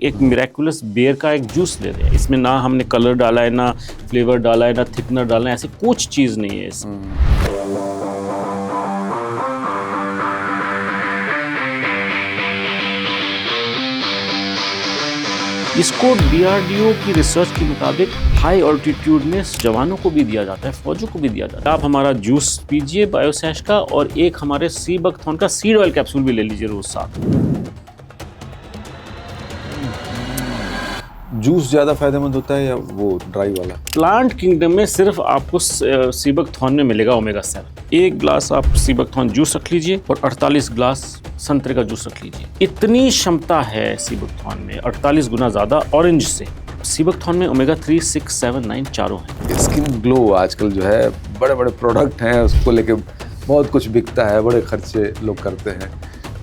एक miraculous bear का एक जूस ले रहे हैं, इसमें ना हमने कलर डाला है, ना फ्लेवर डाला है, ना थिकनर डाला है, ऐसी कुछ चीज़ नहीं है इसमें। इसको DRDO की रिसर्च के मुताबिक हाई ऑल्टीट्यूड में जवानों को भी दिया जाता है, फौजों को भी दिया जाता है। आप हमारा जूस पीजिए बायोसैश का, और एक हमारे सी बकथॉर्न का सीड ऑयल कैप्सूल भी ले लीजिए रोज साथ। जूस ज़्यादा फायदेमंद होता है या वो ड्राई वाला? प्लांट किंगडम में सिर्फ आपको सीबकथॉर्न में मिलेगा ओमेगा 7। एक ग्लास आप सीबकथॉर्न जूस रख लीजिए और 48 ग्लास संतरे का जूस रख लीजिए। इतनी क्षमता है सीबकथॉर्न में, 48 गुना ज़्यादा ऑरेंज से। सीबकथॉर्न में ओमेगा 3, 6, 7, 9 चारों हैं। स्किन ग्लो आजकल जो है बड़े बड़े प्रोडक्ट हैं, उसको लेके बहुत कुछ बिकता है, बड़े खर्चे लोग करते हैं,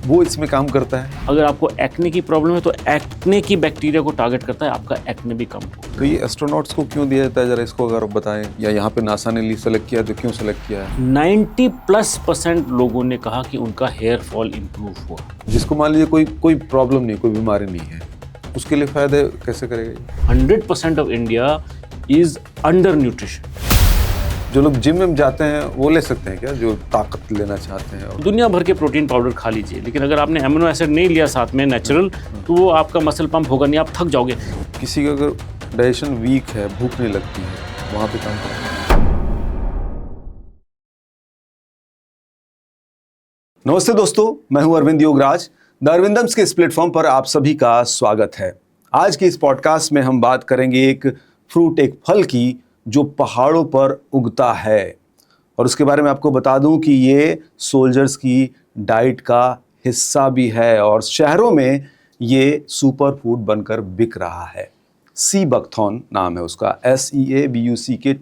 वो इसमें काम करता है। अगर आपको एक्ने की प्रॉब्लम है तो एक्ने की बैक्टीरिया को टारगेट करता है, आपका एक्ने भी कम हो। तो ये एस्ट्रोनॉट्स को क्यों दिया जाता है, जरा इसको अगर आप बताएं, या यहाँ पे नासा ने सेलेक्ट किया तो क्यों सेलेक्ट किया है? 90+% लोगों ने कहा कि उनका हेयर फॉल इम्प्रूव हुआ। जिसको मान लीजिए कोई प्रॉब्लम नहीं, कोई बीमारी नहीं है, उसके लिए फायदे कैसे करेगा? 100% of India is under nutrition. जो लोग जिम में जाते हैं वो ले सकते हैं क्या, जो ताकत लेना चाहते हैं? दुनिया भर के प्रोटीन पाउडर खा लीजिए, लेकिन अगर आपने एमिनो एसिड नहीं लिया साथ में नेचुरल, तो वो आपका मसल पंप होगा नहीं, आप थक जाओगे। किसी का अगर डाइजेशन वीक है, भूख नहीं लगती है, वहाँ पे काम करें। नमस्ते दोस्तों, मैं हूं अरविंद योगराज। द अरविंदम्स के इस प्लेटफॉर्म पर आप सभी का स्वागत है। आज के इस पॉडकास्ट में हम बात करेंगे एक फ्रूट, एक फल की, जो पहाड़ों पर उगता है, और उसके बारे में आपको बता दूं कि ये सोल्जर्स की डाइट का हिस्सा भी है और शहरों में ये सुपर फूड बनकर बिक रहा है। सी बकथॉर्न नाम है उसका, SEABUCKTHORN।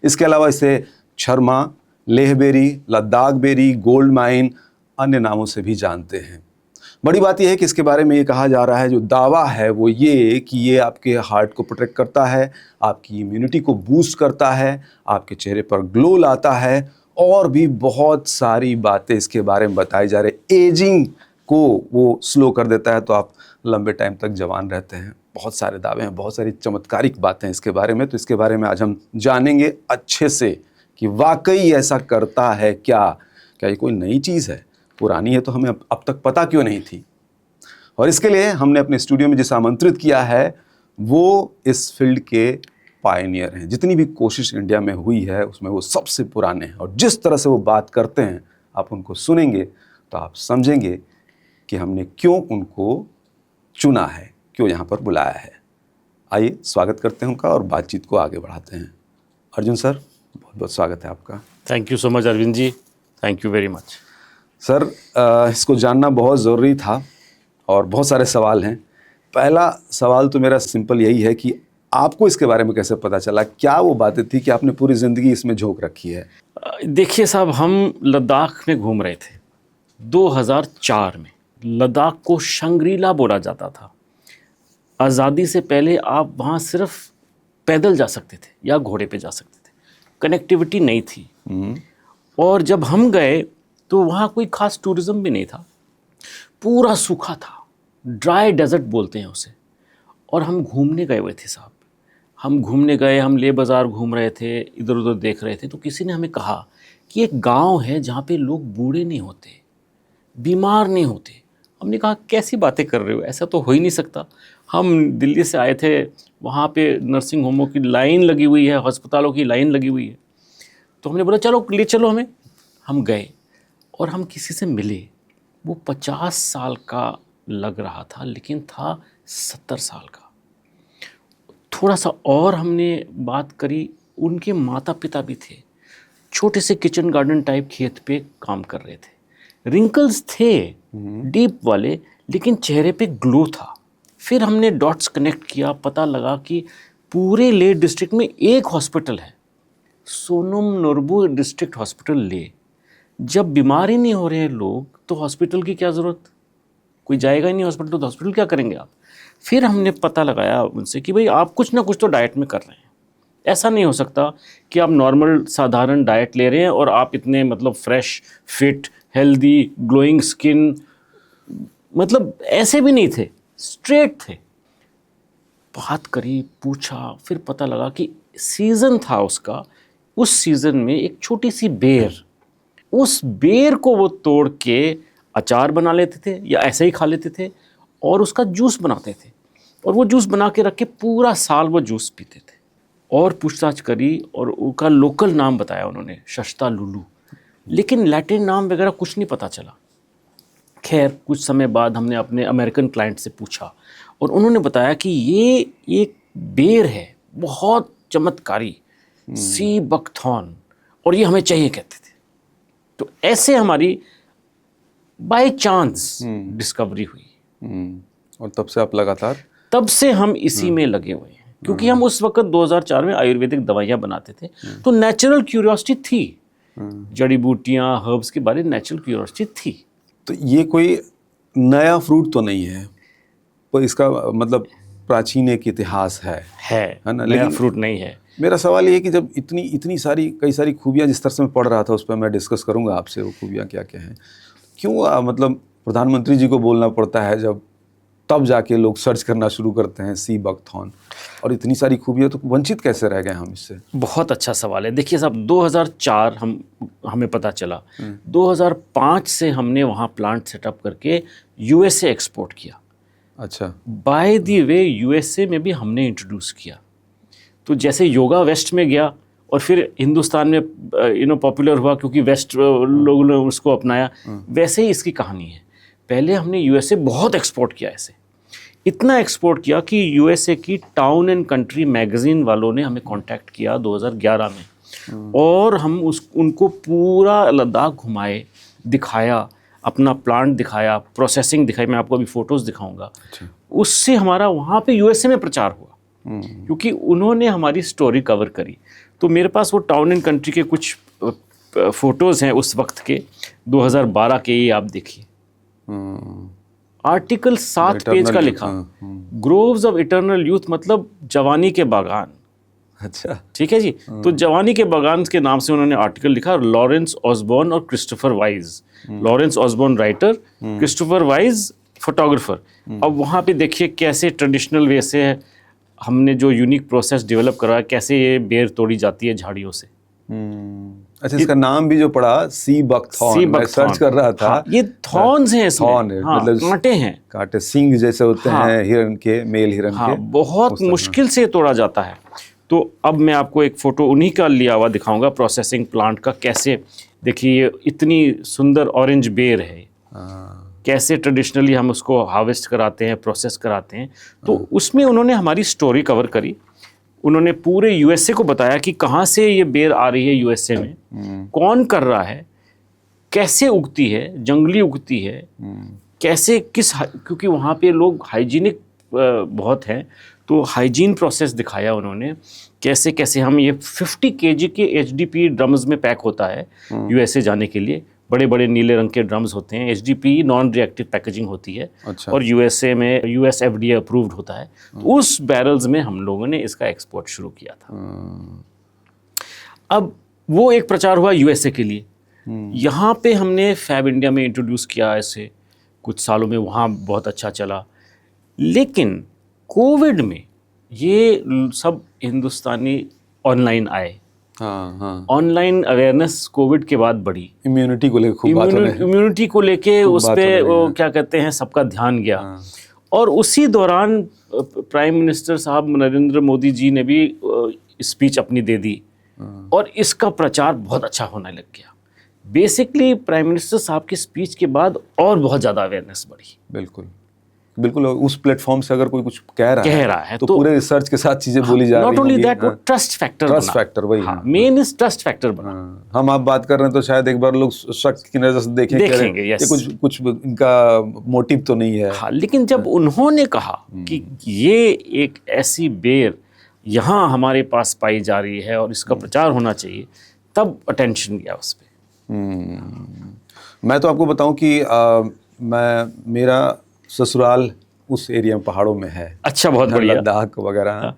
इसके अलावा इसे छरमा, Lehberry, Ladakh berry, gold mine, अन्य नामों से भी जानते हैं। बड़ी बात यह है कि इसके बारे में ये कहा जा रहा है, जो दावा है वो ये कि ये आपके हार्ट को प्रोटेक्ट करता है, आपकी इम्यूनिटी को बूस्ट करता है, आपके चेहरे पर ग्लो लाता है, और भी बहुत सारी बातें इसके बारे में बताई जा रही। एजिंग को वो स्लो कर देता है, तो आप लंबे टाइम तक जवान रहते हैं। बहुत सारे दावे हैं, बहुत सारी चमत्कारिक बातें इसके बारे में। तो इसके बारे में आज हम जानेंगे अच्छे से कि वाकई ऐसा करता है क्या ये कोई नई चीज़ है, पुरानी है तो हमें अब तक पता क्यों नहीं थी। और इसके लिए हमने अपने स्टूडियो में जिसे आमंत्रित किया है वो इस फील्ड के पायनियर हैं। जितनी भी कोशिश इंडिया में हुई है उसमें वो सबसे पुराने हैं, और जिस तरह से वो बात करते हैं, आप उनको सुनेंगे तो आप समझेंगे कि हमने क्यों उनको चुना है, क्यों यहाँ पर बुलाया है। आइए स्वागत करते हैं उनका और बातचीत को आगे बढ़ाते हैं। अर्जुन सर, बहुत बहुत स्वागत है आपका। Thank you so much Arvind ji, thank you very much. Sir, इसको जानना बहुत ज़रूरी था और बहुत सारे सवाल हैं। पहला सवाल तो मेरा सिंपल यही है कि आपको इसके बारे में कैसे पता चला, क्या वो बातें थी कि आपने पूरी ज़िंदगी इसमें झोंक रखी है? देखिए साहब, हम लद्दाख में घूम रहे थे 2004 में। लद्दाख को शंग्रीला बोला जाता था। आज़ादी से पहले आप वहाँ सिर्फ पैदल जा सकते थे या घोड़े पे जा सकते थे, कनेक्टिविटी नहीं थी। और जब हम गए तो वहाँ कोई ख़ास टूरिज़्म भी नहीं था, पूरा सूखा था, ड्राई डेजर्ट बोलते हैं उसे। और हम घूमने गए हुए थे साहब, हम घूमने गए, हम ले बाज़ार घूम रहे थे, इधर उधर देख रहे थे, तो किसी ने हमें कहा कि एक गांव है जहाँ पे लोग बूढ़े नहीं होते, बीमार नहीं होते। हमने कहा कैसी बातें कर रहे हो, ऐसा तो हो ही नहीं सकता। हम दिल्ली से आए थे, वहाँ पे नर्सिंग होमों की लाइन लगी हुई है, अस्पतालों की लाइन लगी हुई है। तो हमने बोला चलो ले चलो हमें। हम गए और हम किसी से मिले। वो 50 साल का लग रहा था, लेकिन था 70 साल का। थोड़ा सा और हमने बात करी, उनके माता पिता भी थे, छोटे से किचन गार्डन टाइप खेत पे काम कर रहे थे। रिंकल्स थे डीप वाले, लेकिन चेहरे पे ग्लो था। फिर हमने डॉट्स कनेक्ट किया, पता लगा कि पूरे ले डिस्ट्रिक्ट में एक हॉस्पिटल है, सोनम नोरबू डिस्ट्रिक्ट हॉस्पिटल ले। जब बीमार ही नहीं हो रहे हैं लोग, तो हॉस्पिटल की क्या ज़रूरत? कोई जाएगा ही नहीं हॉस्पिटल, तो हॉस्पिटल क्या करेंगे आप? फिर हमने पता लगाया उनसे कि भाई आप कुछ ना कुछ तो डाइट में कर रहे हैं। ऐसा नहीं हो सकता कि आप नॉर्मल साधारण डाइट ले रहे हैं और आप इतने मतलब fresh, fit, healthy, glowing skin, मतलब ऐसे भी नहीं थे, स्ट्रेट थे। बात करी, पूछा, फिर पता लगा कि सीज़न था उसका, उस सीज़न में एक छोटी सी बेर, उस बेर को वो तोड़ के अचार बना लेते थे या ऐसे ही खा लेते थे और उसका जूस बनाते थे, और वो जूस बना के रख के पूरा साल वो जूस पीते थे। और पूछताछ करी और उसका लोकल नाम बताया उन्होंने, शस्ता लुलू, लेकिन लैटिन नाम वगैरह कुछ नहीं पता चला। खैर कुछ समय बाद हमने अपने अमेरिकन क्लाइंट से पूछा और उन्होंने बताया कि ये एक बेर है, बहुत चमत्कारी, सी बकथॉर्न, और ये हमें चाहिए कहते थे। तो ऐसे हमारी बाय चांस डिस्कवरी हुई। और तब से आप लगातार, तब से हम इसी में लगे हुए हैं, क्योंकि हम उस वक्त 2004 में आयुर्वेदिक दवाइयाँ बनाते थे, तो नेचुरल क्यूरियोसिटी थी, जड़ी बूटियाँ, हर्ब्स के बारे में नेचुरल क्यूरियोसिटी थी। तो ये कोई नया फ्रूट तो नहीं है, पर इसका मतलब प्राचीन एक इतिहास है ना। नया लेकिन फ्रूट नहीं है। मेरा सवाल ये है कि जब इतनी सारी कई सारी खूबियाँ, जिस तरह से मैं पढ़ रहा था उस पर मैं डिस्कस करूंगा आपसे, वो खूबियाँ क्या क्या हैं, क्यों मतलब प्रधानमंत्री जी को बोलना पड़ता है जब तब जाके लोग सर्च करना शुरू करते हैं सी बकथॉर्न, और इतनी सारी खूबियाँ, तो वंचित कैसे रह गए हम इससे? बहुत अच्छा सवाल है। देखिए साहब, 2004 हमें पता चला, 2005 से हमने वहाँ प्लांट सेटअप करके यूएसए एक्सपोर्ट किया। अच्छा। बाय द वे यूएसए में भी हमने इंट्रोड्यूस किया। तो जैसे योगा वेस्ट में गया और फिर हिंदुस्तान में पॉपुलर हुआ क्योंकि वेस्ट लोगों ने उसको अपनाया, वैसे ही इसकी कहानी है। पहले हमने यूएसए बहुत एक्सपोर्ट किया, ऐसे इतना एक्सपोर्ट किया कि यूएसए की टाउन एंड कंट्री मैगजीन वालों ने हमें कांटेक्ट किया 2011 में, और हम उनको पूरा लद्दाख घुमाए, दिखाया, अपना प्लांट दिखाया, प्रोसेसिंग दिखाई, मैं आपको अभी फ़ोटोज़ दिखाऊंगा। उससे हमारा वहाँ पे यूएसए में प्रचार हुआ, क्योंकि उन्होंने हमारी स्टोरी कवर करी। तो मेरे पास वो टाउन एंड कंट्री के कुछ फ़ोटोज़ हैं उस वक्त के, 2012 के, ये आप देखिए। आर्टिकल 7 पेज का लिखा, ग्रोव्स ऑफ इटर्नल यूथ, मतलब जवानी के बागान। अच्छा, ठीक है जी। तो जवानी के बागान के नाम से उन्होंने आर्टिकल लिखा, लॉरेंस ऑसबॉर्न और Christopher Wise. Lawrence Osborne writer, Christopher Wise photographer. अब वहाँ पे देखिए कैसे ट्रेडिशनल वे से हमने जो यूनिक प्रोसेस डेवलप करा, कैसे ये बेर तोड़ी जाती है झाड़ियों से। अच्छा, इसका नाम भी जो पड़ा, सी बकथॉर्न, मैं सर्च कर रहा था। हाँ, ये थॉर्न्स हैं इसमें, थॉर्न है, हाँ, मतलब कांटे हैं, कांटे, सींग जैसे होते हैं हिरन के, मेल हिरन के। बहुत मुश्किल से तोड़ा जाता है। तो अब मैं आपको एक फ़ोटो उन्हीं का लिया हुआ दिखाऊंगा, प्रोसेसिंग प्लांट का। कैसे, देखिए इतनी सुंदर ऑरेंज बेर है, कैसे ट्रेडिशनली हम उसको हार्वेस्ट कराते हैं, प्रोसेस कराते हैं। तो उसमें उन्होंने हमारी स्टोरी कवर करी। उन्होंने पूरे यूएसए को बताया कि कहाँ से ये बेर आ रही है यूएसए में, कौन कर रहा है, कैसे उगती है, जंगली उगती है, कैसे क्योंकि वहाँ पे लोग हाइजीनिक बहुत हैं, तो हाइजीन प्रोसेस दिखाया उन्होंने। कैसे कैसे हम ये 50 केजी के एचडीपी ड्रम्स में पैक होता है यूएसए जाने के लिए, बड़े बड़े नीले रंग के ड्रम्स होते हैं। एचडीपी नॉन रिएक्टिव पैकेजिंग होती है। अच्छा। और यूएसए में यूएस एफडीए अप्रूव्ड होता है। तो उस बैरल्स में हम लोगों ने इसका एक्सपोर्ट शुरू किया था। अब वो एक प्रचार हुआ यूएसए के लिए। यहाँ पे हमने फैब इंडिया में इंट्रोड्यूस किया, ऐसे कुछ सालों में वहाँ बहुत अच्छा चला। लेकिन कोविड में ये सब हिंदुस्तानी ऑनलाइन आए। ऑनलाइन अवेयरनेस कोविड के बाद बढ़ी, इम्यूनिटी को लेके खूब बात हो रही है। इम्यूनिटी को लेके उस पे वो क्या कहते हैं, सबका ध्यान गया। और उसी दौरान प्राइम मिनिस्टर साहब नरेंद्र मोदी जी ने भी स्पीच अपनी दे दी और इसका प्रचार बहुत अच्छा होने लग गया। बेसिकली प्राइम मिनिस्टर साहब की स्पीच के बाद और बहुत ज़्यादा अवेयरनेस बढ़ी। बिल्कुल बिल्कुल। उस प्लेटफॉर्म से अगर कोई कुछ कह रहा है तो पूरे रिसर्च के साथ चीजें बोली जा रही हैं। नॉट ओनली दैट, वो ट्रस्ट फैक्टर वही मेन इज ट्रस्ट फैक्टर बना। हम आप बात कर रहे हैं तो शायद एक बार लोग शक की नजर से देखेंगे ये कुछ इनका मोटिव तो नहीं है। हाँ, लेकिन जब उन्होंने कहा कि ये एक ऐसी बेर यहाँ हमारे पास पाई जा रही है और इसका प्रचार होना चाहिए, तब अटेंशन गया उस पर। मैं तो आपको बताऊं कि मेरा ससुराल उस एरिया में, पहाड़ों में है। अच्छा, बहुत बढ़िया। लद्दाख वगैरह।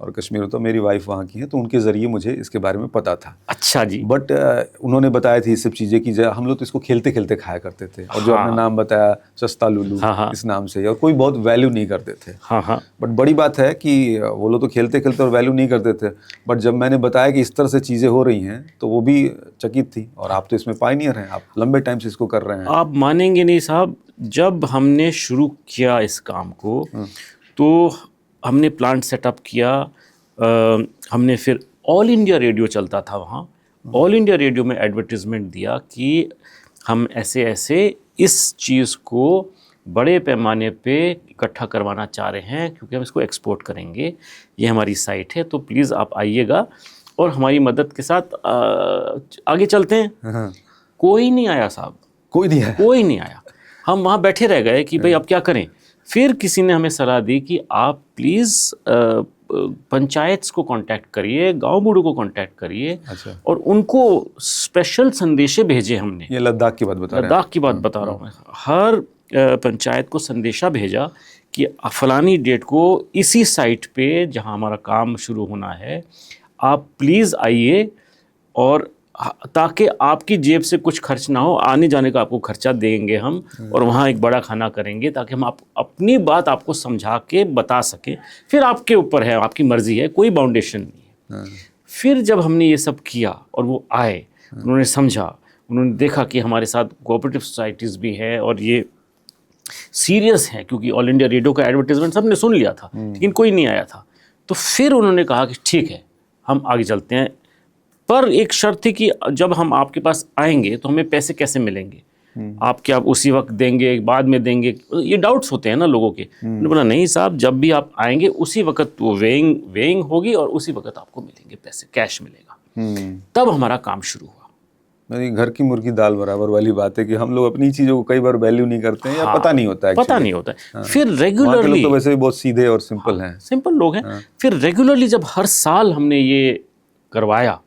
और कश्मीर तो मेरी वाइफ वहाँ की है, तो उनके ज़रिए मुझे इसके बारे में पता था। अच्छा जी। बट उन्होंने बताया थी ये सब चीज़ें कि हम लोग तो इसको खेलते खेलते खाया करते थे, और जो हाँ। आपने नाम बताया सस्ता लुल्लू, हाँ, हाँ। इस नाम से, और कोई बहुत वैल्यू नहीं करते थे। हाँ हाँ। बट बड़ी बात है कि वो लोग तो खेलते खेलते और वैल्यू नहीं करते थे, बट जब मैंने बताया कि इस तरह से चीज़ें हो रही हैं तो वो भी चकित थी। और आप तो इसमें पायनियर हैं, आप लंबे टाइम से इसको कर रहे हैं। आप मानेंगे नहीं साहब, जब हमने शुरू किया इस काम को तो हमने प्लांट सेटअप किया। हमने फिर ऑल इंडिया रेडियो चलता था वहाँ, ऑल इंडिया रेडियो में एडवर्टीजमेंट दिया कि हम ऐसे ऐसे इस चीज़ को बड़े पैमाने पे इकट्ठा करवाना चाह रहे हैं, क्योंकि हम इसको एक्सपोर्ट करेंगे। ये हमारी साइट है, तो प्लीज़ आप आइएगा और हमारी मदद के साथ आगे चलते हैं। हाँ। कोई नहीं आया साहब, कोई नहीं है। कोई नहीं आया। हम वहाँ बैठे रह गए कि भाई अब क्या करें। फिर किसी ने हमें सलाह दी कि आप प्लीज़ पंचायत को कांटेक्ट करिए, गांव बूढ़ों को कांटेक्ट करिए। अच्छा। और उनको स्पेशल संदेशे भेजे हमने। ये लद्दाख की बात बता रहे हैं? लद्दाख की बात बता रहा हूँ मैं। हर पंचायत को संदेशा भेजा कि फलानी डेट को इसी साइट पे जहाँ हमारा काम शुरू होना है, आप प्लीज़ आइए, और ताकि आपकी जेब से कुछ खर्च ना हो, आने जाने का आपको खर्चा देंगे हम, और वहाँ एक बड़ा खाना करेंगे, ताकि हम अपनी बात आपको समझा के बता सकें। फिर आपके ऊपर है, आपकी मर्ज़ी है, कोई बाउंडेशन नहीं है। फिर जब हमने ये सब किया और वो आए, उन्होंने समझा, उन्होंने देखा कि हमारे साथ कोऑपरेटिव सोसाइटीज़ भी है और ये सीरियस है, क्योंकि ऑल इंडिया रेडियो का एडवर्टीजमेंट सबने सुन लिया था, लेकिन कोई नहीं आया था। तो फिर उन्होंने कहा कि ठीक है, हम आगे चलते हैं, पर एक शर्त थी कि जब हम आपके पास आएंगे तो हमें पैसे कैसे मिलेंगे, आप क्या उसी वक्त देंगे, बाद में देंगे, ये डाउट्स होते हैं ना लोगों के। उन्होंने बोला नहीं साहब, जब भी आप आएंगे उसी वक्त वो वेइंग होगी और उसी वक्त आपको मिलेंगे पैसे, कैश मिलेगा। तब हमारा काम शुरू हुआ। मेरी घर की मुर्गी दाल बराबर वाली बात है कि हम लोग अपनी चीज़ों को कई बार वैल्यू नहीं करते हैं, या पता नहीं होता है। पता नहीं होता है। फिर वहाँ के रेगुलरली, लोग तो वैसे भी बहुत सीधे और सिंपल हैं। सिंपल लोग हैं। फिर रेगुलरली जब हर साल हमने ये करवाया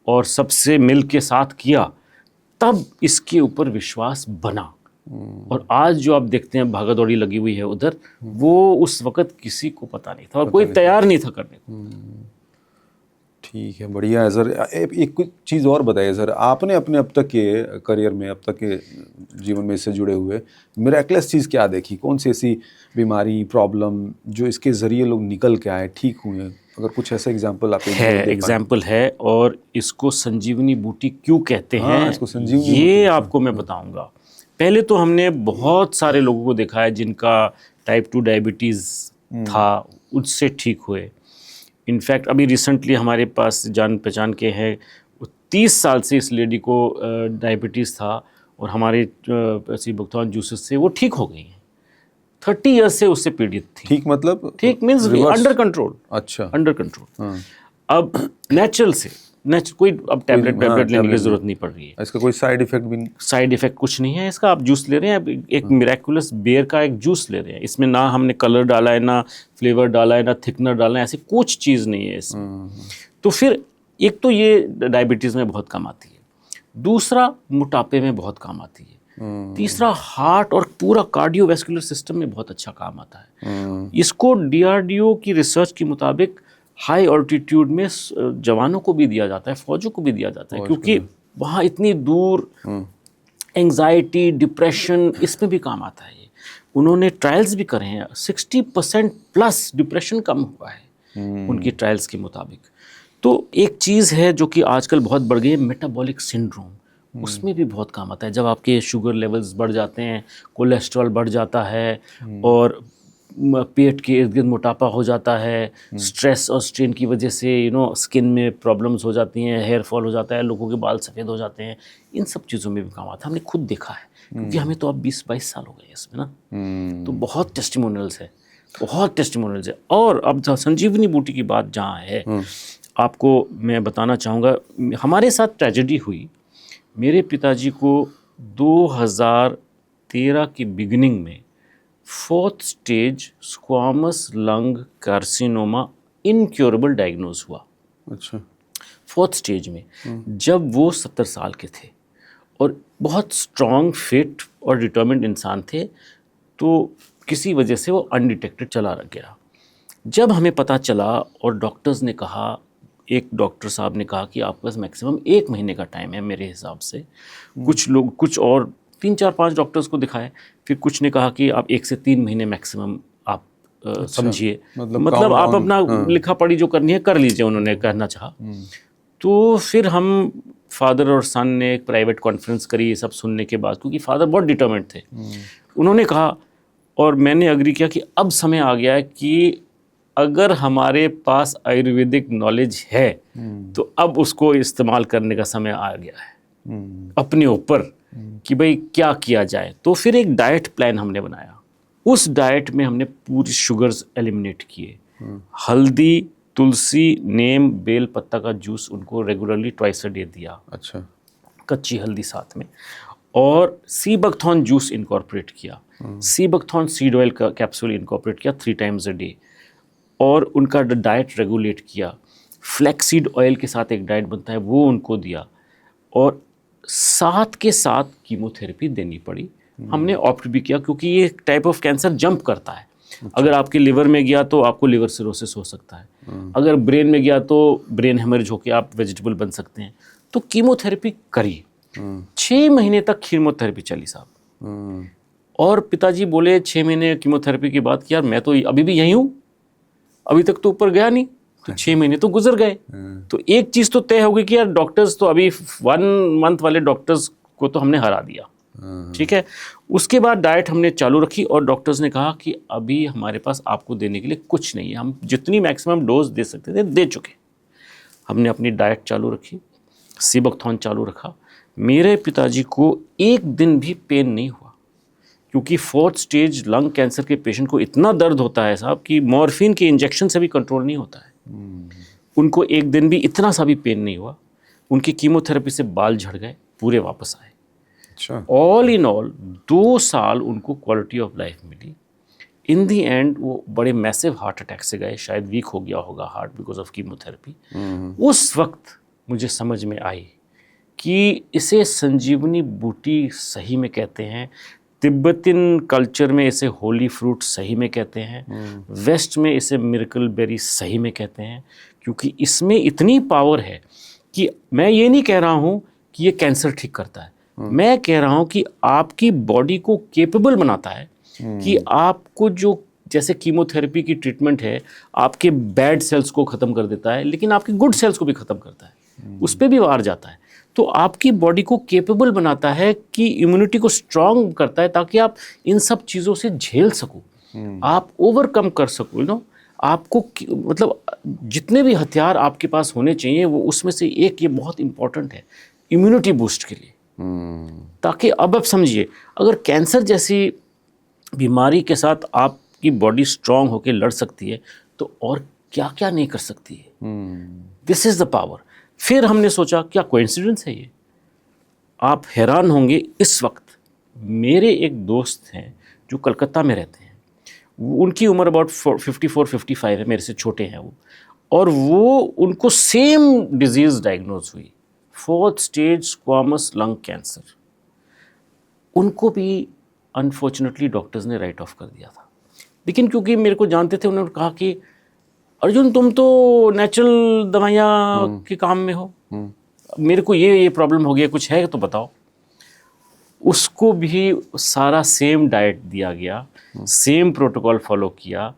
और सबसे मिल के साथ किया, तब इसके ऊपर विश्वास बना। और आज जो आप देखते हैं भागा दौड़ी लगी हुई है उधर, वो उस वक्त किसी को पता नहीं था और कोई तैयार नहीं था करने को। ठीक है, बढ़िया है सर। एक कुछ चीज़ और बताइए सर, आपने अपने अब तक के करियर में, अब तक के जीवन में इससे जुड़े हुए मिरेकलस चीज़ क्या देखी? कौन सी ऐसी बीमारी, प्रॉब्लम जो इसके ज़रिए लोग निकल के आए, ठीक हुए? अगर कुछ ऐसा एग्जाम्पल आप है, एग्जाम्पल है, और इसको संजीवनी बूटी क्यों कहते हैं, इसको संजीवनी ये आपको मैं बताऊंगा। पहले तो हमने बहुत सारे लोगों को देखा है जिनका टाइप 2 डायबिटीज़ था, उससे ठीक हुए। इनफैक्ट अभी रिसेंटली हमारे पास जान पहचान के हैं, 30 साल से इस लेडी को डायबिटीज़ था, और हमारे ऐसी भुगतान जूसेस से वो ठीक हो गई हैं। 30 ईयर्स से उससे पीड़ित थी। ठीक मतलब? ठीक मीन्स अंडर कंट्रोल। अच्छा, अंडर कंट्रोल। अब नेचुरल कोई अब टैबलेट लेने की जरूरत नहीं पड़ रही है। इसका कोई साइड इफेक्ट भी नहीं? साइड इफेक्ट कुछ नहीं है इसका। आप जूस ले रहे हैं, अब एक मिरेकुलस बेर का एक जूस ले रहे हैं, इसमें ना हमने कलर डाला है, ना फ्लेवर डाला है, ना थिकनर डाला है, ऐसी कुछ चीज़ नहीं है इसमें। तो फिर एक तो ये डायबिटीज़ में बहुत काम आती है, दूसरा मोटापे में बहुत काम आती है, तीसरा हार्ट और पूरा कार्डियोवैस्कुलर सिस्टम में बहुत अच्छा काम आता है। इसको DRDO की रिसर्च के मुताबिक हाई ऑल्टीट्यूड में जवानों को भी दिया जाता है, फौजों को भी दिया जाता है, क्योंकि वहाँ इतनी दूर एंग्जाइटी, डिप्रेशन, इसमें भी काम आता है ये। उन्होंने ट्रायल्स भी करे हैं, 60% प्लस डिप्रेशन कम हुआ है उनकी ट्रायल्स के मुताबिक। तो एक चीज़ है जो कि आजकल बहुत बढ़ गई है, मेटाबॉलिक सिंड्रोम, उसमें भी बहुत काम आता है। जब आपके शुगर लेवल्स बढ़ जाते हैं, कोलेस्ट्रॉल बढ़ जाता है, और पेट के इर्द गिर्द मोटापा हो जाता है, स्ट्रेस और स्ट्रेन की वजह से स्किन में प्रॉब्लम्स हो जाती हैं, हेयर फॉल हो जाता है, लोगों के बाल सफ़ेद हो जाते हैं, इन सब चीज़ों में भी काम आता है। हमने खुद देखा है, क्योंकि हमें तो अब 20-22 साल हो गए इसमें ना। तो बहुत टेस्टिमोनियल्स है, बहुत टेस्टिमोनियल्स है। और अब संजीवनी बूटी की बात जहाँ है, आपको मैं बताना चाहूँगा, हमारे साथ ट्रेजेडी हुई। मेरे पिताजी को 2013 की बिगिनिंग में 4th stage squamous lung carcinoma incurable diagnose हुआ। अच्छा। 4th स्टेज में, जब वो 70 साल के थे और बहुत स्ट्रॉन्ग, फिट और डिटर्मिन्ड इंसान थे, तो किसी वजह से वो अनडिटेक्टेड चला गया। जब हमें पता चला और डॉक्टर्स ने कहा, एक डॉक्टर साहब ने कहा कि आपके पास मैक्सिमम 1 महीने का टाइम है मेरे हिसाब से। कुछ लोग, कुछ और 3-4-5 डॉक्टर्स को दिखाए, फिर कुछ ने कहा कि आप 1 से 3 महीने मैक्सिमम आप समझिए, मतलब count आप on, अपना लिखा पढ़ी जो करनी है कर लीजिए, उन्होंने कहना चाहा। तो फिर हम फादर और सन ने एक प्राइवेट कॉन्फ्रेंस करी ये सब सुनने के बाद, क्योंकि फादर बहुत डिटर्मिन्ड थे। उन्होंने कहा और मैंने एग्री किया कि अब समय आ गया है कि अगर हमारे पास आयुर्वेदिक नॉलेज है तो अब उसको इस्तेमाल करने का समय आ गया है अपने ऊपर, कि भाई क्या किया जाए। तो फिर एक डाइट प्लान हमने बनाया। उस डाइट में हमने पूरी शुगर्स एलिमिनेट किए। हल्दी, तुलसी, नीम, बेल पत्ता का जूस उनको रेगुलरली ट्वाइस अ डे दिया। अच्छा। कच्ची हल्दी साथ में। और सी बकथॉर्न जूस इनकॉर्पोरेट किया। सी बकथॉर्न सीड ऑयल का कैप्सूल इनकॉर्पोरेट किया 3 टाइम्स अ डे। और उनका डाइट रेगुलेट किया। फ्लैक्सीड ऑयल के साथ एक डाइट बनता है वो उनको दिया। और साथ के साथ कीमोथेरेपी देनी पड़ी। हमने ऑप्ट भी किया क्योंकि ये टाइप ऑफ कैंसर जंप करता है। अगर आपके लिवर में गया तो आपको लिवर सिरोसिस हो सकता है। अगर ब्रेन में गया तो ब्रेन हेमरेज होकर आप वेजिटेबल बन सकते हैं। तो कीमोथेरेपी करी। 6 महीने तक कीमोथेरेपी चली साहब। और पिताजी बोले 6 महीने कीमोथेरेपी के बाद कि यार मैं तो अभी भी यहीं हूँ, अभी तक तो ऊपर गया नहीं। तो 6 महीने तो गुजर गए। तो एक चीज़ तो तय हो गई कि यार डॉक्टर्स तो अभी 1 मंथ वाले डॉक्टर्स को तो हमने हरा दिया। ठीक है। उसके बाद डाइट हमने चालू रखी और डॉक्टर्स ने कहा कि अभी हमारे पास आपको देने के लिए कुछ नहीं है, हम जितनी मैक्सिमम डोज दे सकते थे दे चुके। हमने अपनी डाइट चालू रखी, सीबकथॉर्न चालू रखा। मेरे पिताजी को एक दिन भी पेन नहीं हुआ, क्योंकि 4th स्टेज लंग कैंसर के पेशेंट को इतना दर्द होता है साहब कि मॉर्फिन के इंजेक्शन से भी कंट्रोल नहीं होता है। उनको एक दिन भी इतना सा भी पेन नहीं हुआ। उनकी कीमोथेरेपी से बाल झड़ गए, पूरे वापस आए। अच्छा। ऑल इन ऑल 2 साल उनको क्वालिटी ऑफ लाइफ मिली। इन दी एंड वो बड़े मैसिव हार्ट अटैक से गए, शायद वीक हो गया होगा हार्ट बिकॉज ऑफ कीमोथेरेपी। उस वक्त मुझे समझ में आई कि इसे संजीवनी बूटी सही में कहते हैं, तिब्बतियन कल्चर में इसे होली फ्रूट सही में कहते हैं, वेस्ट में इसे मिरेकल बेरी सही में कहते हैं, क्योंकि इसमें इतनी पावर है कि मैं ये नहीं कह रहा हूँ कि ये कैंसर ठीक करता है, मैं कह रहा हूँ कि आपकी बॉडी को केपेबल बनाता है कि आपको जो, जैसे कीमोथेरेपी की ट्रीटमेंट है आपके बैड सेल्स को ख़त्म कर देता है लेकिन आपके गुड सेल्स को भी ख़त्म करता है, उस पर भी वार जाता है। तो आपकी बॉडी को केपेबल बनाता है कि इम्यूनिटी को स्ट्रांग करता है ताकि आप इन सब चीज़ों से झेल सको, आप ओवरकम कर सको। नो, आपको मतलब जितने भी हथियार आपके पास होने चाहिए वो उसमें से एक ये बहुत इंपॉर्टेंट है इम्यूनिटी बूस्ट के लिए। ताकि अब समझिए, अगर कैंसर जैसी बीमारी के साथ आपकी बॉडी स्ट्रांग होकर लड़ सकती है तो और क्या क्या नहीं कर सकती है। This is the power. फिर हमने सोचा क्या कोइंसिडेंस है ये? आप हैरान होंगे, इस वक्त मेरे एक दोस्त हैं जो कलकत्ता में रहते हैं, उनकी उम्र अबाउट 54-55 है, मेरे से छोटे हैं वो, और वो उनको सेम डिजीज़ डायग्नोज हुई, 4th stage squamous lung cancer. उनको भी अनफॉर्चुनेटली डॉक्टर्स ने राइट ऑफ कर दिया था। लेकिन क्योंकि मेरे को जानते थे, उन्होंने कहा कि अर्जुन तुम तो नेचुरल दवाइयाँ के काम में हो, मेरे को ये प्रॉब्लम हो गया, कुछ है तो बताओ। उसको भी सारा सेम डाइट दिया गया, सेम प्रोटोकॉल फॉलो किया,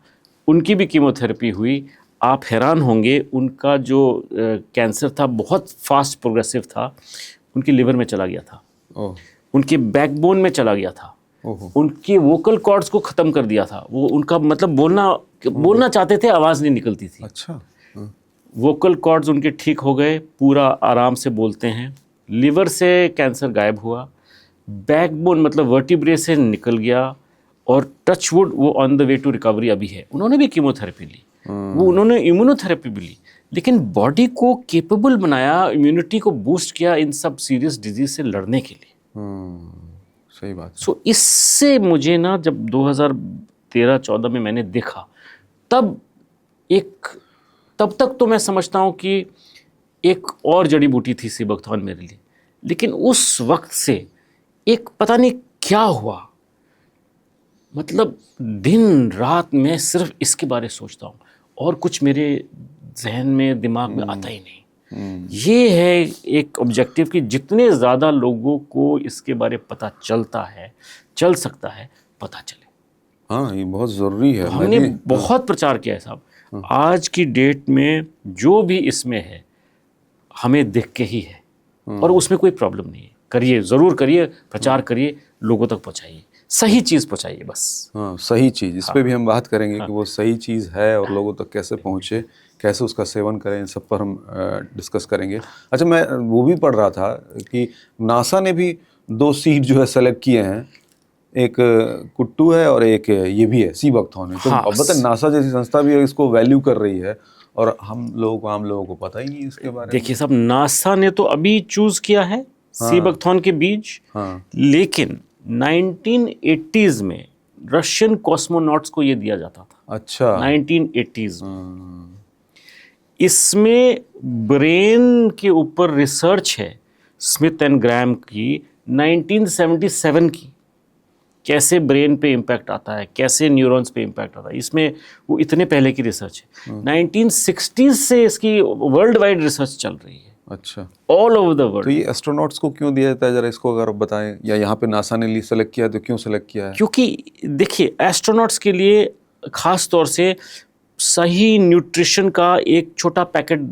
उनकी भी कीमोथेरेपी हुई। आप हैरान होंगे, उनका जो कैंसर था बहुत फास्ट प्रोग्रेसिव था, उनके लिवर में चला गया था, उनके बैकबोन में चला गया था, उनके वोकल कॉर्ड्स को ख़त्म कर दिया था। वो उनका मतलब बोलना चाहते थे, आवाज़ नहीं निकलती थी। अच्छा। वोकल कॉर्ड्स उनके ठीक हो गए, पूरा आराम से बोलते हैं। लिवर से कैंसर गायब हुआ, बैकबोन मतलब वर्टिब्रे से निकल गया, और टच वुड वो on the way to recovery अभी है। उन्होंने भी कीमोथेरेपी ली, वो उन्होंने इम्यूनोथेरेपी भी ली, लेकिन बॉडी को केपेबल बनाया, इम्यूनिटी को बूस्ट किया इन सब सीरियस डिजीज से लड़ने के लिए। सही बात। सो इससे मुझे ना, जब 2013-14 में मैंने देखा, तब तक तो मैं समझता हूँ कि एक और जड़ी बूटी थी सीबकथॉर्न मेरे लिए, लेकिन उस वक्त से एक पता नहीं क्या हुआ, मतलब दिन रात मैं सिर्फ इसके बारे में सोचता हूँ। और कुछ मेरे जहन में दिमाग में आता ही नहीं। ये है एक ऑब्जेक्टिव कि जितने ज़्यादा लोगों को इसके बारे पता चल सकता है, पता चले। हाँ, ये बहुत ज़रूरी है। हमने बहुत प्रचार किया है साहब। आज की डेट में जो भी इसमें है हमें देख के ही है, और उसमें कोई प्रॉब्लम नहीं है। करिए, ज़रूर करिए, प्रचार करिए, लोगों तक पहुंचाइए, सही चीज़ पहुंचाइए बस। हाँ, सही चीज़, इस पे भी हम बात करेंगे कि वो सही चीज़ है और लोगों तक कैसे पहुँचे, कैसे उसका सेवन करें, इन सब पर हम डिस्कस करेंगे। अच्छा, मैं वो भी पढ़ रहा था कि नासा ने भी 2 सीड जो है सेलेक्ट किए हैं, एक कुट्टू है और एक ये भी है, सी बकथॉर्न है। तो हाँ, अब बताए, नासा जैसी संस्था भी इसको वैल्यू कर रही है और हम लोगों को, आम लोगों को पता ही नहीं इसके बारे में। देखिए साहब, नासा ने तो अभी चूज किया है सी बकथॉर्न के बीज, हाँ, लेकिन 1980s में रशियन कॉस्मोनॉट्स को ये दिया जाता था। अच्छा। 1980s में इसमें ब्रेन के ऊपर रिसर्च है स्मिथ एंड ग्रैम की 1977 की, कैसे ब्रेन पे इम्पैक्ट आता है, कैसे न्यूरॉन्स पे इम्पैक्ट आता है। इसमें वो इतने पहले की रिसर्च है। 1960s से इसकी वर्ल्ड वाइड रिसर्च चल रही है, अच्छा, ऑल ओवर द तो वर्ल्ड। ये एस्ट्रोनॉट्स को क्यों दिया जाता है, जरा इसको अगर आप बताएं, या यहाँ पे नासा ने सेलेक्ट किया है तो क्यों सेलेक्ट किया है? क्योंकि देखिए, एस्ट्रोनॉट्स के लिए खास तौर से सही न्यूट्रिशन का एक छोटा पैकेट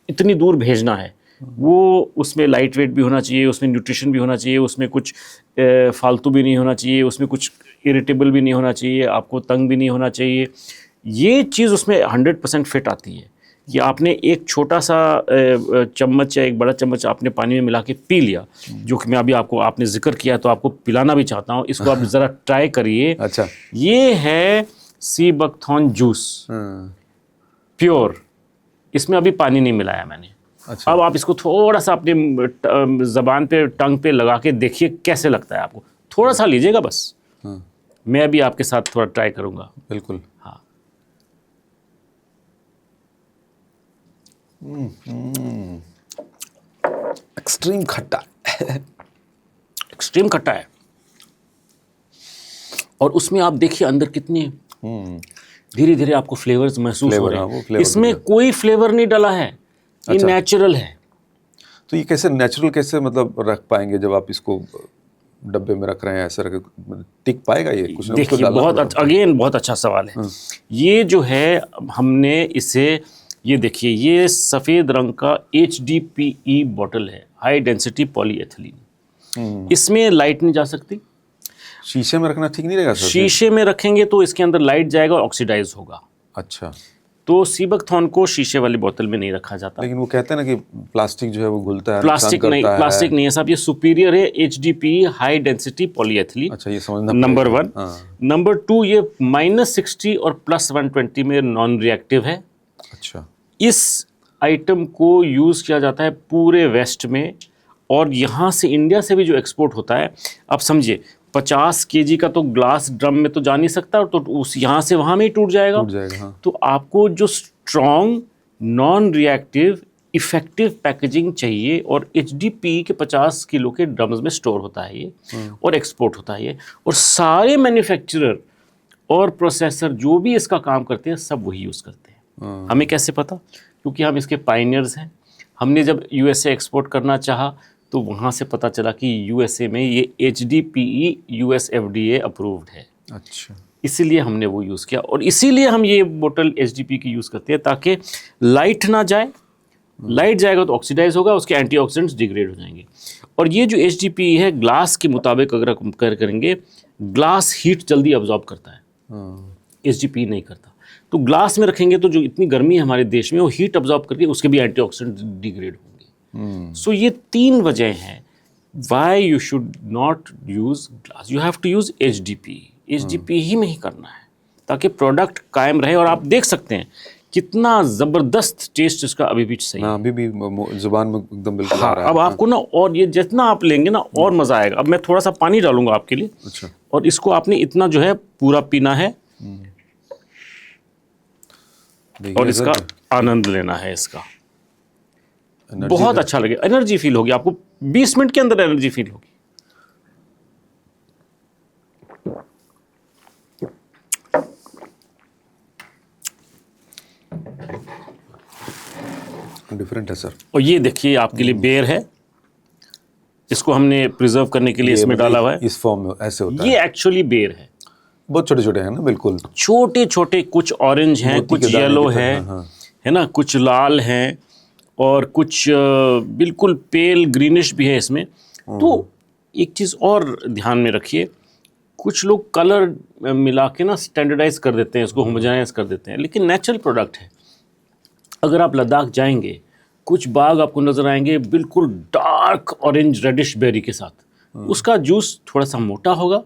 इतनी दूर भेजना है। वो उसमें लाइट वेट भी होना चाहिए, उसमें न्यूट्रिशन भी होना चाहिए, उसमें कुछ फालतू भी नहीं होना चाहिए, उसमें कुछ इरिटेबल भी नहीं होना चाहिए, आपको तंग भी नहीं होना चाहिए। ये चीज़ उसमें 100% फिट आती है। कि आपने एक छोटा सा चम्मच या एक बड़ा चम्मच आपने पानी में मिला के पी लिया, जो कि मैं अभी आपने जिक्र किया तो आपको पिलाना भी चाहता हूँ, इसको आप ज़रा ट्राई करिए। अच्छा, ये है सी बकथॉर्न जूस, प्योर, इसमें अभी पानी नहीं मिलाया मैंने। अच्छा, अब आप इसको थोड़ा सा अपने ज़बान पे, टंग पे लगा के देखिए कैसे लगता है आपको। थोड़ा सा लीजिएगा बस, मैं अभी आपके साथ थोड़ा ट्राई करूँगा। बिल्कुल। हाँ, एक्सट्रीम खट्टा। एक्सट्रीम खट्टा है, और उसमें आप देखिए अंदर कितने धीरे धीरे आपको फ्लेवर्स महसूस हो रहे हैं। इसमें कोई फ्लेवर नहीं डाला है, ये नेचुरल है। तो ये कैसे नेचुरल, कैसे मतलब रख पाएंगे जब आप इसको डब्बे में रख रहे हैं, ऐसे रख, टिक पाएगा ये कुछ? देखिए, बहुत अच्छा सवाल है। ये जो है, हमने इसे, ये देखिए, ये सफ़ेद रंग का HDPE बॉटल है, हाई डेंसिटी पॉलीएथिलीन। इसमें लाइट नहीं जा सकती। शीशे में रखना ठीक नहीं रहेगा सर? शीशे में रखेंगे तो इसके अंदर लाइट जाएगा और ऑक्सीडाइज होगा। अच्छा, तो सी बकथॉर्न को शीशे वाली बोतल में नहीं रखा जाता। लेकिन वो कहते हैं ना कि प्लास्टिक जो है वो घुलता है, प्लास्टिक नहीं है साहब, ये सुपीरियर है, HDPE हाई डेंसिटी पॉलीएथिलीन। अच्छा, ये समझना नंबर 1। नंबर 2, ये -60 और +120 में नॉन रिएक्टिव है। अच्छा, इस आइटम को यूज़ किया जाता है पूरे वेस्ट में, और यहाँ से, इंडिया से भी जो एक्सपोर्ट होता है, आप समझिए 50 kg का तो ग्लास ड्रम में तो जा नहीं सकता, तो उस यहाँ से वहाँ में ही टूट जाएगा। हाँ। तो आपको जो strong, non reactive, effective packaging चाहिए, और HDPE के 50 किलो के ड्रम्स में स्टोर होता है ये, और एक्सपोर्ट होता है ये, और सारे मैन्युफैक्चरर और प्रोसेसर जो भी इसका काम करते हैं सब वही यूज़ करते हैं। हमें कैसे पता? क्योंकि हम इसके पायनियर्स हैं। हमने जब USA एक्सपोर्ट करना चाहा तो वहाँ से पता चला कि USA में ये HDPE US FDA अप्रूव्ड है। अच्छा, इसीलिए हमने वो यूज़ किया, और इसीलिए हम ये बोतल HDPE की यूज़ करते हैं, ताकि लाइट ना जाए। लाइट जाएगा तो ऑक्सीडाइज होगा, उसके एंटीऑक्सीडेंट्स डिग्रेड हो जाएंगे। और ये जो HDPE है, ग्लास के मुताबिक अगर कंपेयर करेंगे, ग्लास हीट जल्दी अब्जॉर्ब करता है, HDPE नहीं करता। तो ग्लास में रखेंगे तो जो इतनी गर्मी है हमारे देश में, वो हीट अब्जॉर्ब करके उसके भी एंटीऑक्सीडेंट डिग्रेड होंगे। सो ये 3 वजह हैं why you should not use glass, you have to use HDPE ही में ही करना है, ताकि प्रोडक्ट कायम रहे। और आप देख सकते हैं कितना ज़बरदस्त टेस्ट इसका अभी भी सही है। अभी भी जुबान में एकदम बिल्कुल आ रहा है। अब आपको ना, और ये जितना आप लेंगे ना और मज़ा आएगा। अब मैं थोड़ा सा पानी डालूंगा आपके लिए। अच्छा, और इसको आपने इतना जो है पूरा पीना है, और इसका आनंद लेना है। इसका बहुत अच्छा लगे, एनर्जी फील होगी आपको, 20 मिनट के अंदर एनर्जी फील होगी। डिफरेंट है सर। और ये देखिए आपके लिए बेर है, इसको हमने प्रिजर्व करने के लिए इसमें डाला हुआ है। इस फॉर्म में ऐसे होता है। ये एक्चुअली बेर है, बहुत छोटे छोटे हैं ना, बिल्कुल छोटे छोटे, कुछ ऑरेंज हैं, मोती कुछ के दाने येलो की तरह, है, हाँ। है ना, कुछ लाल हैं और कुछ बिल्कुल पेल ग्रीनिश भी है इसमें। तो एक चीज़ और ध्यान में रखिए, कुछ लोग कलर मिला के ना स्टैंडर्डाइज कर देते हैं, इसको होमोजेनाइज कर देते हैं, लेकिन नेचुरल प्रोडक्ट है। अगर आप लद्दाख जाएंगे, कुछ बाग आपको नज़र आएंगे बिल्कुल डार्क ऑरेंज रेडिश बेरी के साथ, उसका जूस थोड़ा सा मोटा होगा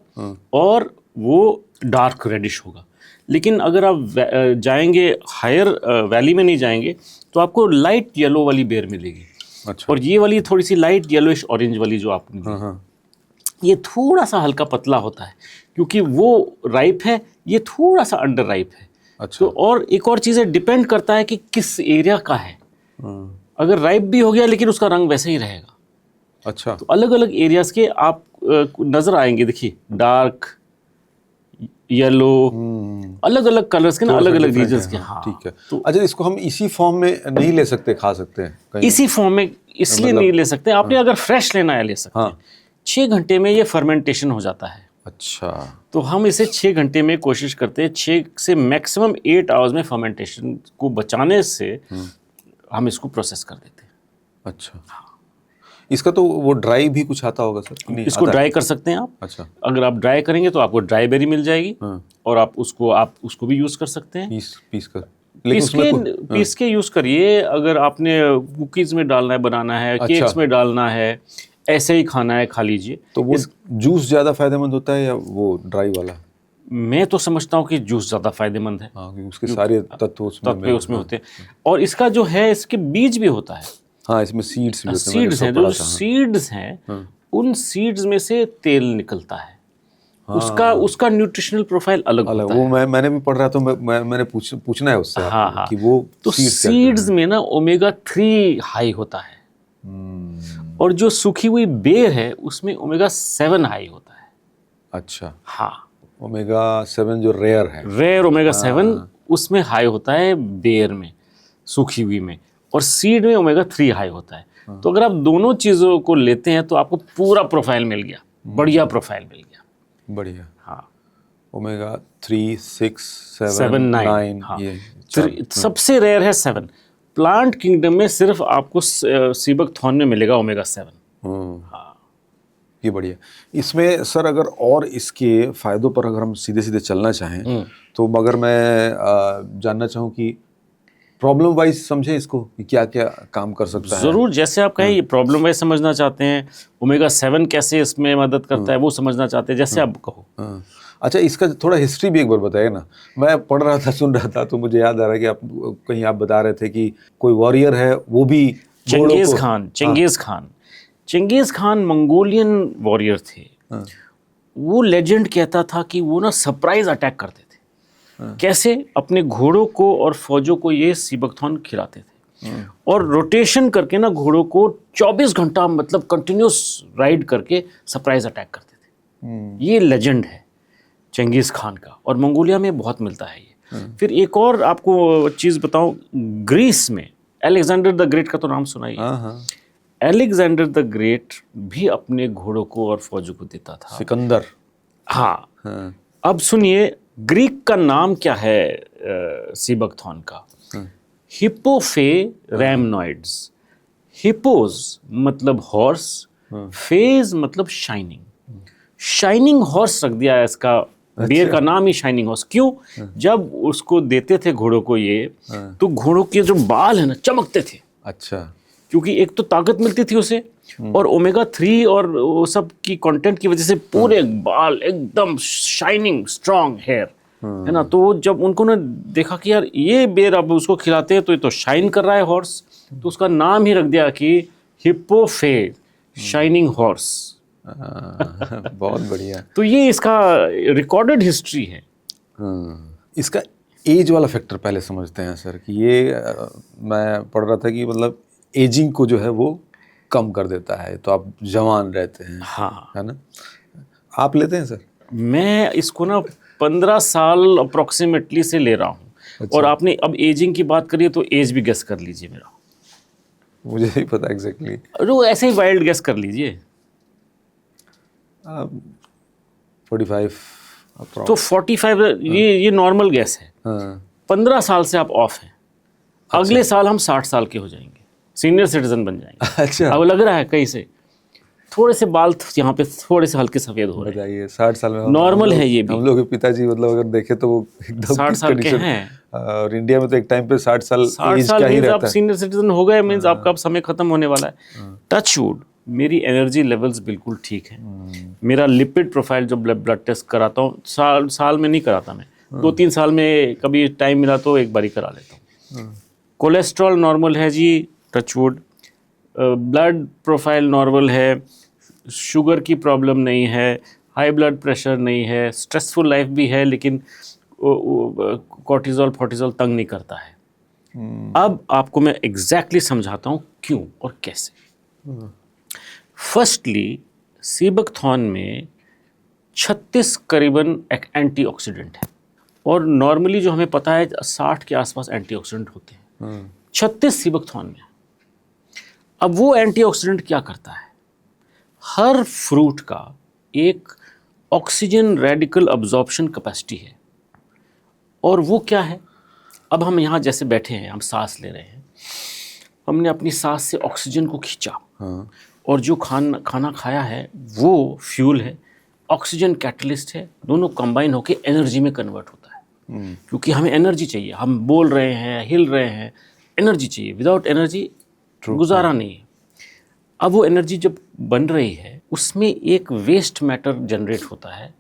और वो डार्क रेडिश होगा। लेकिन अगर आप जाएंगे हायर वैली में नहीं जाएंगे तो आपको लाइट येलो वाली बेर मिलेगी। अच्छा। और ये वाली थोड़ी सी लाइट येलोइश ऑरेंज वाली जो आपने दी, हाँ। ये थोड़ा सा हल्का पतला होता है क्योंकि वो राइप है, ये थोड़ा सा अंडर राइप है। अच्छा। तो और एक और चीज़ है, डिपेंड करता है कि किस एरिया का है। अगर राइप भी हो गया लेकिन उसका रंग वैसे ही रहेगा। अच्छा। तो अलग अलग एरियाज के आप नज़र आएंगे, देखिए डार्क येलो, अलग अलग कलर्स के ना, अलग अलग रीजन्स के। हाँ ठीक है। तो अच्छा, इसको हम इसी फॉर्म में नहीं ले सकते, खा सकते हैं कहीं? इसी फॉर्म में इसलिए नहीं ले सकते, आपने अगर फ्रेश लेना है ले सकते हैं। 6 घंटे में ये फर्मेंटेशन हो जाता है। अच्छा। तो हम इसे 6 घंटे में कोशिश करते हैं, 6 से मैक्सिमम 8 आवर्स में फर्मेंटेशन को बचाने से हम इसको प्रोसेस कर देते हैं। अच्छा। इसका तो वो ड्राई भी कुछ आता होगा सर? नहीं, इसको ड्राई कर सकते हैं आप। अच्छा। अगर आप ड्राई करेंगे तो आपको ड्राई बेरी मिल जाएगी और आप उसको भी यूज़ कर सकते हैं। पीस कर, पीस के यूज़ करिए। अगर आपने कुकीज़ में डालना है, बनाना है, केक्स में डालना है, ऐसे ही खाना है, खा लीजिए। तो वो जूस ज़्यादा फायदेमंद होता है या वो ड्राई वाला? मैं तो समझता हूँ कि जूस ज़्यादा फायदेमंद है। हाँ, क्योंकि उसके सारे तत्व उसमें होते हैं। और इसका जो है, इसके बीज भी होता है। हाँ, इसमें सीड्स भी होते हैं। सीड्स हैं, जो सीड्स हैं उन सीड्स में से तेल निकलता है। उसका न्यूट्रिशनल प्रोफाइल अलग होता है। वो मैंने भी पढ़ रहा था, मैंने पूछना है उससे कि वो तो सीड्स में ना ओमेगा 3 हाई होता है और जो सूखी हुई बेर है उसमें ओमेगा 7 हाई होता है। अच्छा। हाँ, ओमेगा 7 जो रेयर ओमेगा 7 उसमें हाई होता है बेर में, सूखी हुई में, और सीड में ओमेगा 3 हाई होता है। तो अगर आप दोनों चीज़ों को लेते हैं तो आपको पूरा प्रोफाइल मिल गया, बढ़िया प्रोफाइल मिल गया। बढ़िया। हाँ, ओमेगा 3, 6, 7, 9 हाँ। ये सबसे रेयर है 7। प्लांट किंगडम में सिर्फ आपको सीबक थॉर्न में मिलेगा ओमेगा 7। हाँ, ये बढ़िया। इसमें सर अगर और इसके फ़ायदों पर अगर हम सीधे सीधे चलना चाहें तो अगर मैं जानना चाहूँ कि प्रॉब्लम वाइज समझे इसको कि क्या क्या काम कर सकता है? ज़रूर, जैसे आप कहें ये प्रॉब्लम वाइज समझना चाहते हैं, ओमेगा 7 कैसे इसमें मदद करता है वो समझना चाहते हैं, जैसे आप कहो। अच्छा, इसका थोड़ा हिस्ट्री भी एक बार बताइए ना। मैं पढ़ रहा था, सुन रहा था, तो मुझे याद आ रहा है कि आप बता रहे थे कि कोई वॉरियर है, वो भी चंगेज़ खान मंगोलियन वॉरियर थे। वो लेजेंड कहता था कि वो ना सरप्राइज अटैक करते थे। कैसे? अपने घोड़ों को और फौजों को ये सीबकथॉर्न खिलाते थे और रोटेशन करके ना घोड़ों को 24 घंटा मतलब कंटिन्यूस राइड करके सरप्राइज अटैक करते थे। ये लेजेंड है चंगेज़ खान का, और मंगोलिया में बहुत मिलता है ये। फिर एक और आपको चीज़ बताऊं, ग्रीस में अलेक्जेंडर द ग्रेट का तो नाम सुना ही है। अलेक्जेंडर द ग्रेट भी अपने घोड़ों को और फौजों को देता था। सिकंदर। हाँ। अब सुनिए, ग्रीक का नाम क्या है सीबकथॉर्न का? हिप्पोफे रैमनॉइड्स। हिप्पोज मतलब हॉर्स, फेज मतलब शाइनिंग हॉर्स रख दिया है इसका। बेर का नाम ही शाइनिंग हॉर्स। क्यों? जब उसको देते थे घोड़ों को ये, तो घोड़ों के जो बाल है ना चमकते थे। अच्छा। क्योंकि एक तो ताकत मिलती थी उसे, और ओमेगा 3 और वो सब की कंटेंट की वजह से पूरे बाल एकदम शाइनिंग स्ट्रॉन्ग हेयर, है ना। तो जब उनको ने देखा कि यार ये बेर अब उसको खिलाते हैं तो ये तो शाइन कर रहा है हॉर्स, तो उसका नाम ही रख दिया कि हिप्पोफे शाइनिंग हॉर्स। बहुत बढ़िया। तो ये इसका रिकॉर्डेड हिस्ट्री है। इसका एज वाला फैक्टर पहले समझते हैं सर, कि ये मैं पढ़ रहा था कि मतलब एजिंग को जो है वो कम कर देता है, तो आप जवान रहते हैं। हाँ, है ना। आप लेते हैं सर? मैं इसको ना 15 साल अप्रोक्सीमेटली से ले रहा हूँ। अच्छा। और आपने अब एजिंग की बात करी है तो एज भी गेस कर लीजिए मेरा। मुझे नहीं पता एग्जैक्टली। तो ऐसे ही वाइल्ड गेस कर लीजिए। 45 तो 45 ये नॉर्मल गेस है। हाँ 15 साल से आप ऑफ हैं, अगले साल हम 60 साल के हो जाएंगे, सीनियर सिटीजन बन जाएंगे। अच्छा अब लग रहा है कहीं से थोड़े से बाल यहाँ पे थोड़े से हल्के सफेद हो रहे हैं। बताइए 60 साल में नॉर्मल है ये भी। हम लोग के पिताजी मतलब अगर देखे तो वो एकदम 60 साल के condition- हैं। और इंडिया में तो एक टाइम पे 60 साल 60 एज साल का ही मीन्स आप रहता है। सीनियर सिटीजन हो गए, मीन्स आपका अब समय खत्म होने वाला है। टच वुड, मेरी एनर्जी लेवल्स बिल्कुल ठीक है। मेरा लिपिड प्रोफाइल जो ब्लड टेस्ट कराता हूँ, साल में नहीं कराता मैं, 2-3 साल में कभी टाइम मिला तो एक बार ही करा लेता हूँ। कोलेस्ट्रॉल नॉर्मल है जी, touch wood. Blood profile normal है, शुगर की प्रॉब्लम नहीं है, हाई ब्लड प्रेशर नहीं है, स्ट्रेसफुल लाइफ भी है लेकिन कॉर्टिजोल फोर्टिजोल तंग नहीं करता है। अब आपको मैं एग्जैक्टली समझाता हूँ क्यों और कैसे। फर्स्टली सीबकथॉर्न में 36 करीबन एक एंटीऑक्सीडेंट है, और नॉर्मली जो हमें पता है 60 के आसपास एंटीऑक्सीडेंट होते हैं, 36 सीबकथॉर्न में। अब वो एंटीऑक्सीडेंट क्या करता है, हर फ्रूट का एक ऑक्सीजन रेडिकल अब्जॉर्प्शन कैपेसिटी है, और वो क्या है। अब हम यहाँ जैसे बैठे हैं, हम सांस ले रहे हैं, हमने अपनी सांस से ऑक्सीजन को खींचा, हाँ और जो खाना खाया है वो फ्यूल है, ऑक्सीजन कैटलिस्ट है, दोनों कंबाइन होकर एनर्जी में कन्वर्ट होता है। क्योंकि हमें एनर्जी चाहिए, हम बोल रहे हैं, हिल रहे हैं, एनर्जी चाहिए, विदाउट एनर्जी गुजारा नहीं है। अब वो एनर्जी जब बन रही है, उसमें एक वेस्ट मैटर जनरेट होता है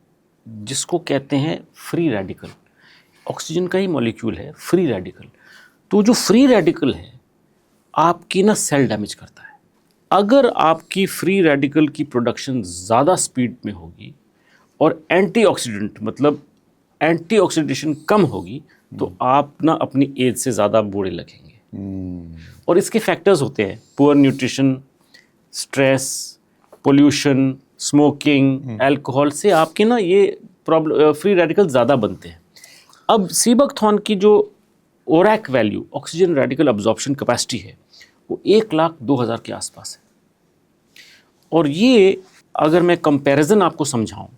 जिसको कहते हैं फ्री रेडिकल। ऑक्सीजन का ही मॉलिक्यूल है फ्री रेडिकल। तो जो फ्री रेडिकल है आपकी ना सेल डैमेज करता है। अगर आपकी फ्री रेडिकल की प्रोडक्शन ज़्यादा स्पीड में होगी और एंटीऑक्सीडेंट मतलब एंटीऑक्सीडेशन कम होगी, तो आप ना अपनी एज से ज़्यादा बूढ़े लगेंगे। और इसके फैक्टर्स होते हैं poor nutrition, stress, pollution, smoking, alcohol से आपके ना ये प्रॉब्लम फ्री रेडिकल ज़्यादा बनते हैं। अब सीबकथॉर्न की जो ORAC value, oxygen radical absorption capacity है, वो 1,02,000 के आसपास है। और ये अगर मैं कंपैरिजन आपको समझाऊं,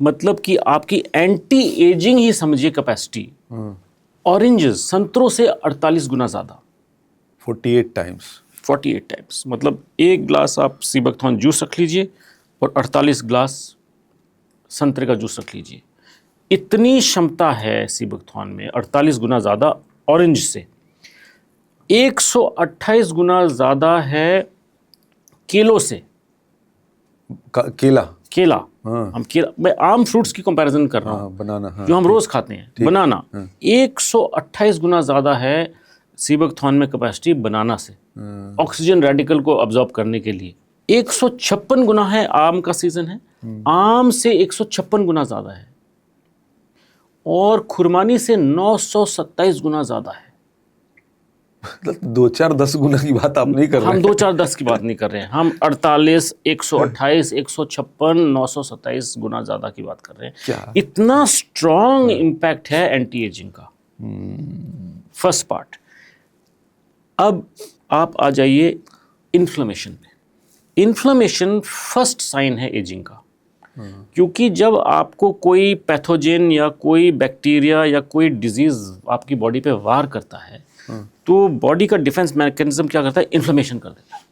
मतलब कि आपकी एंटी एजिंग ही समझिए कैपेसिटी, ऑरेंजेस संतरों से 48 गुना ज़्यादा, 48 टाइम्स। 48 टाइम्स। मतलब एक ग्लास आप सीबकथॉर्न जूस रख लीजिए और 48 ग्लास संतरे का जूस रख लीजिए। इतनी क्षमता है सीबकथॉर्न में, 48 गुना ज़्यादा ऑरेंज से, 128 गुना ज़्यादा है केलों से। केला केला, हाँ। हम केला, मैं आम फ्रूट्स की कंपैरिजन कर रहा हूँ, हाँ बनाना, हाँ जो हम रोज़ खाते हैं, बनाना। 128 गुना ज़्यादा है सीबकथॉर्न में कैपेसिटी बनाना से, ऑक्सीजन रेडिकल को अब्जॉर्ब करने के लिए। 156 गुना है, आम का सीजन है, आम से 156 गुना ज़्यादा है, और खुरमानी से 927 गुना ज़्यादा है। मतलब 2-4-10 गुना की बात आप नहीं कर रहे हम हैं। 2-4-10 की बात नहीं कर रहे हैं, हम 48, 128, 156, 927 गुना ज़्यादा की बात कर रहे हैं। क्या? इतना स्ट्रॉन्ग इम्पैक्ट है एंटी एजिंग का। First part. अब आप आ जाइए इन्फ्लेमेशन पे। इन्फ्लेमेशन फर्स्ट साइन है एजिंग का, क्योंकि जब आपको कोई पैथोजेन या कोई बैक्टीरिया या कोई डिजीज़ आपकी बॉडी पे वार करता है, तो बॉडी का डिफेंस मैकेनिज्म क्या करता है, इन्फ्लेमेशन कर देता है।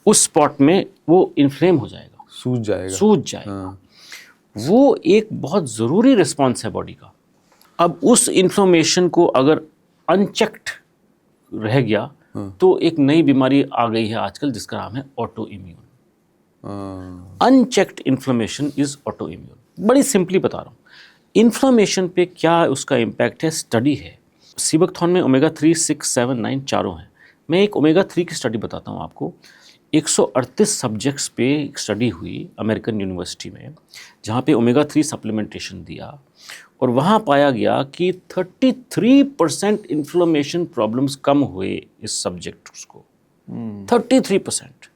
उस स्पॉट में वो इन्फ्लेम हो जाएगा, सूज जाएगा। वो एक बहुत ज़रूरी रिस्पॉन्स है बॉडी का। अब उस इन्फ्लेमेशन को अगर अनचेक्ड रह गया तो एक नई बीमारी आ गई है आजकल, जिसका नाम है auto immune. Unchecked inflammation is auto immune. बड़ी सिंपली बता रहा हूँ इन्फ्लेमेशन पे क्या उसका इम्पैक्ट है। स्टडी है सीबकथॉर्न में ओमेगा 3, 6, 7, 9 चारों हैं। मैं एक ओमेगा 3 की स्टडी बताता हूँ आपको। 138 सब्जेक्ट्स पे एक स्टडी हुई अमेरिकन यूनिवर्सिटी में, जहाँ पे ओमेगा 3 सप्लीमेंटेशन दिया, और वहाँ पाया गया कि 33% इन्फ्लेमेशन प्रॉब्लम्स कम हुए इस सब्जेक्ट्स को, 33%।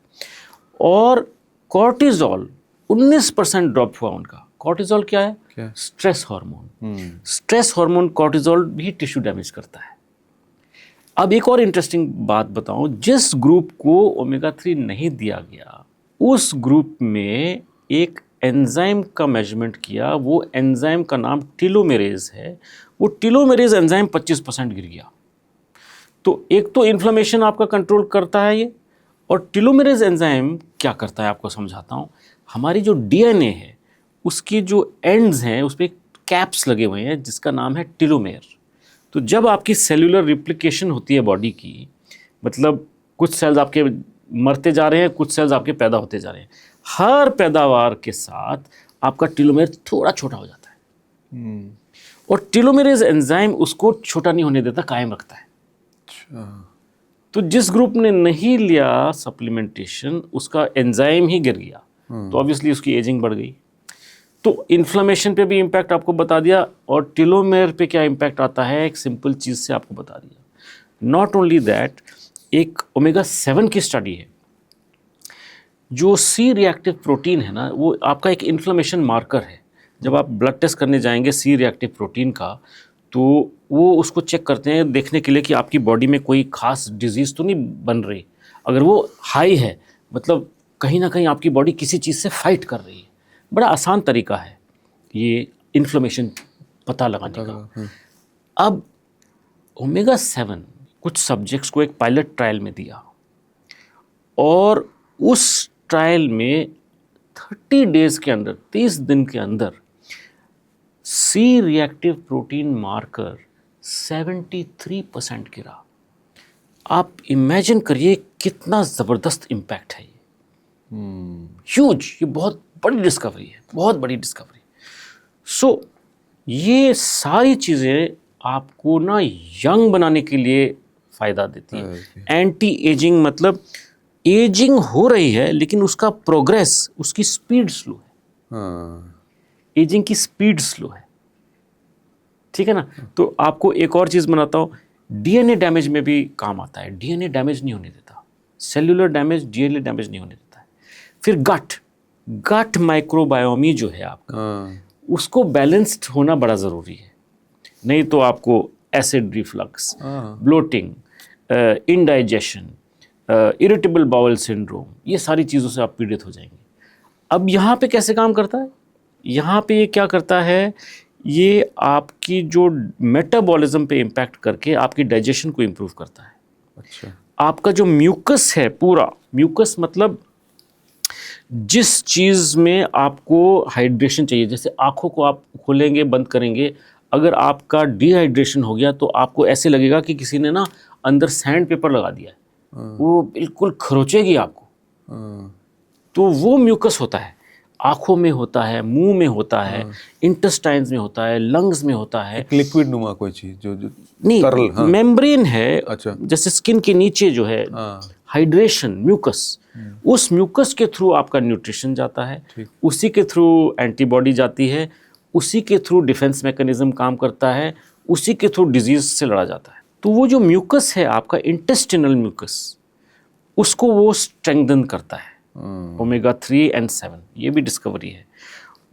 और कॉर्टिजोल 19% ड्रॉप हुआ उनका। कॉर्टिजोल क्या है? Stress hormone. Stress hormone cortisol भी टिश्यू डैमेज करता है। अब एक और इंटरेस्टिंग बात बताऊं, जिस ग्रुप को ओमेगा 3 नहीं दिया गया उस ग्रुप में एक एंजाइम का मेजरमेंट किया, वो एंजाइम का नाम टीलोमेरेज है, वो टीलोमेरेज एंजाइम 25% गिर गया। तो एक तो इन्फ्लेमेशन आपका कंट्रोल करता है ये, और टीलोमेरेज एंजाइम क्या करता है आपको समझाता हूँ। हमारी जो डीएनए है उसकी जो एंड्स हैं उस पर कैप्स लगे हुए हैं जिसका नाम है टीलोमेर। तो जब आपकी सेल्यूलर रिप्लिकेशन होती है बॉडी की, मतलब कुछ सेल्स आपके मरते जा रहे हैं, कुछ सेल्स आपके पैदा होते जा रहे हैं, हर पैदावार के साथ आपका टीलोमेर थोड़ा छोटा हो जाता है और टीलोमेरेज एंजाइम उसको छोटा नहीं होने देता, कायम रखता है। तो जिस ग्रुप ने नहीं लिया सप्लीमेंटेशन उसका एंजाइम ही गिर गया, तो ऑब्वियसली उसकी एजिंग बढ़ गई। तो इन्फ्लेमेशन पे भी इम्पैक्ट आपको बता दिया, और टीलोमेर पे क्या इम्पैक्ट आता है एक सिंपल चीज़ से आपको बता दिया। नॉट ओनली दैट, एक ओमेगा 7 की स्टडी है, जो सी रिएक्टिव प्रोटीन है ना, वो आपका एक इन्फ्लेमेशन मार्कर है। जब आप ब्लड टेस्ट करने जाएंगे सी रिएक्टिव प्रोटीन का, तो वो उसको चेक करते हैं देखने के लिए कि आपकी बॉडी में कोई खास डिजीज़ तो नहीं बन रही। अगर वो हाई है मतलब कहीं ना कहीं आपकी बॉडी किसी चीज़ से फाइट कर रही है। बड़ा आसान तरीका है ये इन्फ्लेमेशन पता लगाने का। अब ओमेगा 7 कुछ सब्जेक्ट्स को एक पायलट ट्रायल में दिया, और उस ट्रायल में 30 डेज़ के अंदर, 30 दिन के अंदर सी रिएक्टिव प्रोटीन मार्कर 73% गिरा। आप इमेजिन करिए कितना ज़बरदस्त इम्पैक्ट है ये, ह्यूज। ये बहुत बड़ी डिस्कवरी है, बहुत बड़ी डिस्कवरी। सो ये सारी चीज़ें आपको ना यंग बनाने के लिए फ़ायदा देती है। एंटी एजिंग मतलब एजिंग हो रही है लेकिन उसका प्रोग्रेस, उसकी स्पीड स्लो है। एजिंग की स्पीड स्लो है, ठीक है ना। तो आपको एक और चीज़ बनाता हूँ, डीएनए डैमेज में भी काम आता है। डीएनए डैमेज नहीं होने देता, सेल्यूलर डैमेज डीएनए डैमेज नहीं होने देता है। फिर गट माइक्रोबायोमी जो है आपका, उसको बैलेंस्ड होना बड़ा ज़रूरी है, नहीं तो आपको acid reflux, bloating, indigestion, irritable bowel syndrome, ये सारी चीज़ों से आप पीड़ित हो जाएंगे। अब यहाँ पे कैसे काम करता है, यहाँ पे ये क्या करता है, ये आपकी जो मेटाबॉलिज्म पे इम्पैक्ट करके आपकी डाइजेशन को इम्प्रूव करता है। अच्छा। आपका जो म्यूकस है, पूरा म्यूकस मतलब जिस चीज़ में आपको हाइड्रेशन चाहिए, जैसे आँखों को आप खोलेंगे बंद करेंगे, अगर आपका डिहाइड्रेशन हो गया तो आपको ऐसे लगेगा कि किसी ने ना अंदर सैंड पेपर लगा दिया है, वो बिल्कुल खरोचेगी आपको। तो वो म्यूकस होता है, आँखों में होता है, मुंह में होता है, इंटेस्टाइन्स में होता है, लंग्स में होता है। लिक्विड नुमा कोई चीज़ जो नहीं, तरल, मेम्ब्रेन है। अच्छा। जैसे स्किन के नीचे जो है हाइड्रेशन, म्यूकस, उस म्यूकस के थ्रू आपका न्यूट्रिशन जाता है, उसी के थ्रू एंटीबॉडी जाती है, उसी के थ्रू डिफेंस मैकेनिज्म काम करता है, उसी के थ्रू डिजीज से लड़ा जाता है। तो वो जो म्यूकस है आपका इंटेस्टिनल म्यूकस, उसको वो स्ट्रेंथन करता है। ओमेगा 3 और 7 ये भी डिस्कवरी है।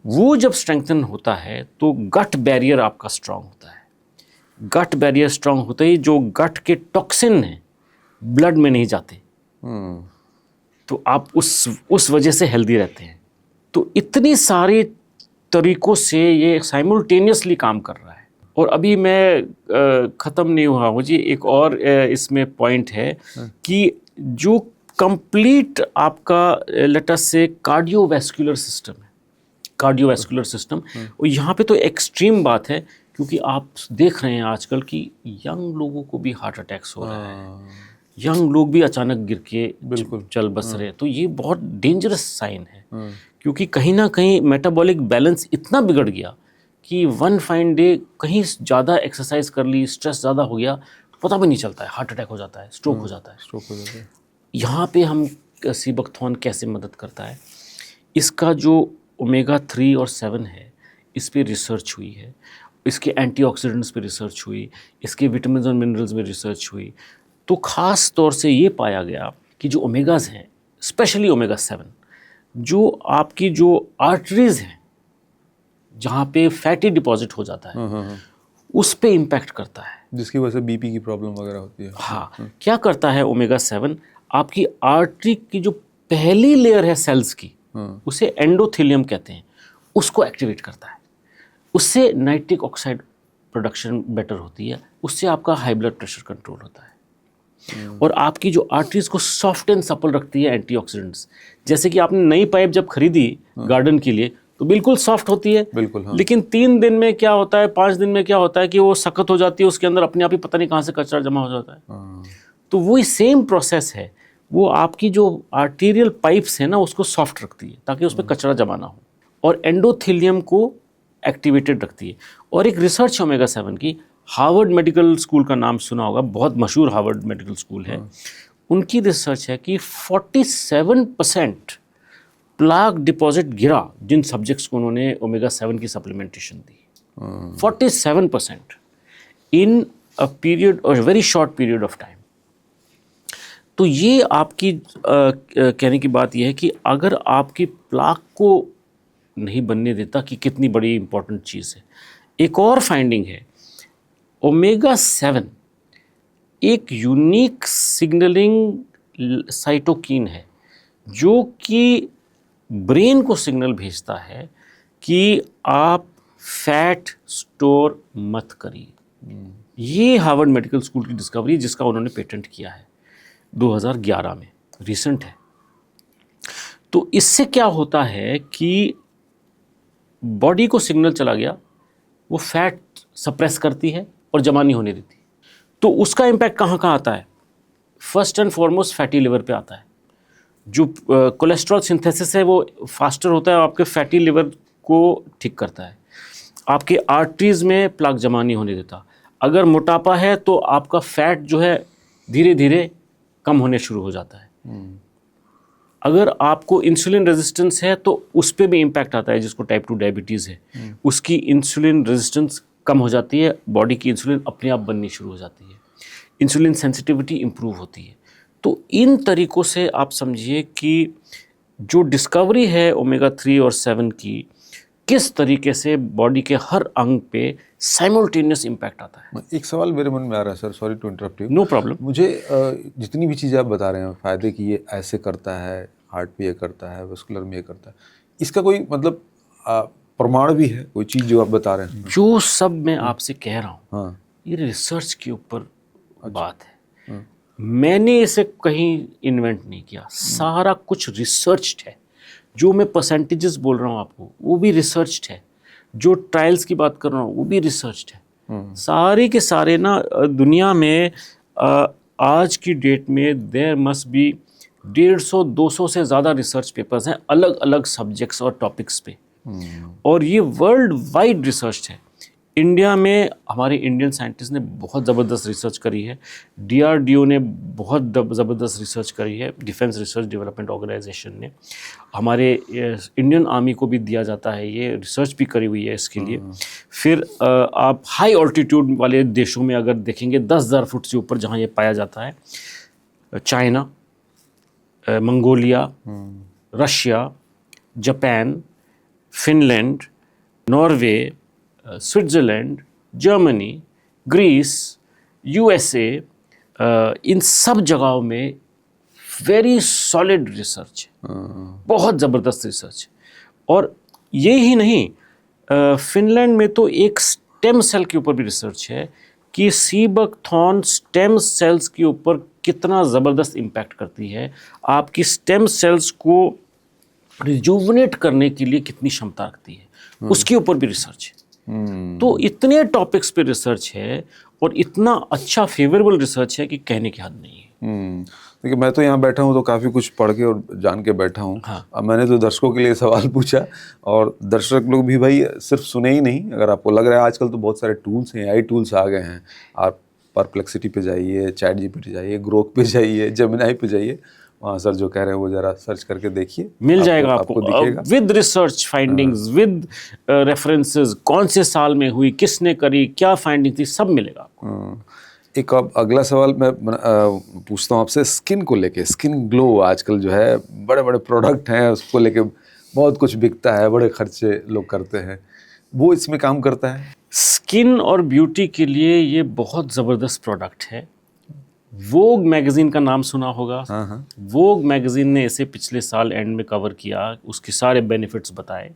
वो जब स्ट्रेंथन होता है तो गट बैरियर आपका स्ट्रांग होता है। गट बैरियर स्ट्रांग होते ही जो गट के टॉक्सिन हैं ब्लड में नहीं जाते, तो आप उस वजह से हेल्दी रहते हैं। तो इतनी सारी तरीक़ों से ये साइमल्टेनियसली काम कर रहा है। और अभी मैं ख़त्म नहीं हुआ हूँ जी, एक और इसमें पॉइंट है कि जो कंप्लीट आपका लेट अस से कार्डियोवैस्कुलर सिस्टम है, कार्डियोवैस्कुलर सिस्टम, और यहाँ पे तो एक्सट्रीम बात है क्योंकि आप देख रहे हैं आजकल कि यंग लोगों को भी हार्ट अटैक्स हो रहा है, यंग लोग भी अचानक गिर के बिल्कुल चल बस रहे हैं। तो ये बहुत डेंजरस साइन है, क्योंकि कहीं ना कहीं मेटाबॉलिक बैलेंस इतना बिगड़ गया कि वन फाइन डे कहीं ज़्यादा एक्सरसाइज कर ली, स्ट्रेस ज़्यादा हो गया तो पता भी नहीं चलता है, हार्ट अटैक हो जाता है, स्ट्रोक हो जाता है। यहाँ पे हम सीबकथॉर्न कैसे मदद करता है, इसका जो ओमेगा 3 और 7 है इस पे रिसर्च हुई है, इसके एंटीऑक्सीडेंट्स पे रिसर्च हुई, इसके विटामिन और मिनरल्स में रिसर्च हुई। तो ख़ास तौर से ये पाया गया कि जो ओमेगाज़ हैं, स्पेशली ओमेगा 7, जो आपकी जो आर्टरीज़ हैं जहाँ पे फैटी डिपॉजिट हो जाता है, उस पे इम्पैक्ट करता है। जिसकी वजह से बीपी की प्रॉब्लम वगैरह होती है। हाँ, क्या करता है ओमेगा 7, आपकी आर्टरी की जो पहली लेयर है सेल्स की, उसे एंडोथेलियम कहते हैं, उसको एक्टिवेट करता है। उससे नाइट्रिक ऑक्साइड प्रोडक्शन बेटर होती है, उससे आपका हाई ब्लड प्रेशर कंट्रोल होता है। और आपकी जो आर्टरीज को सॉफ्ट एंड सपल रखती है एंटीऑक्सीडेंट्स। जैसे कि आपने नई पाइप जब खरीदी गार्डन के लिए तो बिल्कुल सॉफ्ट होती है, बिल्कुल, हाँ। लेकिन 3 दिन में क्या होता है, 5 दिन में क्या होता है कि वो सख्त हो जाती है, उसके अंदर अपने आप ही पता नहीं कहाँ से कचरा जमा हो जाता है। तो वही सेम प्रोसेस है, वो आपकी जो आर्टीरियल पाइप्स है ना उसको सॉफ्ट रखती है ताकि उस पर कचरा जमा ना हो, और एंडोथेलियम को एक्टिवेटेड रखती है। और एक रिसर्च है ओमेगा 7 की, हार्वर्ड मेडिकल स्कूल का नाम सुना होगा, बहुत मशहूर हार्वर्ड मेडिकल स्कूल है। उनकी रिसर्च है कि 47% प्लाक डिपॉजिट गिरा जिन सब्जेक्ट्स को उन्होंने ओमेगा 7 की सप्लीमेंटेशन दी। 47% इन अ पीरियड, और very short period of time. तो ये आपकी कहने की बात यह है कि अगर आपकी प्लाक को नहीं बनने देता कि कितनी बड़ी इंपॉर्टेंट चीज़ है। एक और फाइंडिंग है, ओमेगा 7 एक यूनिक सिग्नलिंग साइटोकिन है जो कि ब्रेन को सिग्नल भेजता है कि आप फैट स्टोर मत करिए। ये हार्वर्ड मेडिकल स्कूल की डिस्कवरी, जिसका उन्होंने पेटेंट किया है 2011 में, रिसेंट है। तो इससे क्या होता है कि बॉडी को सिग्नल चला गया, वो फैट सप्रेस करती है और जमा नहीं होने देती। तो उसका इम्पैक्ट कहाँ कहाँ आता है? First and foremost fatty liver पे आता है। जो कोलेस्ट्रॉल सिंथेसिस है वो फास्टर होता है, आपके फैटी लिवर को ठीक करता है। आपके आर्टरीज में प्लाक जमा नहीं होने देता। अगर मोटापा है तो आपका फैट जो है धीरे धीरे कम होने शुरू हो जाता है। अगर आपको इंसुलिन रेजिस्टेंस है तो उस पर भी इम्पैक्ट आता है, जिसको टाइप 2 डायबिटीज़ है, उसकी इंसुलिन रेजिस्टेंस कम हो जाती है, बॉडी की इंसुलिन अपने आप बननी शुरू हो जाती है, इंसुलिन सेंसिटिविटी इंप्रूव होती है। तो इन तरीक़ों से आप समझिए कि जो डिस्कवरी है ओमेगा 3 और 7 की, किस तरीके से बॉडी के हर अंग पे साइमल्टेनियस इम्पैक्ट आता है। एक सवाल मेरे मन में आ रहा है sir, sorry to interrupt you. No problem. मुझे जितनी भी चीज़ें आप बता रहे हैं फ़ायदे की, ये ऐसे करता है, हार्ट पे ये करता है, वस्कुलर में ये करता है, इसका कोई मतलब प्रमाण भी है, कोई चीज़ जो आप बता रहे हैं? जो सब मैं आपसे कह रहा हूँ, हाँ, ये रिसर्च के ऊपर बात है। मैंने इसे कहीं इन्वेंट नहीं किया, सारा कुछ रिसर्च्ड है। जो मैं परसेंटेजेस बोल रहा हूँ आपको, वो भी रिसर्च्ड है। जो ट्रायल्स की बात कर रहा हूँ वो भी रिसर्च्ड है। सारे के सारे ना दुनिया में आज की डेट में देयर मस्ट बी 150-200 से ज़्यादा रिसर्च पेपर्स हैं अलग अलग सब्जेक्ट्स और टॉपिक्स पे, और ये वर्ल्ड वाइड रिसर्च है। इंडिया में हमारे इंडियन साइंटिस्ट ने बहुत ज़बरदस्त रिसर्च करी है, DRDO ने बहुत ज़बरदस्त रिसर्च करी है, डिफेंस रिसर्च डेवलपमेंट ऑर्गेनाइजेशन ने। हमारे इंडियन आर्मी को भी दिया जाता है, ये रिसर्च भी करी हुई है इसके लिए। फिर आप हाई ऑल्टीट्यूड वाले देशों में अगर देखेंगे 10,000 फुट से ऊपर जहाँ ये पाया जाता है, China, Mongolia, Russia, Japan, Finland, Norway, Switzerland, Germany, Greece, USA, इन सब जगहों में वेरी सॉलिड रिसर्च है, बहुत ज़बरदस्त रिसर्च है। और ये ही नहीं, फिनलैंड में तो एक स्टेम सेल के ऊपर भी रिसर्च है कि सीबकथॉर्न स्टेम सेल्स के ऊपर कितना ज़बरदस्त इम्पैक्ट करती है, आपकी स्टेम सेल्स को रिजुवनेट करने के लिए कितनी क्षमता रखती है, उसके ऊपर भी रिसर्च है। तो इतने टॉपिक्स पे रिसर्च है और इतना अच्छा फेवरेबल रिसर्च है कि कहने की हद नहीं है। देखिए, मैं तो यहाँ बैठा हूँ तो काफ़ी कुछ पढ़ के और जान के बैठा हूँ। हाँ। अब मैंने तो दर्शकों के लिए सवाल पूछा, और दर्शक लोग भी भाई सिर्फ सुने ही नहीं, अगर आपको लग रहा है आजकल तो बहुत सारे टूल्स हैं, AI टूल्स आ गए हैं, आप परप्लेक्सिटी पे जाइए, ChatGPT जाइए, ग्रोक पे जाइए, जेमिनी पे जाइए, वहाँ सर जो कह रहे हैं वो ज़रा सर्च करके देखिए, मिल जाएगा आपको दिखेगा with research findings, with references, कौन से साल में हुई, किसने करी, क्या फाइंडिंग थी, सब मिलेगा आपको। एक अब अगला सवाल मैं पूछता हूँ आपसे, स्किन को लेके, स्किन ग्लो आजकल जो है बड़े बड़े प्रोडक्ट हैं, उसको लेके बहुत कुछ बिकता है, बड़े खर्चे लोग करते हैं, वो इसमें काम करता है? स्किन और ब्यूटी के लिए ये बहुत ज़बरदस्त प्रोडक्ट है। वोग मैगज़ीन का नाम सुना होगा। हाँ हाँ। वोग मैगज़ीन ने इसे पिछले साल एंड में कवर किया, उसके सारे बेनिफिट्स बताए।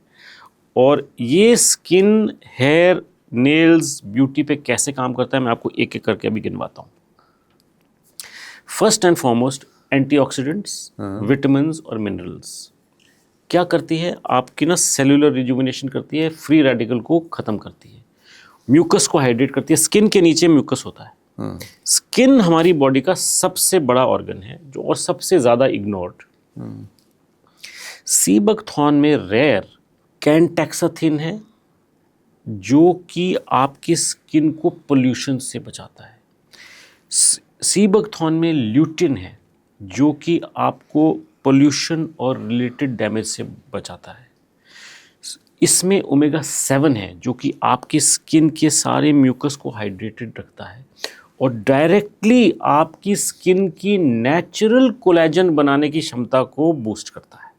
और ये स्किन, हेयर, नेल्स, ब्यूटी पे कैसे काम करता है मैं आपको एक एक करके अभी गिनवाता हूँ। First and foremost, antioxidants, vitamins और मिनरल्स क्या करती है? आपकी ना सेलुलर रिजुविनेशन करती है, फ्री रेडिकल को ख़त्म करती है, म्यूकस को हाइड्रेट करती है। स्किन के नीचे म्यूकस होता है। स्किन हमारी बॉडी का सबसे बड़ा ऑर्गन है जो और सबसे ज़्यादा इग्नोर्ड। सी बकथॉर्न में रेयर कैंटेक्साथिन है जो कि आपकी स्किन को पोल्यूशन से बचाता है। सी बकथॉर्न में ल्यूटिन है जो कि आपको पोल्यूशन और रिलेटेड डैमेज से बचाता है। इसमें ओमेगा 7 है जो कि आपकी स्किन के सारे म्यूकस को हाइड्रेटेड रखता है और डायरेक्टली आपकी स्किन की नेचुरल कोलेजन बनाने की क्षमता को बूस्ट करता है।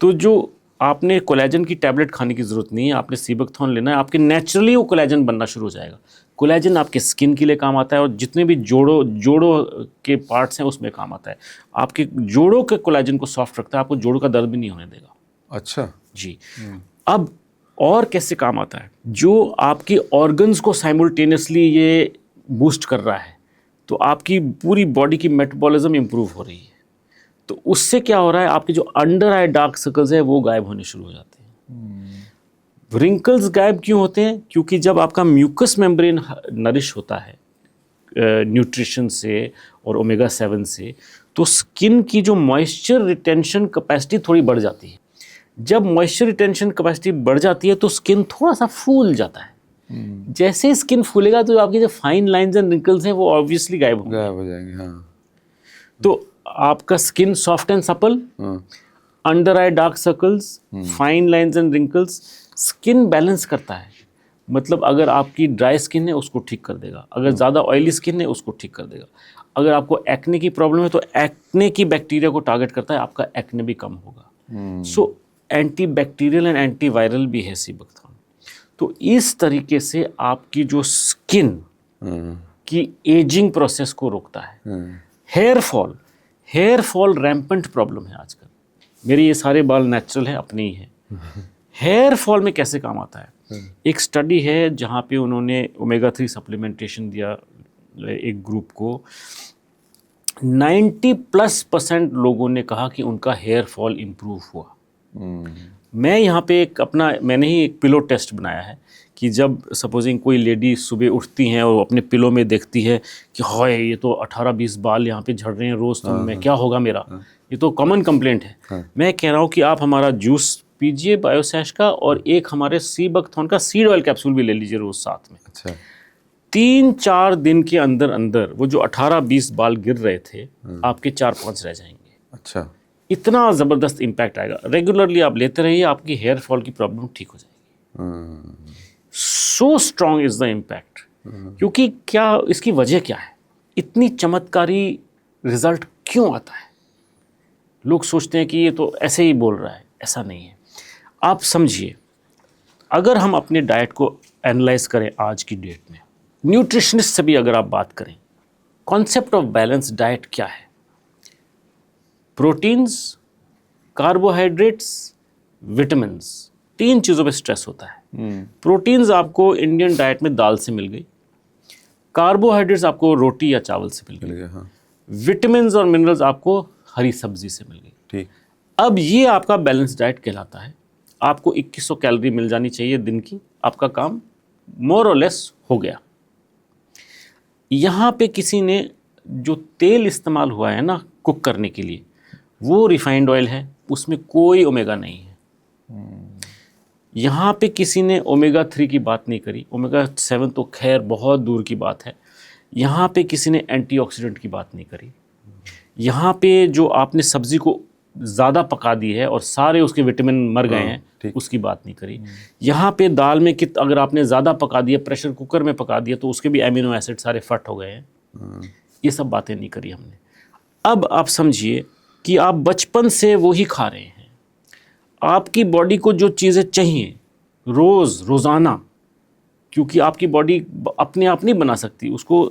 तो जो आपने कोलेजन की टैबलेट खाने की ज़रूरत नहीं है, आपने सी बकथॉर्न लेना है, आपके नेचुरली वो कोलेजन बनना शुरू हो जाएगा। कोलेजन आपके स्किन के लिए काम आता है और जितने भी जोड़ों के पार्ट्स हैं उसमें काम आता है। आपके जोड़ों के कोलेजन को सॉफ्ट रखता है, आपको जोड़ों का दर्द भी नहीं होने देगा। अच्छा जी। अब और कैसे काम आता है? जो आपकी ऑर्गन्स को साइमल्टेनियसली ये बूस्ट कर रहा है, तो आपकी पूरी बॉडी की मेटाबॉलिज्म इंप्रूव हो रही है। तो उससे क्या हो रहा है? आपके जो अंडर आई डार्क सर्कल्स है वो गायब होने शुरू हो जाते हैं। रिंकल्स गायब क्यों होते हैं? क्योंकि जब आपका म्यूकस मेम्ब्रेन नरिश होता है न्यूट्रिशन से और ओमेगा 7 से, तो स्किन की जो मॉइस्चर रिटेंशन कैपेसिटी थोड़ी बढ़ जाती है। जब मॉइस्चर रिटेंशन कैपेसिटी बढ़ जाती है तो स्किन थोड़ा सा फूल जाता है। जैसे ही स्किन फूलेगा तो आपकी जो फाइन लाइंस एंड रिंकल्स हैं वो ऑब्वियसली गायब हो जाएंगे। हाँ। तो आपका skin soft and supple, under eye dark circles, fine lines and wrinkles, skin balance करता है। मतलब अगर आपकी ड्राई स्किन है उसको ठीक कर देगा, अगर ज़्यादा ऑयली स्किन है उसको ठीक कर देगा, अगर आपको एक्ने की प्रॉब्लम है तो एक्ने की बैक्टीरिया को टारगेट करता है, आपका एक्ने भी कम होगा। So anti bacterial and anti viral भी है सी बकथॉर्न। तो इस तरीके से आपकी जो स्किन की एजिंग प्रोसेस को रोकता है। हेयर फॉल रैम्पेंट प्रॉब्लम है आजकल। मेरे ये सारे बाल नेचुरल हैं, अपने ही हैं। हेयर फॉल में कैसे काम आता है? एक स्टडी है जहाँ पे उन्होंने ओमेगा 3 सप्लीमेंटेशन दिया एक ग्रुप को। 90+% लोगों ने कहा कि उनका हेयर फॉल इम्प्रूव हुआ। मैं यहाँ पे मैंने ही एक पिलो टेस्ट बनाया है कि जब सपोजिंग कोई लेडी सुबह उठती हैं और अपने पिलो में देखती है कि हाय ये तो 18-20 बाल यहाँ पे झड़ रहे हैं रोज़, तो मैं क्या होगा मेरा? ये तो कॉमन कंप्लेंट है। मैं कह रहा हूँ कि आप हमारा जूस पीजिए बायोसैश का और एक हमारे सी बकथॉर्न का सीड ऑयल कैप्सूल भी ले लीजिए रोज़ साथ में। अच्छा। 3-4 दिन के अंदर अंदर वो जो 18-20 बाल गिर रहे थे आपके 4-5 रह जाएंगे। अच्छा। इतना ज़बरदस्त इम्पैक्ट आएगा। रेगुलरली आप लेते रहिए, आपकी हेयर फॉल की प्रॉब्लम ठीक हो जाएगी। So strong is the impact. क्योंकि क्या इसकी वजह क्या है? इतनी चमत्कारी रिजल्ट क्यों आता है? लोग सोचते हैं कि ये तो ऐसे ही बोल रहा है, ऐसा नहीं है। आप समझिए, अगर हम अपने डाइट को एनालाइज करें आज की डेट में, न्यूट्रिशनिस्ट से भी अगर आप बात करें, कॉन्सेप्ट ऑफ बैलेंस डाइट क्या है? प्रोटीन्स, कार्बोहाइड्रेट्स, विटामिन्स, 3 चीज़ों पे स्ट्रेस होता है। प्रोटीन्स आपको इंडियन डाइट में दाल से मिल गई, कार्बोहाइड्रेट्स आपको रोटी या चावल से मिल गई, हाँ। विटामिन्स और मिनरल्स आपको हरी सब्जी से मिल गई। ठीक। अब ये आपका बैलेंस डाइट कहलाता है। आपको 2100 कैलोरी मिल जानी चाहिए दिन की, आपका काम मोर और लेस हो गया। यहाँ पे किसी ने जो तेल इस्तेमाल हुआ है ना कुक करने के लिए, वो रिफाइंड ऑयल है, उसमें कोई ओमेगा नहीं है। यहाँ पे किसी ने ओमेगा 3 की बात नहीं करी, ओमेगा 7 तो खैर बहुत दूर की बात है। यहाँ पे किसी ने एंटीऑक्सीडेंट की बात नहीं करी। यहाँ पे जो आपने सब्जी को ज़्यादा पका दी है और सारे उसके विटामिन मर गए हैं, उसकी बात नहीं करी। यहाँ पे दाल में अगर आपने ज़्यादा पका दिया, प्रेशर कुकर में पका दिया, तो उसके भी एमिनो एसिड सारे फट हो गए हैं। ये सब बातें नहीं करी हमने। अब आप समझिए कि आप बचपन से वो ही खा रहे हैं। आपकी बॉडी को जो चीज़ें चाहिए रोज़ाना, क्योंकि आपकी बॉडी अपने आप नहीं बना सकती, उसको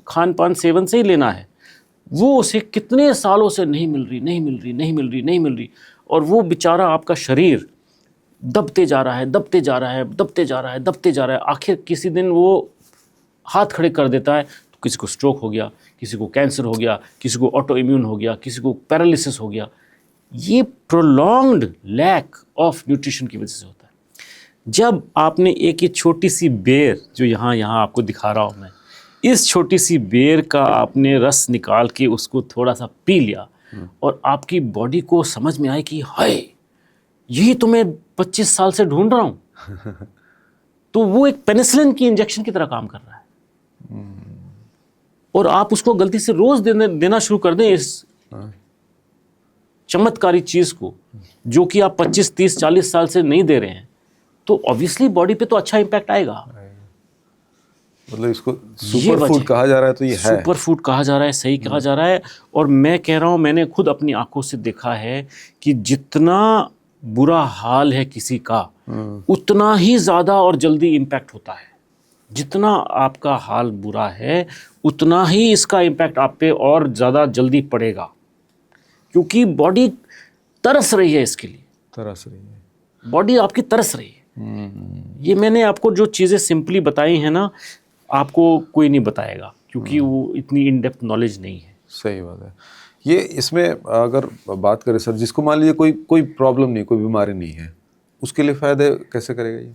खान पान सेवन से ही लेना है। वो उसे कितने सालों से नहीं मिल रही, और वो बेचारा आपका शरीर दबते जा रहा है। आखिर किसी दिन वो हाथ खड़े कर देता है, तो किसी को स्ट्रोक हो गया, किसी को कैंसर हो गया, किसी को ऑटो इम्यून हो गया, किसी को पैरालिसिस हो गया। ये प्रोलॉन्ग्ड लैक ऑफ न्यूट्रिशन की वजह से होता है। जब आपने एक ये छोटी सी बेर, जो यहाँ आपको दिखा रहा हूँ मैं, इस छोटी सी बेर का आपने रस निकाल के उसको थोड़ा सा पी लिया, और आपकी बॉडी को समझ में आए कि हाय, यही तो मैं 25 साल से ढूंढ रहा हूँ, तो वो एक पेनिसिलिन की इंजेक्शन की तरह काम कर रहा है। और आप उसको गलती से रोज देना शुरू कर दें इस चमत्कारी चीज को, जो कि आप 25, 30, 40 साल से नहीं दे रहे हैं, तो ऑब्वियसली बॉडी पे तो अच्छा इंपैक्ट आएगा। मतलब इसको सुपर फूड कहा जा रहा है, तो ये है सुपर फूड कहा जा रहा है, सही कहा जा रहा है। और मैं कह रहा हूँ, मैंने खुद अपनी आंखों से देखा है कि जितना बुरा हाल है किसी का, उतना ही ज़्यादा और जल्दी इम्पैक्ट होता है। जितना आपका हाल बुरा है, उतना ही इसका इम्पैक्ट आप पे और ज़्यादा जल्दी पड़ेगा, क्योंकि बॉडी तरस रही है इसके लिए। बॉडी आपकी तरस रही है। ये मैंने आपको जो चीज़ें सिंपली बताई हैं ना, आपको कोई नहीं बताएगा, क्योंकि वो इतनी इन डेप्थ नॉलेज नहीं है। सही बात है। ये इसमें अगर बात करें सर, जिसको मान लीजिए कोई प्रॉब्लम नहीं, कोई बीमारी नहीं है, उसके लिए फ़ायदे कैसे करेगा ये?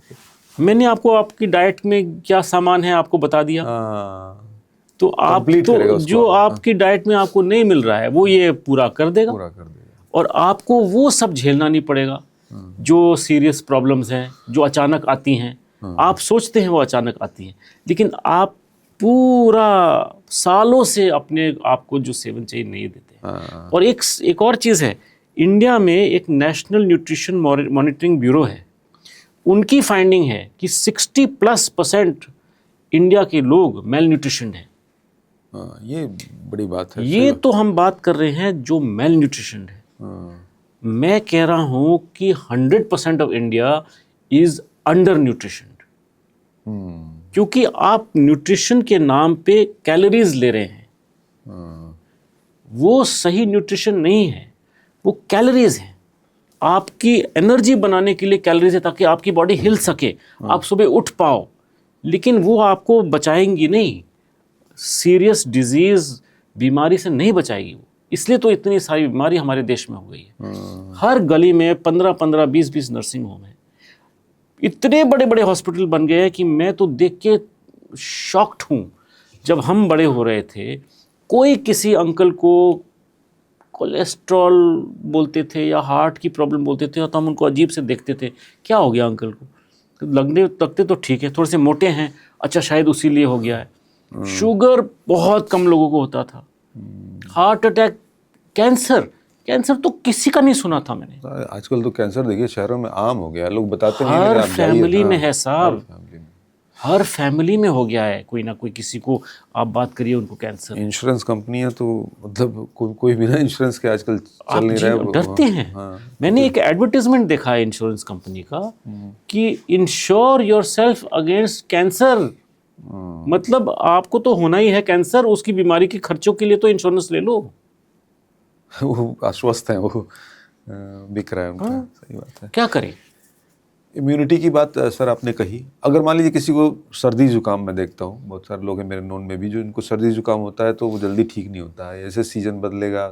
मैंने आपको आपकी डाइट में क्या सामान है आपको बता दिया। तो आप तो जो आपकी डाइट में आपको नहीं मिल रहा है, वो ये पूरा कर देगा। और आपको वो सब झेलना नहीं पड़ेगा जो सीरियस प्रॉब्लम्स हैं, जो अचानक आती हैं। आप सोचते हैं वो अचानक आती हैं, लेकिन आप पूरा सालों से अपने आपको जो सेवन चाहिए नहीं देते। और एक और चीज़ है, इंडिया में एक नेशनल न्यूट्रिशन मॉनिटरिंग ब्यूरो है। उनकी फाइंडिंग है कि 60+ % इंडिया के लोग मेल न्यूट्रिशन हैं। ये बड़ी बात है। ये तो हम बात कर रहे हैं जो मेल न्यूट्रिशन है। मैं कह रहा हूं कि 100% of India is under nutrition, क्योंकि आप न्यूट्रिशन के नाम पे कैलोरीज ले रहे हैं। वो सही न्यूट्रिशन नहीं है, वो कैलोरीज हैं। आपकी एनर्जी बनाने के लिए कैलोरीज है, ताकि आपकी बॉडी हिल सके, आप सुबह उठ पाओ, लेकिन वो आपको बचाएंगी नहीं, सीरियस डिजीज बीमारी से नहीं बचाएगी वो। इसलिए तो इतनी सारी बीमारी हमारे देश में हो गई है। हर गली में 15-15, 20-20 नर्सिंग होम है। इतने बड़े बड़े हॉस्पिटल बन गए हैं कि मैं तो देख के शॉक्ड हूँ। जब हम बड़े हो रहे थे, कोई किसी अंकल को कोलेस्ट्रॉल बोलते थे या हार्ट की प्रॉब्लम बोलते थे, तो हम उनको अजीब से देखते थे, क्या हो गया अंकल को? लगते तो ठीक है, थोड़े से मोटे हैं, अच्छा शायद उसी लिए हो गया है। शुगर बहुत कम लोगों को होता था। हार्ट अटैक, कैंसर तो किसी का नहीं सुना था मैंने। आजकल तो कैंसर देखिए शहरों में आम हो गया, लोग बताते नहीं। हर फैमिली में है साहब, हर फैमिली में हो गया है, कोई ना कोई, किसी को आप बात करिए उनको कैंसर। इंश्योरेंस कंपनियां तो मतलब कोई बिना इंश्योरेंस के आजकल चल नहीं रहा है, डरते हैं। मैंने एक एडवर्टाइजमेंट देखा है इंश्योरेंस कंपनी का कि इंश्योर योरसेल्फ अगेंस्ट कैंसर। मतलब आपको तो होना ही है कैंसर, उसकी बीमारी के खर्चों के लिए तो इंश्योरेंस ले लो। वो आश्वस्त हैं, वो बिक रहा है उनका। सही बात है। क्या करें? इम्यूनिटी की बात सर आपने कही। अगर मान लीजिए किसी को सर्दी जुकाम, मैं देखता हूँ बहुत सारे लोग हैं मेरे नोन में भी, जो इनको सर्दी जुकाम होता है तो वो जल्दी ठीक नहीं होता है, जैसे सीजन बदलेगा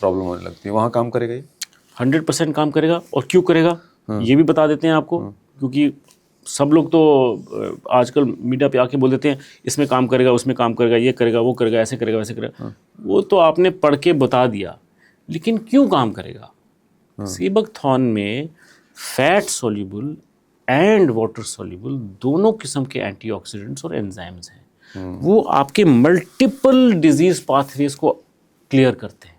प्रॉब्लम होने लगती है, वहाँ काम करेगा ये? 100% काम करेगा। और क्यों करेगा ये भी बता देते हैं आपको, क्योंकि सब लोग तो आजकल मीडिया पे आके बोल देते हैं इसमें काम करेगा, उसमें काम करेगा, ये करेगा, वो करेगा, ऐसे करेगा, वैसे करेगा। वो तो आपने पढ़ के बता दिया, लेकिन क्यों काम करेगा? सीबकथॉर्न में fat soluble and water soluble दोनों किस्म के एंटीऑक्सीडेंट्स और एंजाइम्स हैं। वो आपके मल्टीपल डिजीज पाथवेज को क्लियर करते हैं,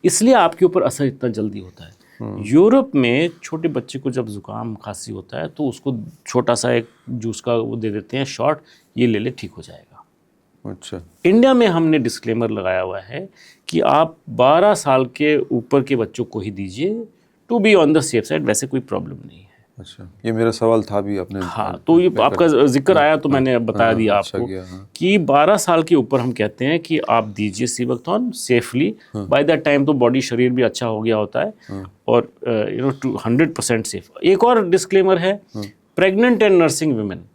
इसलिए आपके ऊपर असर इतना जल्दी होता है। यूरोप में छोटे बच्चे को जब जुकाम खांसी होता है तो उसको छोटा सा एक जूस का वो दे देते हैं शॉट, ये ले ले ठीक हो जाएगा। अच्छा। इंडिया में हमने डिस्क्लेमर लगाया हुआ है कि आप 12 साल के ऊपर के बच्चों को ही दीजिए, to be on the safe side, वैसे कोई प्रॉब्लम नहीं है। अच्छा, ये मेरा सवाल था भी आपने। हाँ, तो ये आपका जिक्र आया तो मैंने बता दिया अच्छा आपको किया, हाँ। कि 12 साल के ऊपर हम कहते हैं कि आप दीजिए seabuckthorn safely. By that time तो बॉडी शरीर भी अच्छा हो गया होता है और 100% सेफ। एक और डिस्क्लेमर है, प्रेग्नेंट एंड नर्सिंग वुमेन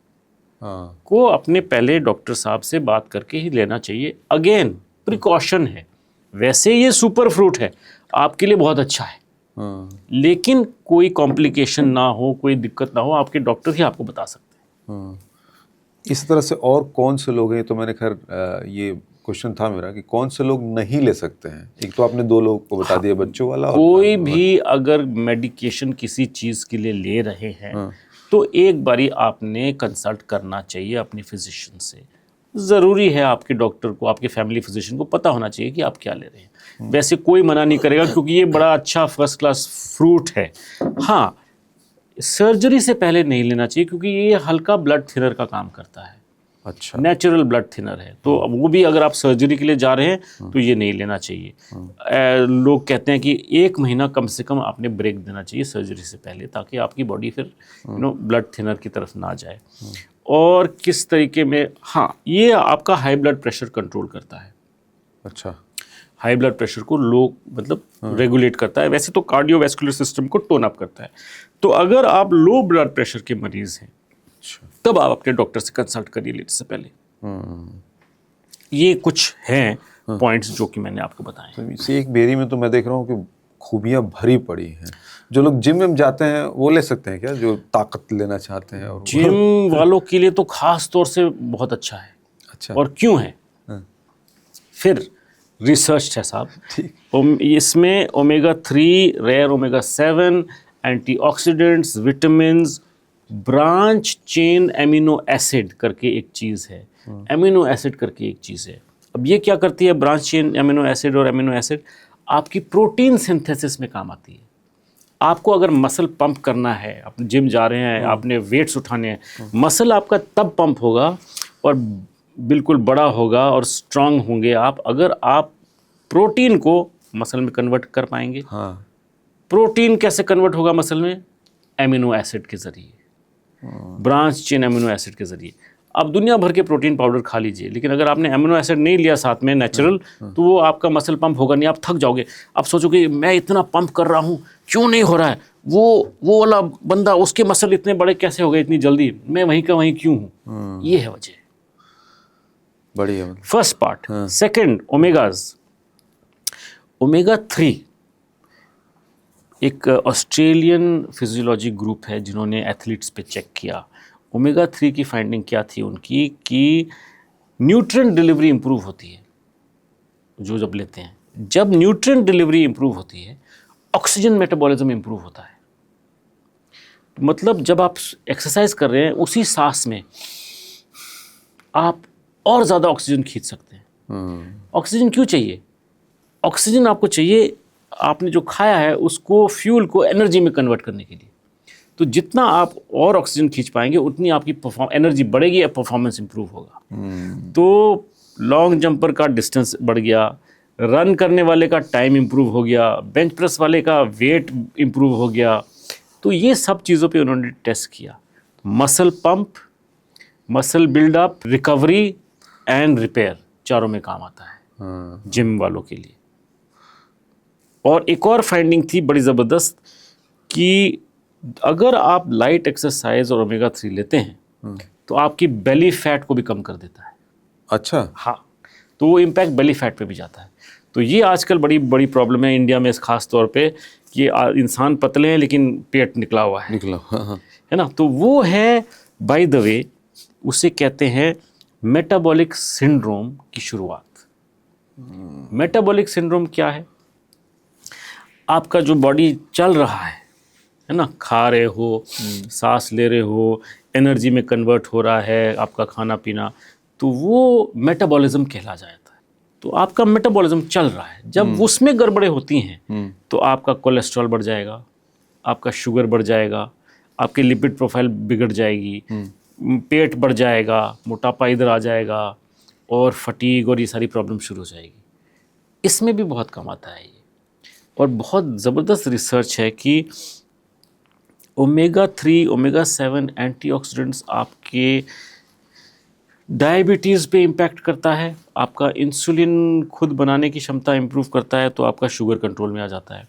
हाँ को अपने पहले डॉक्टर साहब से बात करके ही लेना चाहिए। अगेन प्रिकॉशन है, वैसे ये सुपर फ्रूट है, आपके लिए बहुत अच्छा है, हाँ लेकिन कोई कॉम्प्लिकेशन ना हो, कोई दिक्कत ना हो, आपके डॉक्टर ही आपको बता सकते हैं। हाँ। इस तरह से और कौन से लोग हैं, तो मैंने खैर ये क्वेश्चन था मेरा कि कौन से लोग नहीं ले सकते हैं। एक तो आपने 2 लोगों को बता दिया, बच्चों वाला और कोई भी अगर मेडिकेशन किसी चीज़ के लिए ले रहे हैं तो एक बारी आपने कंसल्ट करना चाहिए अपनी फिजिशियन से। ज़रूरी है आपके डॉक्टर को, आपके फैमिली फिजिशियन को पता होना चाहिए कि आप क्या ले रहे हैं। वैसे कोई मना नहीं करेगा क्योंकि ये बड़ा अच्छा फर्स्ट क्लास फ्रूट है। हाँ, सर्जरी से पहले नहीं लेना चाहिए क्योंकि ये हल्का ब्लड थिनर का काम करता है, अच्छा नेचुरल ब्लड थिनर है। तो वो भी अगर आप सर्जरी के लिए जा रहे हैं तो ये नहीं लेना चाहिए। लोग कहते हैं कि 1 महीना कम से कम आपने ब्रेक देना चाहिए सर्जरी से पहले, ताकि आपकी बॉडी फिर ब्लड थिनर की तरफ ना जाए। और किस तरीके में, हाँ, ये आपका हाई ब्लड प्रेशर कंट्रोल करता है। अच्छा हाई ब्लड प्रेशर को लो मतलब रेगुलेट करता है। वैसे तो कार्डियोवैस्कुलर सिस्टम को टोन अप करता है। तो अगर आप लो ब्लड प्रेशर के मरीज़ हैं तब आप अपने डॉक्टर से कंसल्ट करिए लेने से पहले। ये कुछ हैं पॉइंट्स जो कि मैंने आपको बताए। तो इसी एक बेरी में तो मैं देख रहा हूँ कि खूबियाँ भरी पड़ी हैं। जो लोग जिम में जाते हैं वो ले सकते हैं क्या, जो ताकत लेना चाहते हैं? और जिम वालों के लिए तो खास तौर से बहुत अच्छा है। अच्छा, और क्यों है? फिर रिसर्च है साहब। इसमें omega 3, rare omega 7, antioxidants, vitamins, branch chain amino acid करके एक चीज़ है। एमिनो एसिड करके एक चीज़ है। अब ये क्या करती है ब्रांच चेन एमिनो एसिड? और एमिनो एसिड आपकी प्रोटीन सिंथेसिस में काम आती है। आपको अगर मसल पंप करना है, आप जिम जा रहे हैं, आपने वेट्स उठाने हैं, मसल आपका तब पंप होगा और बिल्कुल बड़ा होगा और स्ट्रांग होंगे आप अगर आप प्रोटीन को मसल में कन्वर्ट कर पाएंगे। हाँ प्रोटीन कैसे कन्वर्ट होगा मसल में? एमिनो एसिड के ज़रिए, ब्रांच चेन एमिनो एसिड के ज़रिए। आप दुनिया भर के प्रोटीन पाउडर खा लीजिए, लेकिन अगर आपने एमिनो एसिड नहीं लिया साथ में नेचुरल, तो वो आपका मसल पंप होगा नहीं, आप थक जाओगे। आप सोचोगे मैं इतना पंप कर रहा हूँ, क्यों नहीं हो रहा है? वो वाला बंदा, उसके मसल इतने बड़े कैसे हो गए इतनी जल्दी, मैं वहीं का वहीं क्यों हूँ? ये है वजह। बढ़िया। First part. Second, omegas. Omega 3 एक ऑस्ट्रेलियन फिजियोलॉजी ग्रुप है जिन्होंने एथलीट्स पे चेक किया। ओमेगा 3 की फाइंडिंग क्या थी उनकी कि न्यूट्रिएंट डिलीवरी इंप्रूव होती है जो जब लेते हैं। जब न्यूट्रिएंट डिलीवरी इंप्रूव होती है, ऑक्सीजन मेटाबॉलिज्म इंप्रूव होता है। मतलब जब आप एक्सरसाइज कर रहे हैं उसी सांस में आप और ज़्यादा ऑक्सीजन खींच सकते हैं। ऑक्सीजन क्यों चाहिए? ऑक्सीजन आपको चाहिए आपने जो खाया है उसको, फ्यूल को एनर्जी में कन्वर्ट करने के लिए। तो जितना आप और ऑक्सीजन खींच पाएंगे उतनी आपकी एनर्जी बढ़ेगी और परफॉर्मेंस इंप्रूव होगा। तो लॉन्ग जंपर का डिस्टेंस बढ़ गया, रन करने वाले का टाइम इंप्रूव हो गया, बेंच प्रेस वाले का वेट इंप्रूव हो गया। तो ये सब चीज़ों पे उन्होंने टेस्ट किया। Muscle pump, muscle buildup, recovery and repair, चारों में काम आता है जिम वालों के लिए। और एक और फाइंडिंग थी बड़ी ज़बरदस्त कि अगर आप लाइट एक्सरसाइज और ओमेगा 3 लेते हैं तो आपकी बेली फैट को भी कम कर देता है। अच्छा, हाँ, तो वो इम्पैक्ट बेली फैट पे भी जाता है। तो ये आजकल बड़ी बड़ी प्रॉब्लम है इंडिया में, खास तौर पे कि इंसान पतले हैं लेकिन पेट निकला हुआ है, हाँ। है ना। तो वो है, बाय द वे, उसे कहते हैं मेटाबॉलिक सिंड्रोम की शुरुआत। मेटाबॉलिक सिंड्रोम क्या है? आपका जो बॉडी चल रहा है ना, खा रहे हो, सांस ले रहे हो, एनर्जी में कन्वर्ट हो रहा है आपका खाना पीना, तो वो मेटाबॉलिज्म कहला जाता है। तो आपका मेटाबॉलिज्म चल रहा है, जब उसमें गड़बड़े होती हैं तो आपका कोलेस्ट्रॉल बढ़ जाएगा, आपका शुगर बढ़ जाएगा, आपकी लिपिड प्रोफाइल बिगड़ जाएगी, पेट बढ़ जाएगा, मोटापा इधर आ जाएगा और फटीग और ये सारी प्रॉब्लम शुरू हो जाएगी। इसमें भी बहुत कम आता है ये। और बहुत ज़बरदस्त रिसर्च है कि ओमेगा 3 ओमेगा 7 एंटीऑक्सीडेंट्स आपके डायबिटीज़ पे इम्पैक्ट करता है, आपका इंसुलिन खुद बनाने की क्षमता इम्प्रूव करता है, तो आपका शुगर कंट्रोल में आ जाता है।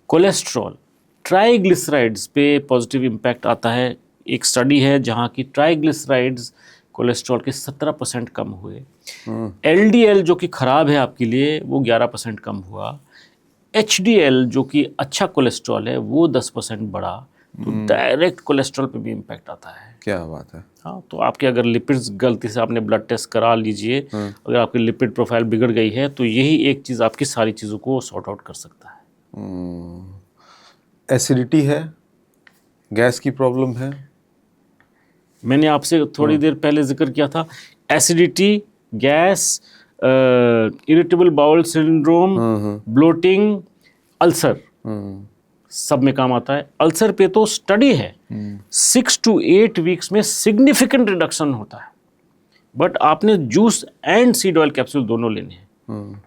कोलेस्ट्रॉल, ट्राइग्लिसराइड्स पे पॉजिटिव इम्पैक्ट आता है। एक स्टडी है जहाँ की ट्राइग्लिसराइड्स कोलेस्ट्रॉल के 17% कम हुए। LDL जो कि ख़राब है आपके लिए, वो 11% कम हुआ। HDL जो कि अच्छा कोलेस्ट्रॉल है, वो 10% बढ़ा। तो डायरेक्ट कोलेस्ट्रॉल पे भी इम्पैक्ट आता है। क्या बात है। हाँ, तो आपके अगर लिपिड्स, गलती से आपने ब्लड टेस्ट करा लीजिए, अगर आपकी लिपिड प्रोफाइल बिगड़ गई है, तो यही एक चीज़ आपकी सारी चीज़ों को सॉर्ट आउट कर सकता है। एसिडिटी है, गैस की प्रॉब्लम है। मैंने आपसे थोड़ी देर पहले जिक्र किया था, acidity, gas, irritable bowel syndrome, bloating, ulcer, सब में काम आता है। अल्सर पे तो स्टडी है 6 to 8 वीक्स में सिग्निफिकेंट रिडक्शन होता है, बट आपने juice and seed oil capsule दोनों लेने हैं।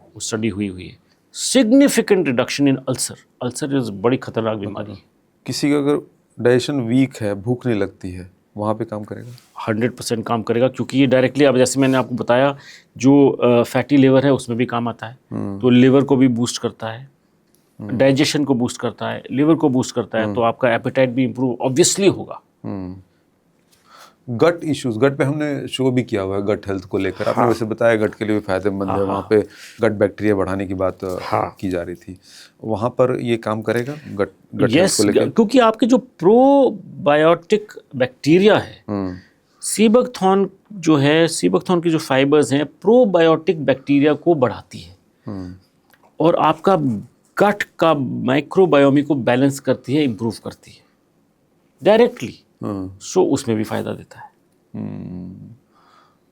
वो स्टडी हुई है, significant reduction in ulcer. Ulcer is बड़ी खतरनाक बीमारी है। किसी का अगर डाइजेशन वीक है, भूख नहीं लगती है, वहाँ पे काम करेगा? 100% काम करेगा, क्योंकि ये डायरेक्टली, अब जैसे मैंने आपको बताया, जो फैटी लिवर है उसमें भी काम आता है। तो लिवर को भी बूस्ट करता है, डाइजेशन को बूस्ट करता है, लिवर को बूस्ट करता है, तो आपका एपेटाइट भी इम्प्रूव ऑब्वियसली होगा। गट इश्यूज, गट पे हमने शो भी किया हुआ है, गट हेल्थ को लेकर। आपने वैसे बताया गट के लिए भी फायदेमंद है, वहाँ पे गट बैक्टीरिया बढ़ाने की बात की जा रही थी। वहाँ पर ये काम करेगा गट हेल्थ को लेकर? क्योंकि आपके जो प्रोबायोटिक बैक्टीरिया है, सीबकथॉर्न जो है, सीबकथॉर्न की जो फाइबर्स हैं, प्रोबायोटिक बैक्टीरिया को बढ़ाती है और आपका गट का माइक्रोबायोमी को बैलेंस करती है, इम्प्रूव करती है डायरेक्टली। सो उसमें भी फायदा देता है।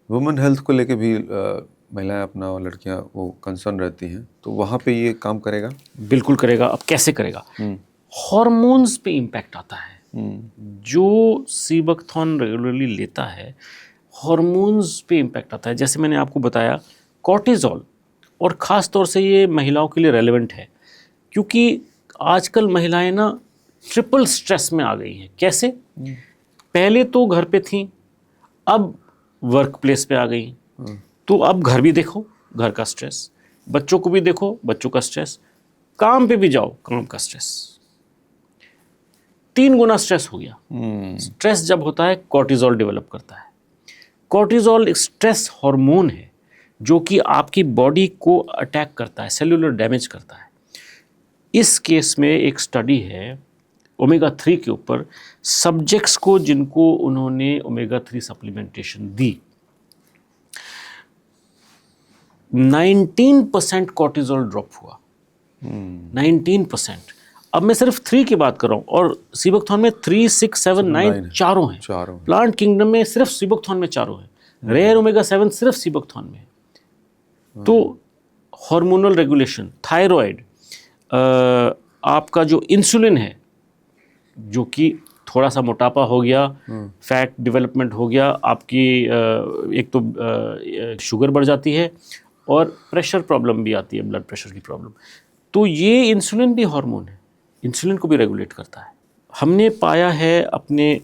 वुमेन हेल्थ को लेके भी महिलाएं अपना, लड़कियां वो कंसर्न रहती हैं, तो वहाँ पे ये काम करेगा? बिल्कुल करेगा। अब कैसे करेगा? हॉर्मोन्स पे इम्पैक्ट आता है। जो सीबकथॉर्न रेगुलरली लेता है, हॉर्मोन्स पे इम्पैक्ट आता है। जैसे मैंने आपको बताया, कॉर्टिजोल, और ख़ास तौर से ये महिलाओं के लिए रेलेवेंट है, क्योंकि आजकल महिलाएं ना ट्रिपल स्ट्रेस में आ गई हैं। कैसे? पहले तो घर पे थी, अब वर्क प्लेस पे आ गई, तो अब घर भी देखो, घर का स्ट्रेस, बच्चों को भी देखो, बच्चों का स्ट्रेस, काम पे भी जाओ, काम का स्ट्रेस, 3 गुना स्ट्रेस हो गया। स्ट्रेस जब होता है, कॉर्टिजोल डेवलप करता है। कॉर्टिजोल एक स्ट्रेस हार्मोन है जो कि आपकी बॉडी को अटैक करता है, सेलुलर डैमेज करता है। इस केस में एक स्टडी है ओमेगा 3 के ऊपर, सब्जेक्ट्स को जिनको उन्होंने ओमेगा 3 सप्लीमेंटेशन दी, 19% कॉर्टिजोल ड्रॉप हुआ। 19%। अब मैं सिर्फ 3 की बात कर रहा हूँ, और सीबकथॉर्न में 3, 6, 7, 9 चारों हैं। प्लांट किंगडम में सिर्फ सीबकथॉर्न में चारों हैं। रेयर ओमेगा 7 सिर्फ सीबकथॉर्न में। तो हार्मोनल रेगुलेशन, थायराइड, आपका जो इंसुलिन है, जो कि थोड़ा सा मोटापा हो गया, फैट डेवलपमेंट हो गया, आपकी एक तो शुगर बढ़ जाती है और प्रेशर प्रॉब्लम भी आती है, ब्लड प्रेशर की प्रॉब्लम। तो ये इंसुलिन भी हार्मोन है, इंसुलिन को भी रेगुलेट करता है। हमने पाया है अपने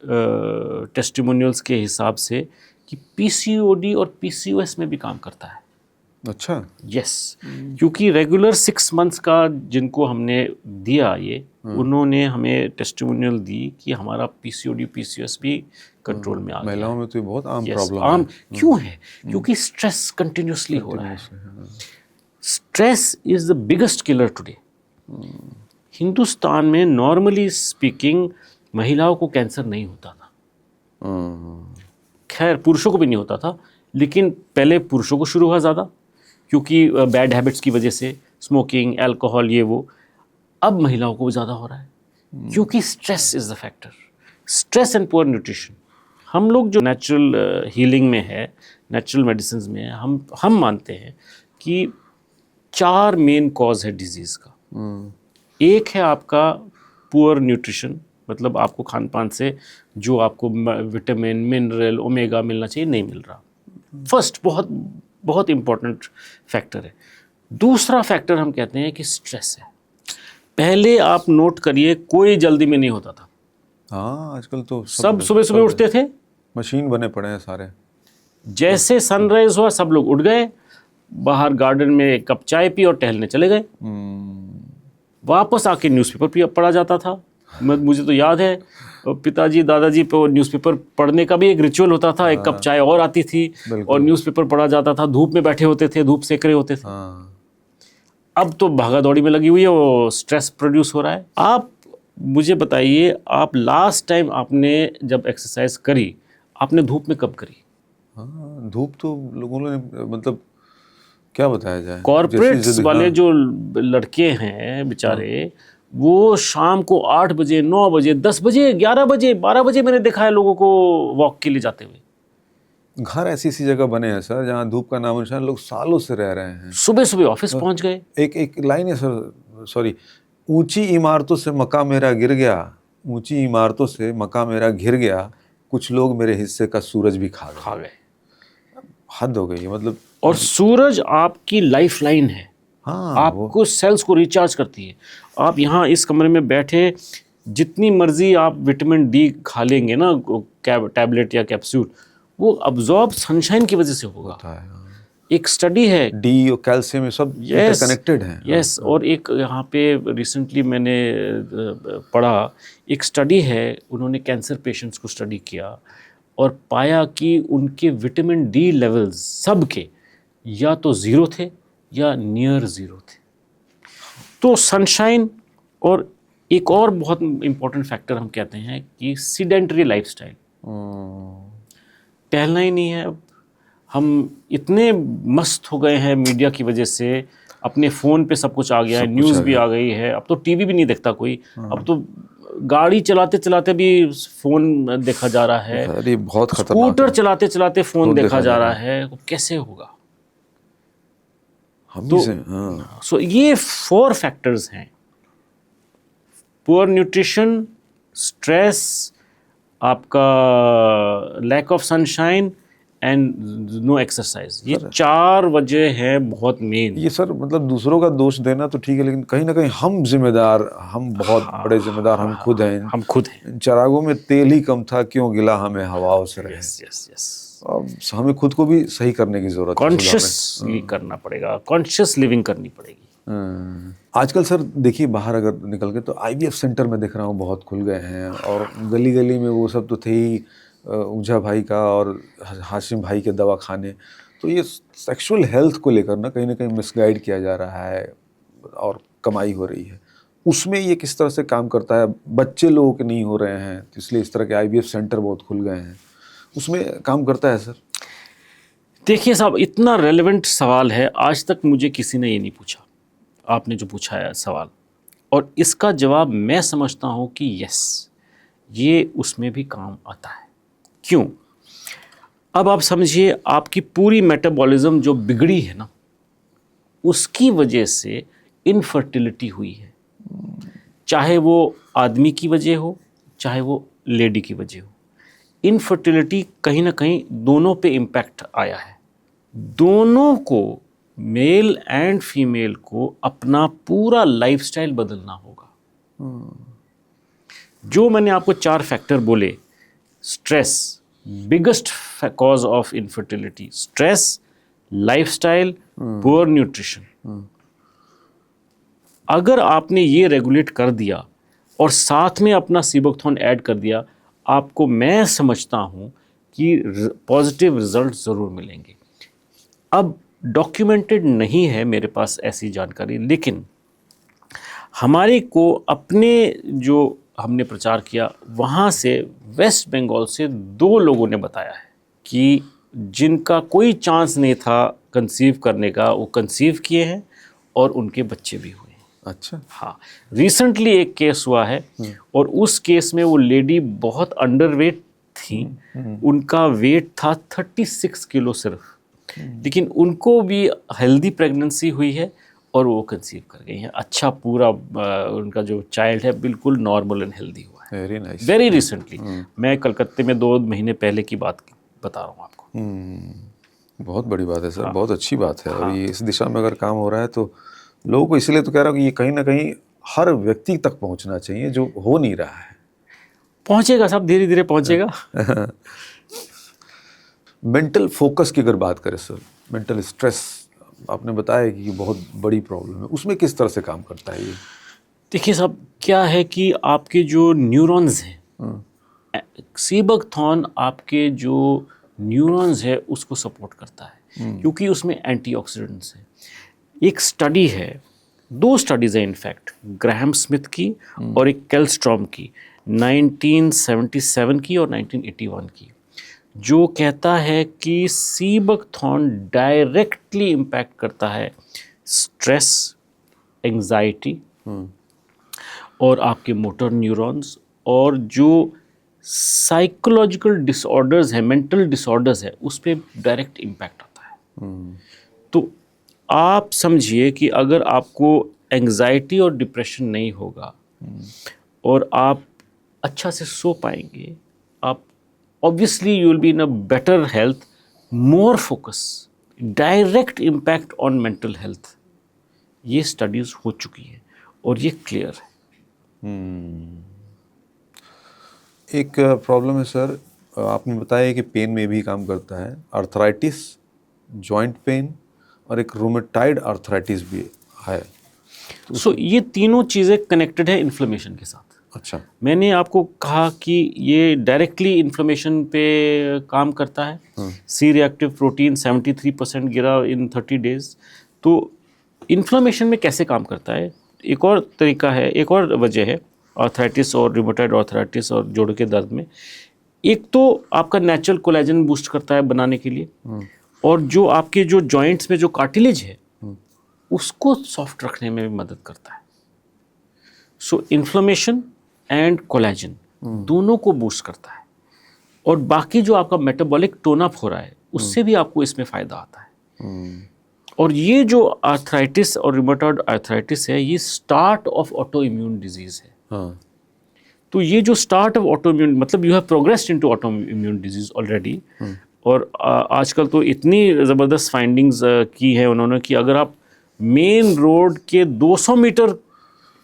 टेस्टिमोनियल्स के हिसाब से कि PCOD और PCOS में भी काम करता है। अच्छा, यस, क्योंकि रेगुलर 6 मंथ्स का जिनको हमने दिया, ये उन्होंने हमें टेस्टिमोनियल दी कि हमारा PCOD PCOS भी कंट्रोल में आ गया। महिलाओं में तो ये बहुत आम प्रॉब्लम आम है। क्यों है? क्योंकि स्ट्रेस कंटिन्यूसली हो रहा है। Stress is the biggest killer today. Hindustan में नॉर्मली स्पीकिंग महिलाओं को कैंसर नहीं होता था, खैर पुरुषों को भी नहीं होता था, लेकिन पहले पुरुषों को शुरू हुआ ज़्यादा, क्योंकि बैड हैबिट्स की वजह से, स्मोकिंग, अल्कोहल, ये वो। अब महिलाओं को ज़्यादा हो रहा है क्योंकि stress is the factor. Stress and poor nutrition. हम लोग जो नेचुरल हीलिंग में है, नेचुरल मेडिसिन में है, हम मानते हैं कि 4 मेन कॉज है डिजीज़ का। एक है आपका पुअर न्यूट्रिशन, मतलब आपको खान पान से जो आपको विटामिन, मिनरल, ओमेगा मिलना चाहिए, नहीं मिल रहा। फर्स्ट बहुत बहुत इम्पॉर्टेंट फैक्टर है। दूसरा फैक्टर हम कहते हैं कि स्ट्रेस है। पहले आप नोट करिए, कोई जल्दी में नहीं होता था, हाँ, आजकल तो सब सुबह सुबह उठते थे, मशीन बने पड़े हैं सारे। जैसे सनराइज हुआ सब लोग उठ गए, बाहर गार्डन में एक कप चाय पी और टहलने चले गए। वापस आके न्यूज़पेपर पढ़ा जाता था। मुझे तो याद है पिताजी दादाजी पे न्यूज़पेपर पढ़ने का भी एक रिचुअल होता था, एक कप चाय और आती थी और न्यूज़पेपर पढ़ा जाता था। धूप में बैठे होते थे, धूप सेक रहे होते थे। अब तो भागा दौड़ी में लगी हुई है, वो स्ट्रेस प्रोड्यूस हो रहा है। आप मुझे बताइए, आप लास्ट टाइम आपने जब एक्सरसाइज करी, आपने धूप में कब करी? हाँ, धूप तो लोगों ने मतलब क्या बताया जाए, कॉर्पोरेट्स वाले जो लड़के हैं बेचारे, वो शाम को 8 बजे 9 बजे 10 बजे 11 बजे 12 बजे मैंने देखा है लोगों को वॉक के लिए जाते हुए। घर ऐसी जगह बने हैं सर जहाँ धूप का नामो निशान, लोग सालों से रह रहे हैं। सुबह सुबह ऑफिस पहुंच गए। एक लाइन है सर, सॉरी, ऊंची इमारतों से मका मेरा गिर गया, ऊंची इमारतों से मका मेरा घिर गया, कुछ लोग मेरे हिस्से का सूरज भी खा गए। हद हो गई मतलब। और सूरज आपकी लाइफ लाइन है। हाँ, आपको सेल्स को रिचार्ज करती है। आप यहाँ इस कमरे में बैठे जितनी मर्जी आप विटामिन डी खा लेंगे ना, टैबलेट या कैप्सूल, वो अब्जॉर्ब सनशाइन की वजह से होगा। एक स्टडी है, डी और कैल्शियम ये सब इंटरकनेक्टेड हैं। यस। और एक यहाँ पे रिसेंटली मैंने पढ़ा, एक स्टडी है, उन्होंने कैंसर पेशेंट्स को स्टडी किया और पाया कि उनके विटामिन डी लेवल्स सब के या तो ज़ीरो थे या नियर ज़ीरो थे। तो सनशाइन, और एक और बहुत इम्पोर्टेंट फैक्टर हम कहते हैं कि सीडेंटरी लाइफस्टाइल। टहलना ही नहीं है अब। हम इतने मस्त हो गए हैं मीडिया की वजह से, अपने फ़ोन पे सब कुछ आ गया है, न्यूज़ भी आ गई है। अब तो टीवी भी नहीं देखता कोई, अब तो गाड़ी चलाते चलाते भी फ़ोन देखा जा रहा है। अरे बहुत खतरनाक। स्कूटर चलाते चलाते फ़ोन देखा जा रहा है। कैसे होगा? सो ये 4 फैक्टर्स हैं: पुअर न्यूट्रिशन, स्ट्रेस, आपका lack of sunshine and no exercise. ये 4 वजह है बहुत मेन। ये सर मतलब दूसरों का दोष देना तो ठीक है, लेकिन कहीं ना कहीं हम जिम्मेदार, हम बहुत बड़े जिम्मेदार हम खुद हैं। हम खुद हैं। चिरागों में तेल ही कम था, क्यों गिला हमें हवाओं से रहे। यस। अब हमें खुद को भी सही करने की जरूरत है, कॉन्शियसली करना पड़ेगा, कॉन्शियस लिविंग करनी पड़ेगी। आजकल सर देखिए, बाहर अगर निकल के तो आईवीएफ सेंटर में देख रहा हूँ बहुत खुल गए हैं, और गली गली में वो सब तो थे ही, ऊंझा भाई का और हाशिम भाई के दवा खाने। तो ये सेक्सुअल हेल्थ को लेकर ना कहीं मिसगाइड किया जा रहा है और कमाई हो रही है। उसमें ये किस तरह से काम करता है? बच्चे लोगों के नहीं हो रहे हैं तो इसलिए इस तरह के आईवीएफ सेंटर बहुत खुल गए हैं, उसमें काम करता है सर? देखिए साहब, इतना रेलेवेंट सवाल है, आज तक मुझे किसी ने ये नहीं पूछा, आपने जो पूछा है सवाल। और इसका जवाब मैं समझता हूँ कि यस, ये उसमें भी काम आता है। क्यों? अब आप समझिए, आपकी पूरी मेटाबॉलिज्म जो बिगड़ी है ना, उसकी वजह से इनफर्टिलिटी हुई है। चाहे वो आदमी की वजह हो, चाहे वो लेडी की वजह हो, इनफर्टिलिटी कहीं ना कहीं दोनों पे इम्पैक्ट आया है। दोनों को, मेल एंड फीमेल को, अपना पूरा लाइफस्टाइल बदलना होगा। जो मैंने आपको 4 फैक्टर बोले, stress biggest cause of infertility, stress, lifestyle, poor nutrition. अगर आपने ये रेगुलेट कर दिया और साथ में अपना सीबोक्थोन ऐड कर दिया, आपको मैं समझता हूँ कि पॉजिटिव रिजल्ट ज़रूर मिलेंगे। अब डॉक्यूमेंटेड नहीं है मेरे पास ऐसी जानकारी, लेकिन हमारे को अपने जो हमने प्रचार किया वहाँ से, वेस्ट बंगाल से 2 लोगों ने बताया है कि जिनका कोई चांस नहीं था कंसीव करने का, वो कंसीव किए हैं और उनके बच्चे भी हुए हैं। अच्छा। हाँ, रिसेंटली एक केस हुआ है और उस केस में वो लेडी बहुत अंडरवेट थी। उनका वेट था 36 किलो सिर्फ, लेकिन उनको भी हेल्दी प्रेगनेंसी हुई है और वो कंसीव कर गई हैं। अच्छा, पूरा उनका जो चाइल्ड है बिल्कुल नॉर्मल एंड हेल्दी हुआ है। Very nice. वेरी रिसेंटली, मैं कलकत्ते में 2 महीने पहले की बात बता रहा हूँ आपको। बहुत बड़ी बात है सर। हाँ। बहुत अच्छी बात है। और ये इस दिशा में अगर काम हो रहा है तो लोगों को, इसलिए तो कह रहा हूँ कि ये कहीं ना कहीं हर व्यक्ति तक पहुँचना चाहिए, जो हो नहीं रहा है। पहुंचेगा साहब, धीरे धीरे पहुंचेगा। मेंटल फोकस की अगर बात करें सर, मेंटल स्ट्रेस आपने बताया कि बहुत बड़ी प्रॉब्लम है, उसमें किस तरह से काम करता है ये? देखिए साहब, क्या है कि आपके जो न्यूरॉन्स हैं, सीबकथॉर्न आपके जो न्यूरॉन्स है उसको सपोर्ट करता है, क्योंकि उसमें एंटीऑक्सीडेंट्स है। एक स्टडी है, 2 स्टडीज़ है इनफैक्ट, ग्राहम स्मिथ की और एक कैल्स्ट्रॉम की, 1977 की और 1981 की, जो कहता है कि सीबकथॉर्न डायरेक्टली इम्पैक्ट करता है स्ट्रेस, एंजाइटी और आपके मोटर न्यूरॉन्स, और जो साइकोलॉजिकल डिसऑर्डर्स हैं, मेंटल डिसऑर्डर्स है, उस पर डायरेक्ट इम्पैक्ट आता है। तो आप समझिए कि अगर आपको एंजाइटी और डिप्रेशन नहीं होगा और आप अच्छा से सो पाएंगे, आप obviously you will be in a better health, more focus, direct impact on mental health. ये स्टडीज हो चुकी है और ये क्लियर है। एक प्रॉब्लम है सर, आपने बताया कि पेन में भी काम करता है, आर्थराइटिस, जॉइंट पेन और एक रूमेटाइड आर्थराइटिस भी है। सो ये तीनों चीज़ें कनेक्टेड है इन्फ्लेमेशन के साथ। अच्छा। मैंने आपको कहा कि ये डायरेक्टली इन्फ्लेमेशन पे काम करता है। सी रिएक्टिव प्रोटीन 73% गिरा इन 30 डेज। तो इन्फ्लेमेशन में कैसे काम करता है, एक और तरीका है, एक और वजह है आर्थराइटिस और रूमेटॉइड आर्थराइटिस और जोड़ों के दर्द में। एक तो आपका नेचुरल कोलेजन बूस्ट करता है बनाने के लिए, और जो आपके जो जॉइंट्स में जो कार्टिलेज है उसको सॉफ्ट रखने में भी मदद करता है। सो इन्फ्लेमेशन एंड कोलेजन दोनों को बूस्ट करता है, और बाकी जो आपका मेटाबॉलिक टोन अप हो रहा है उससे भी आपको इसमें फ़ायदा आता है। और ये जो आर्थराइटिस और रूमेटॉइड आर्थराइटिस है, ये start of auto immune disease है। हाँ। तो ये जो स्टार्ट ऑफ ऑटो इम्यून, मतलब you have progressed into auto immune disease already. और आजकल तो इतनी ज़बरदस्त फाइंडिंग्स की है उन्होंने कि अगर आप मेन रोड के 200 मीटर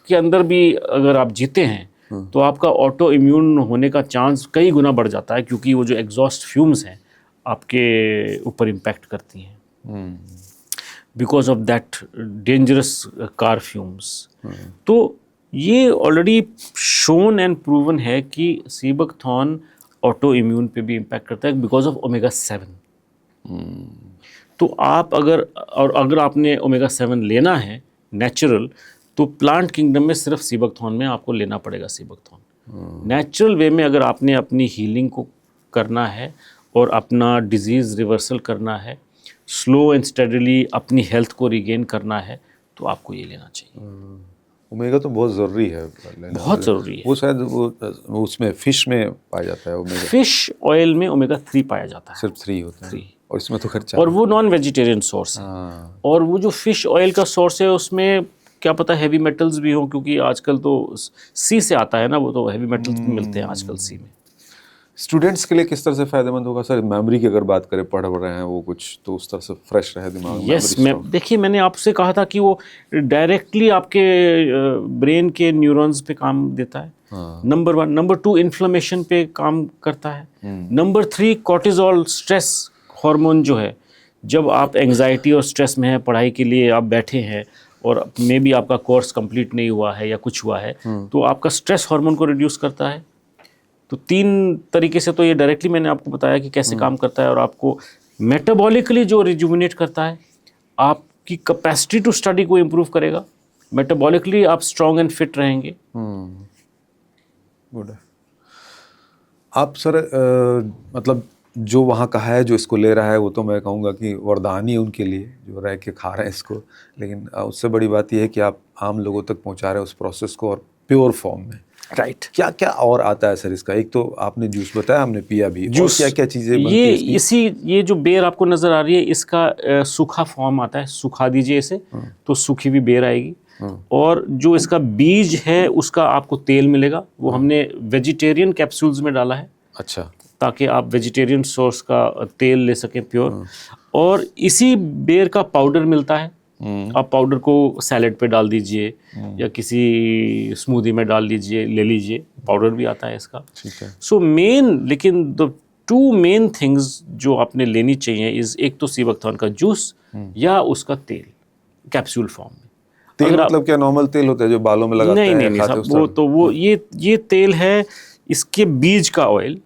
के अंदर भी अगर आप जीते हैं तो आपका ऑटो इम्यून होने का चांस कई गुना बढ़ जाता है, क्योंकि वो जो एग्जॉस्ट फ्यूम्स हैं आपके ऊपर इम्पैक्ट करती हैं because of that dangerous car fumes. तो ये ऑलरेडी शोन एंड प्रूवन है कि सीबकथॉर्न ऑटो इम्यून पे भी इम्पैक्ट करता है बिकॉज ऑफ ओमेगा 7। तो आप अगर आपने ओमेगा 7 लेना है नेचुरल, तो प्लांट किंगडम में सिर्फ सीबकथॉर्न में आपको लेना पड़ेगा सीबकथॉर्न। नेचुरल वे में अगर आपने अपनी हीलिंग को करना है और अपना डिजीज़ रिवर्सल करना है, स्लो एंड स्टेडीली अपनी हेल्थ को रिगेन करना है, तो आपको ये लेना चाहिए। ओमेगा तो बहुत ज़रूरी है लेना, बहुत ज़रूरी है। वो शायद वो उसमें फिश में पाया जाता है ओमेगा। फिश ऑयल में ओमेगा 3 पाया जाता है, सिर्फ 3 होते हैं 3, और इसमें तो खर्चा, और वो नॉन वेजिटेरियन सोर्स है। और वो जो फिश ऑयल का सोर्स है उसमें क्या पता हैवी मेटल्स भी हो, क्योंकि आजकल तो सी से आता है ना, वो तो हैवी मेटल्स भी मिलते हैं आजकल सी में। स्टूडेंट्स के लिए किस तरह से फ़ायदेमंद होगा सर? मेमोरी की अगर बात करें, पढ़ रहे हैं वो कुछ, तो उस तरह से फ्रेश रहे दिमाग में। यस, देखिए मैंने आपसे कहा था कि वो डायरेक्टली आपके ब्रेन के न्यूरॉन्स पे काम देता है, नंबर 1। नंबर 2 इन्फ्लेमेशन पे काम करता है। नंबर 3 कॉर्टिजोल, स्ट्रेस हार्मोन जो है, जब आप एंजाइटी और स्ट्रेस में हैं, पढ़ाई के लिए आप बैठे हैं और मे बी आपका कोर्स कंप्लीट नहीं हुआ है या कुछ हुआ है, तो आपका स्ट्रेस हार्मोन को रिड्यूस करता है। तो 3 तरीके से तो ये डायरेक्टली मैंने आपको बताया कि कैसे काम करता है। और आपको मेटाबॉलिकली जो रिजुविनेट करता है, आपकी कैपेसिटी टू स्टडी को इम्प्रूव करेगा। मेटाबॉलिकली आप स्ट्रॉन्ग एंड फिट रहेंगे। गुड है। आप सर मतलब जो वहाँ का है, जो इसको ले रहा है, वो तो मैं कहूँगा कि वरदान ही उनके लिए, जो रह के खा रहे हैं इसको। लेकिन उससे बड़ी बात यह है कि आप आम लोगों तक पहुँचा रहे हैं उस प्रोसेस को, और प्योर फॉर्म में। राइट। क्या क्या और आता है सर इसका? एक तो आपने जूस बताया, हमने पिया भी, जूस क्या क्या चीज़ें बनती ये हैं इसकी? ये जो बेर आपको नज़र आ रही है, इसका सूखा फॉर्म आता है। सुखा दीजिए इसे तो सूखी भी बेर आएगी। और जो इसका बीज है उसका आपको तेल मिलेगा, वो हमने वेजिटेरियन कैप्सूल्स में डाला है। अच्छा। ताकि आप वेजिटेरियन सोर्स का तेल ले सकें प्योर। और इसी बेर का पाउडर मिलता है, आप पाउडर को सैलेड पे डाल दीजिए या किसी स्मूदी में डाल लीजिए, ले लीजिए, पाउडर भी आता है इसका। ठीक है। सो लेकिन द 2 मेन थिंग्स जो आपने लेनी चाहिए इज, एक तो सीबकथॉर्न का जूस या उसका तेल कैप्सूल फॉर्म में। तेल मतलब क्या नॉर्मल तेल होता है जो बालों में लगाते हैं? नहीं साहब, वो तो वो ये तेल है इसके बीज का ऑयल,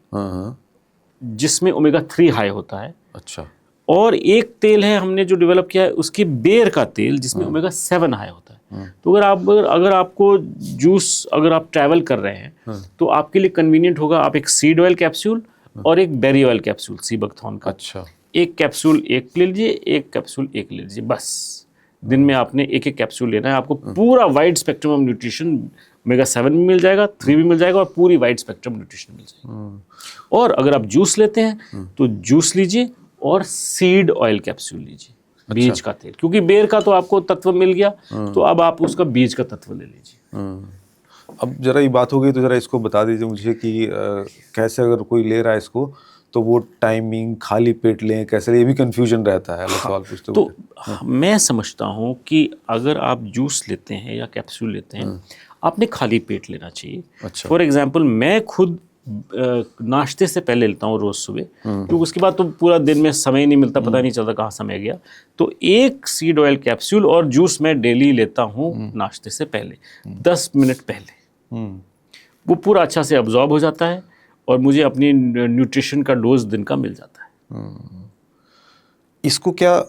जिसमें ओमेगा 3 हाई होता है। अच्छा। और एक तेल है हमने जो डेवलप किया है उसके बेर का तेल, जिसमें ओमेगा 7 हाई होता है। तो अगर आपको जूस, अगर आप ट्रैवल कर रहे हैं तो आपके लिए कन्वीनियंट होगा, आप एक सीड ऑयल कैप्सूल और एक बेरी ऑयल कैप्सूल सीबकथॉर्न का, अच्छा, एक कैप्सूल एक ले लीजिए, एक कैप्सूल एक ले लीजिए, बस। दिन में आपने एक एक कैप्सूल लेना है, आपको पूरा wide spectrum of nutrition omega 7 भी मिल जाएगा, 3 भी मिल जाएगा और पूरी वाइड स्पेक्ट्रम न्यूट्रिशन मिल जाएगी। और अगर आप जूस लेते हैं तो जूस लीजिए और सीड ऑयल कैप्सूल लीजिए, बीज का तेल, क्योंकि बेर का तो आपको तत्व मिल गया, तो अब आप उसका बीज का तत्व ले लीजिए। अब जरा ये बात हो गई तो जरा इसको बता दीजिए मुझे कि कैसे अगर कोई ले रहा है इसको तो वो टाइमिंग, खाली पेट लें कैसे लें, ये भी कंफ्यूजन रहता है। सवाल पूछते तो मैं समझता हूँ कि अगर आप जूस लेते हैं या कैप्सूल लेते हैं, आपने खाली पेट लेना चाहिए। अच्छा। फॉर एग्जाम्पल मैं खुद नाश्ते से पहले लेता हूँ रोज़ सुबह, क्योंकि उसके बाद तो पूरा दिन में समय नहीं मिलता, पता नहीं चलता कहाँ समय गया। तो एक सीड ऑयल कैप्सूल और जूस मैं डेली लेता हूँ नाश्ते से पहले, 10 मिनट पहले। वो पूरा अच्छा से अब्जॉर्ब हो जाता है और मुझे अपनी न्यूट्रिशन का डोज दिन का मिल जाता है। इसको क्या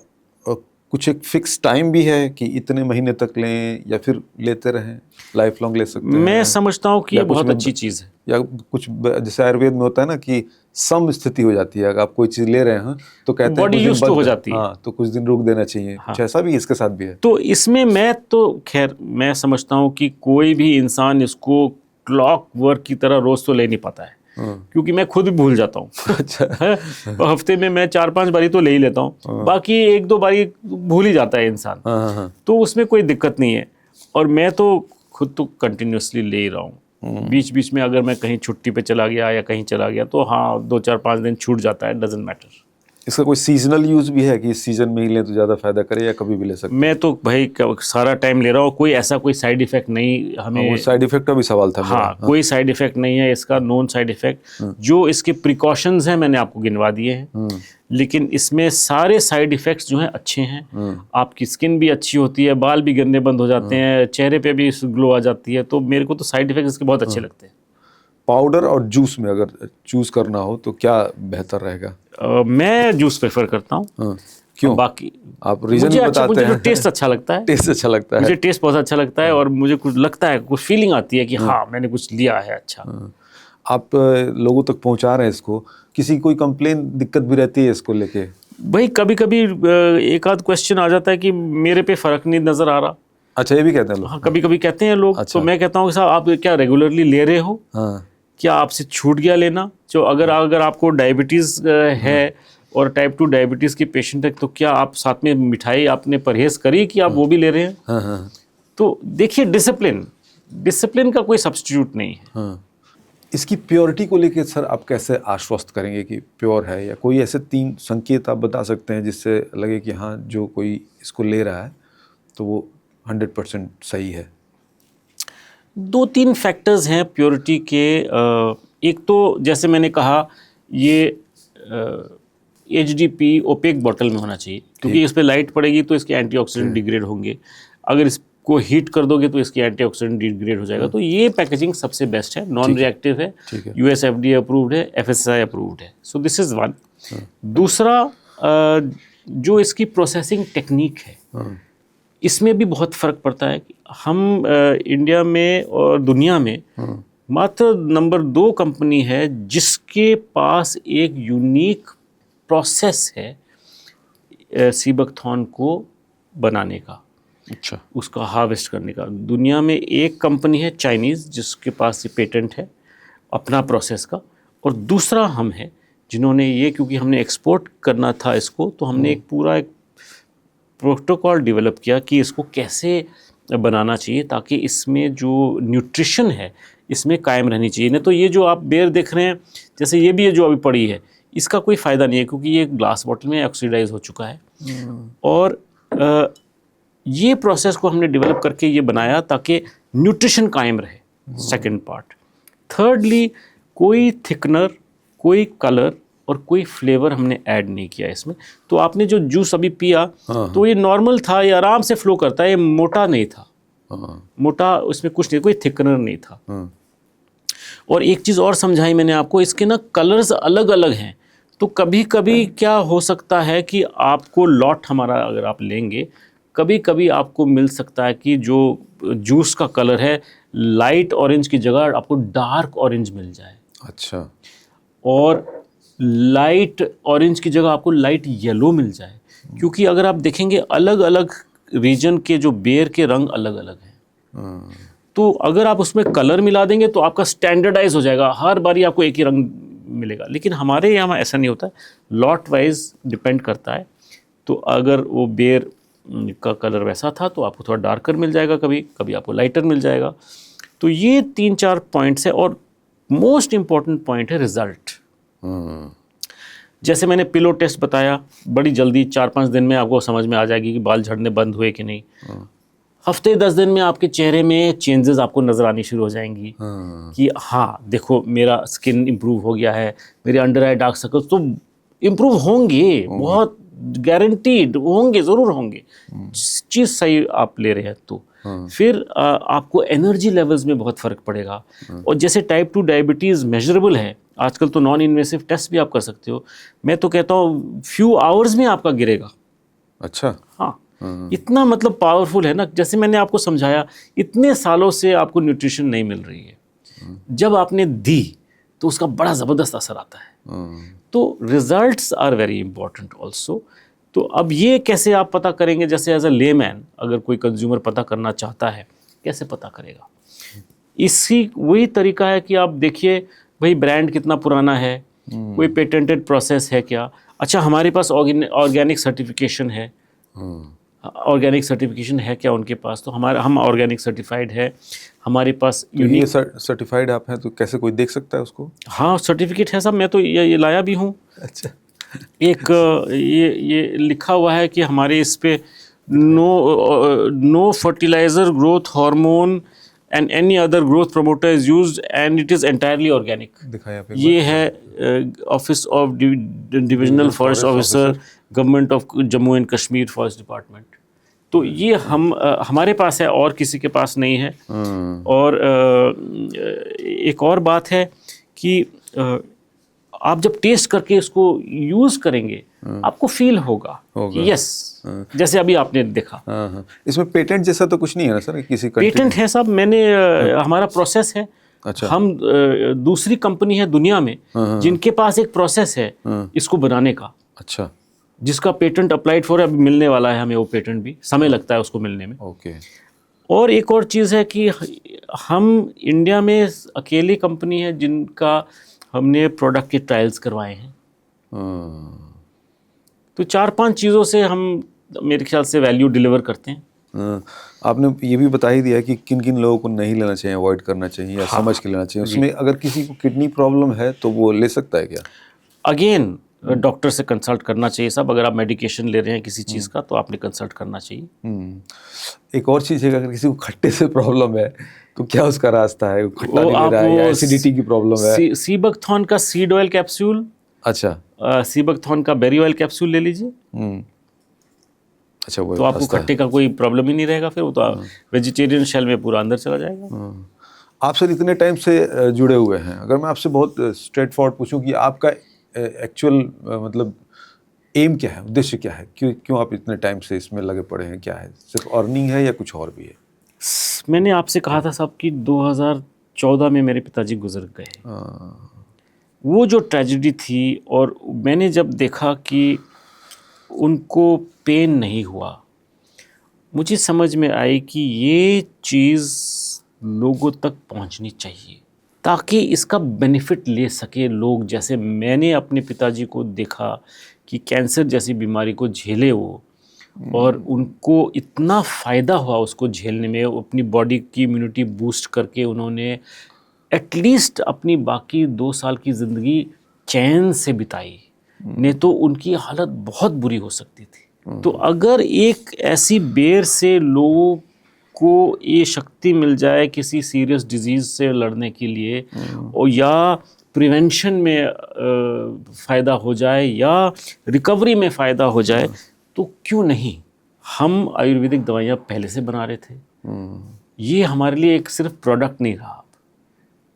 कुछ एक फिक्स टाइम भी है कि इतने महीने तक लें या फिर लेते रहें, लाइफ लॉन्ग ले सकते हैं? मैं समझता हूँ कि ये बहुत अच्छी चीज़ है। या कुछ जैसे आयुर्वेद में होता है ना कि सम स्थिति हो जाती है, अगर आप कोई चीज़ ले रहे हैं तो कहते हैं बॉडी यूज्ड टू हो जाती है। हाँ, तो कुछ दिन रुक देना चाहिए। कुछ ऐसा भी इसके साथ भी है? तो इसमें मैं समझता हूँ कि कोई भी इंसान इसको क्लॉक वर्क की तरह रोज तो ले नहीं पाता है, क्योंकि मैं खुद भी भूल जाता हूँ। अच्छा। हफ्ते में मैं 4-5 बारी तो ले ही लेता हूँ, बाकी 1-2 बारी भूल ही जाता है इंसान। तो उसमें कोई दिक्कत नहीं है। और मैं तो खुद तो कंटिन्यूसली ले ही रहा हूँ। बीच बीच में अगर मैं कहीं छुट्टी पे चला गया या कहीं चला गया तो हाँ 2-4-5 दिन छूट जाता है, डजंट मैटर। इसका कोई सीजनल यूज भी है कि इस सीजन में ही लें तो ज़्यादा फायदा करे, या कभी भी ले सकते हैं? मैं तो भाई सारा टाइम ले रहा हूँ, कोई ऐसा कोई साइड इफेक्ट नहीं हमें। वो साइड इफेक्ट का भी सवाल था मेरा। हाँ, कोई साइड इफेक्ट नहीं है इसका, नॉन साइड इफेक्ट। जो इसके प्रिकॉशंस हैं मैंने आपको गिनवा दिए हैं, लेकिन इसमें सारे साइड इफेक्ट्स जो हैं अच्छे हैं। आपकी स्किन भी अच्छी होती है, बाल भी गिरने बंद हो जाते हैं, चेहरे पे भी ग्लो आ जाती है। तो मेरे को तो साइड इफेक्ट्स इसके बहुत अच्छे लगते हैं। पाउडर और जूस में अगर चूज करना हो तो क्या बेहतर रहेगा? मैं जूस प्रेफर करता हूँ। क्यों? बाकी आप रीजन बताते मुझे हैं। टेस्ट अच्छा लगता है। टेस्ट अच्छा लगता है। मुझे टेस्ट बहुत अच्छा लगता है और मुझे कुछ लगता है, कुछ फीलिंग आती है कि हाँ मैंने कुछ लिया है अच्छा। आप लोगों तक पहुंचा रहे हैं इसको, किसी कोई कंप्लेन, दिक्कत भी रहती है इसको लेके? भाई कभी कभी एक आध क्वेश्चन आ जाता है कि मेरे पे फर्क नहीं नजर आ रहा। अच्छा, ये भी कहते हैं लोग? हाँ, कभी कभी कहते हैं लोग। अच्छा। तो मैं कहता हूँ कि साहब आप क्या रेगुलरली ले रहे हो? हाँ। क्या आपसे छूट गया लेना? जो अगर आपको डायबिटीज़ है और टाइप 2 डायबिटीज़ के पेशेंट है, तो क्या आप साथ में मिठाई आपने परहेज करी कि आप वो भी ले रहे हैं? हाँ। तो देखिए, डिसिप्लिन का कोई सब्स्टिट्यूट नहीं है। हाँ। इसकी प्योरिटी को लेके सर आप कैसे आश्वस्त करेंगे कि प्योर है, या कोई ऐसे 3 संकेत आप बता सकते हैं जिससे लगे कि हाँ जो कोई इसको ले रहा है तो वो 100% सही है? 2-3 फैक्टर्स हैं प्योरिटी के। एक तो जैसे मैंने कहा, ये HDP ओपेक बॉटल में होना चाहिए, क्योंकि इस पर लाइट पड़ेगी तो इसके एंटीऑक्सीडेंट डिग्रेड होंगे। अगर इसको हीट कर दोगे तो इसके एंटीऑक्सीडेंट डिग्रेड हो जाएगा। तो ये पैकेजिंग सबसे बेस्ट है, नॉन रिएक्टिव है, US FDA अप्रूव्ड है, FSSAI अप्रूव्ड है। So this is one. दूसरा, जो इसकी प्रोसेसिंग टेक्निक है, इसमें भी बहुत फ़र्क पड़ता है। हम इंडिया में और दुनिया में मात्र नंबर 2 कंपनी है जिसके पास एक यूनिक प्रोसेस है सीबकथॉर्न को बनाने का। अच्छा। उसका हार्वेस्ट करने का। दुनिया में एक कंपनी है चाइनीज़ जिसके पास ये पेटेंट है अपना प्रोसेस का, और दूसरा हम हैं जिन्होंने ये, क्योंकि हमने एक्सपोर्ट करना था इसको, तो हमने एक प्रोटोकॉल डेवलप किया कि इसको कैसे बनाना चाहिए ताकि इसमें जो न्यूट्रिशन है इसमें कायम रहनी चाहिए। नहीं तो ये जो आप बेर देख रहे हैं, जैसे ये भी है जो अभी पड़ी है, इसका कोई फ़ायदा नहीं है, क्योंकि ये ग्लास बॉटल में ऑक्सीडाइज हो चुका है। और ये प्रोसेस को हमने डेवलप करके ये बनाया ताकि न्यूट्रिशन कायम रहे, सेकंड पार्ट। थर्डली, कोई थिकनर, कोई कलर और कोई फ्लेवर हमने ऐड नहीं किया इसमें। तो आपने जो जूस अभी पिया तो ये नॉर्मल था, ये आराम से फ्लो करता है, ये मोटा नहीं था, मोटा उसमें कुछ नहीं, कोई थिकनर नहीं था। और एक चीज़ और समझाई मैंने आपको, इसके ना कलर्स अलग अलग हैं। तो कभी कभी क्या हो सकता है कि आपको लॉट हमारा अगर आप लेंगे, कभी कभी आपको मिल सकता है कि जो जूस का कलर है लाइट ऑरेंज की जगह आपको डार्क ऑरेंज मिल जाए। अच्छा। और लाइट ऑरेंज की जगह आपको लाइट येलो मिल जाए, क्योंकि अगर आप देखेंगे अलग अलग रीजन के जो बेर के रंग अलग अलग हैं। तो अगर आप उसमें कलर मिला देंगे तो आपका स्टैंडर्डाइज हो जाएगा, हर बारी आपको एक ही रंग मिलेगा। लेकिन हमारे यहाँ ऐसा नहीं होता है, लॉट वाइज डिपेंड करता है। तो अगर वो बेर का कलर वैसा था तो आपको थोड़ा डार्कर मिल जाएगा, कभी कभी आपको लाइटर मिल जाएगा। तो ये 3-4 पॉइंट्स है। और मोस्ट इम्पॉर्टेंट पॉइंट है रिजल्ट। जैसे मैंने पिलो टेस्ट बताया, बड़ी जल्दी 4-5 दिन में आपको समझ में आ जाएगी कि बाल झड़ने बंद हुए कि नहीं। हफ्ते 10 दिन में आपके चेहरे में चेंजेस आपको नज़र आनी शुरू हो जाएंगी कि हाँ देखो मेरा स्किन इम्प्रूव हो गया है, मेरे अंडर आई डार्क सर्कल्स तो इम्प्रूव होंगे, बहुत गारंटीड होंगे, ज़रूर होंगे। चीज़ सही आप ले रहे हैं तो फिर आपको एनर्जी लेवल्स में बहुत फ़र्क पड़ेगा। और जैसे टाइप 2 डायबिटीज़ मेजरेबल है, आजकल तो नॉन इन्वेसिव टेस्ट भी आप कर सकते हो। मैं तो कहता हूँ फ्यू आवर्स में आपका गिरेगा। अच्छा। हाँ, इतना मतलब पावरफुल है ना। जैसे मैंने आपको समझाया, इतने सालों से आपको न्यूट्रिशन नहीं मिल रही है, जब आपने दी तो उसका बड़ा ज़बरदस्त असर आता है। तो results are very important also. तो अब ये कैसे आप पता करेंगे, जैसे एज अ लेमैन अगर कोई कंज्यूमर पता करना चाहता है, कैसे पता करेगा? इसी वही तरीका है कि आप देखिए भाई ब्रांड कितना पुराना है, कोई पेटेंटेड प्रोसेस है क्या। अच्छा, हमारे पास ऑर्गेनिक सर्टिफिकेशन है, ऑर्गेनिक सर्टिफिकेशन है क्या उनके पास? तो हम ऑर्गेनिक सर्टिफाइड है हमारे पास। तो ये सर्टिफाइड आप हैं तो कैसे कोई देख सकता है उसको? हाँ, सर्टिफिकेट है साहब, मैं तो ये लाया भी हूँ। अच्छा। एक ये लिखा हुआ है कि हमारे इस पे no fertiliser, growth hormone and any other growth promoter is used and it is entirely organic. दिखाया ये है office of divisional forest officer, government of Jammu and Kashmir forest department. तो ये हमारे पास है और किसी के पास नहीं है। और एक और बात है कि आप जब टेस्ट करके इसको यूज़ करेंगे आपको फील होगा कि यस, जैसे अभी आपने देखा। इसमें पेटेंट जैसा तो कुछ नहीं है ना सर? किसी पेटेंट है साहब, मैंने हमारा प्रोसेस है। अच्छा। हम दूसरी कंपनी है दुनिया में जिनके पास एक प्रोसेस है इसको बनाने का। अच्छा। जिसका पेटेंट अप्लाइड फॉर अभी मिलने वाला है हमें, वो पेटेंट भी समय लगता है उसको मिलने में। ओके। और एक और चीज़ है कि हम इंडिया में अकेली कंपनी है जिनका हमने प्रोडक्ट के ट्रायल्स करवाए हैं। तो 4-5 चीज़ों से हम मेरे ख्याल से वैल्यू डिलीवर करते हैं। आपने ये भी बता ही दिया कि किन किन लोगों को नहीं लेना चाहिए, अवॉइड करना चाहिए या समझ के लेना चाहिए। उसमें अगर किसी को किडनी प्रॉब्लम है तो वो ले सकता है क्या? अगेन डॉक्टर से कंसल्ट करना चाहिए साहब। अगर आप मेडिकेशन ले रहे हैं किसी चीज़ का तो आपने कंसल्ट करना चाहिए। एक और चीज़ है, अगर किसी को खट्टे से प्रॉब्लम है तो क्या उसका रास्ता है? खट्टा नहीं ले रहा है या एसिडिटी की प्रॉब्लम है? सीबकथॉर्न का सीड ऑयल कैप्सूल। अच्छा। सीबकथॉर्न का बेरी ऑयल कैप्सूल ले लीजिए। अच्छा, वो तो आपको खट्टे का कोई प्रॉब्लम ही नहीं रहेगा। फिर वो तो वेजिटेरियन शेल में पूरा अंदर चला जाएगा। आप सर इतने टाइम से जुड़े हुए हैं, अगर मैं आपसे बहुत स्ट्रेट फॉरवर्ड पूछूं कि आपका एक्चुअल मतलब एम क्या है, उद्देश्य क्या है, क्यों आप इतने टाइम से इसमें लगे पड़े हैं? क्या है, सिर्फ अर्निंग है या कुछ और भी है? मैंने आपसे कहा था साहब कि 2014 में मेरे पिताजी गुजर गए। वो जो ट्रेजेडी थी, और मैंने जब देखा कि उनको पेन नहीं हुआ, मुझे समझ में आई कि ये चीज़ लोगों तक पहुंचनी चाहिए ताकि इसका बेनिफिट ले सके लोग। जैसे मैंने अपने पिताजी को देखा कि कैंसर जैसी बीमारी को झेले वो, और उनको इतना फ़ायदा हुआ उसको झेलने में। अपनी बॉडी की इम्यूनिटी बूस्ट करके उन्होंने एटलीस्ट अपनी बाकी 2 साल की ज़िंदगी चैन से बिताई, नहीं तो उनकी हालत बहुत बुरी हो सकती थी। तो अगर एक ऐसी बेर से लोगों को ये शक्ति मिल जाए किसी सीरियस डिजीज़ से लड़ने के लिए, और या प्रिवेंशन में फ़ायदा हो जाए या रिकवरी में फ़ायदा हो जाए, तो क्यों नहीं। हम आयुर्वेदिक दवाइयाँ पहले से बना रहे थे, ये हमारे लिए एक सिर्फ प्रोडक्ट नहीं रहा,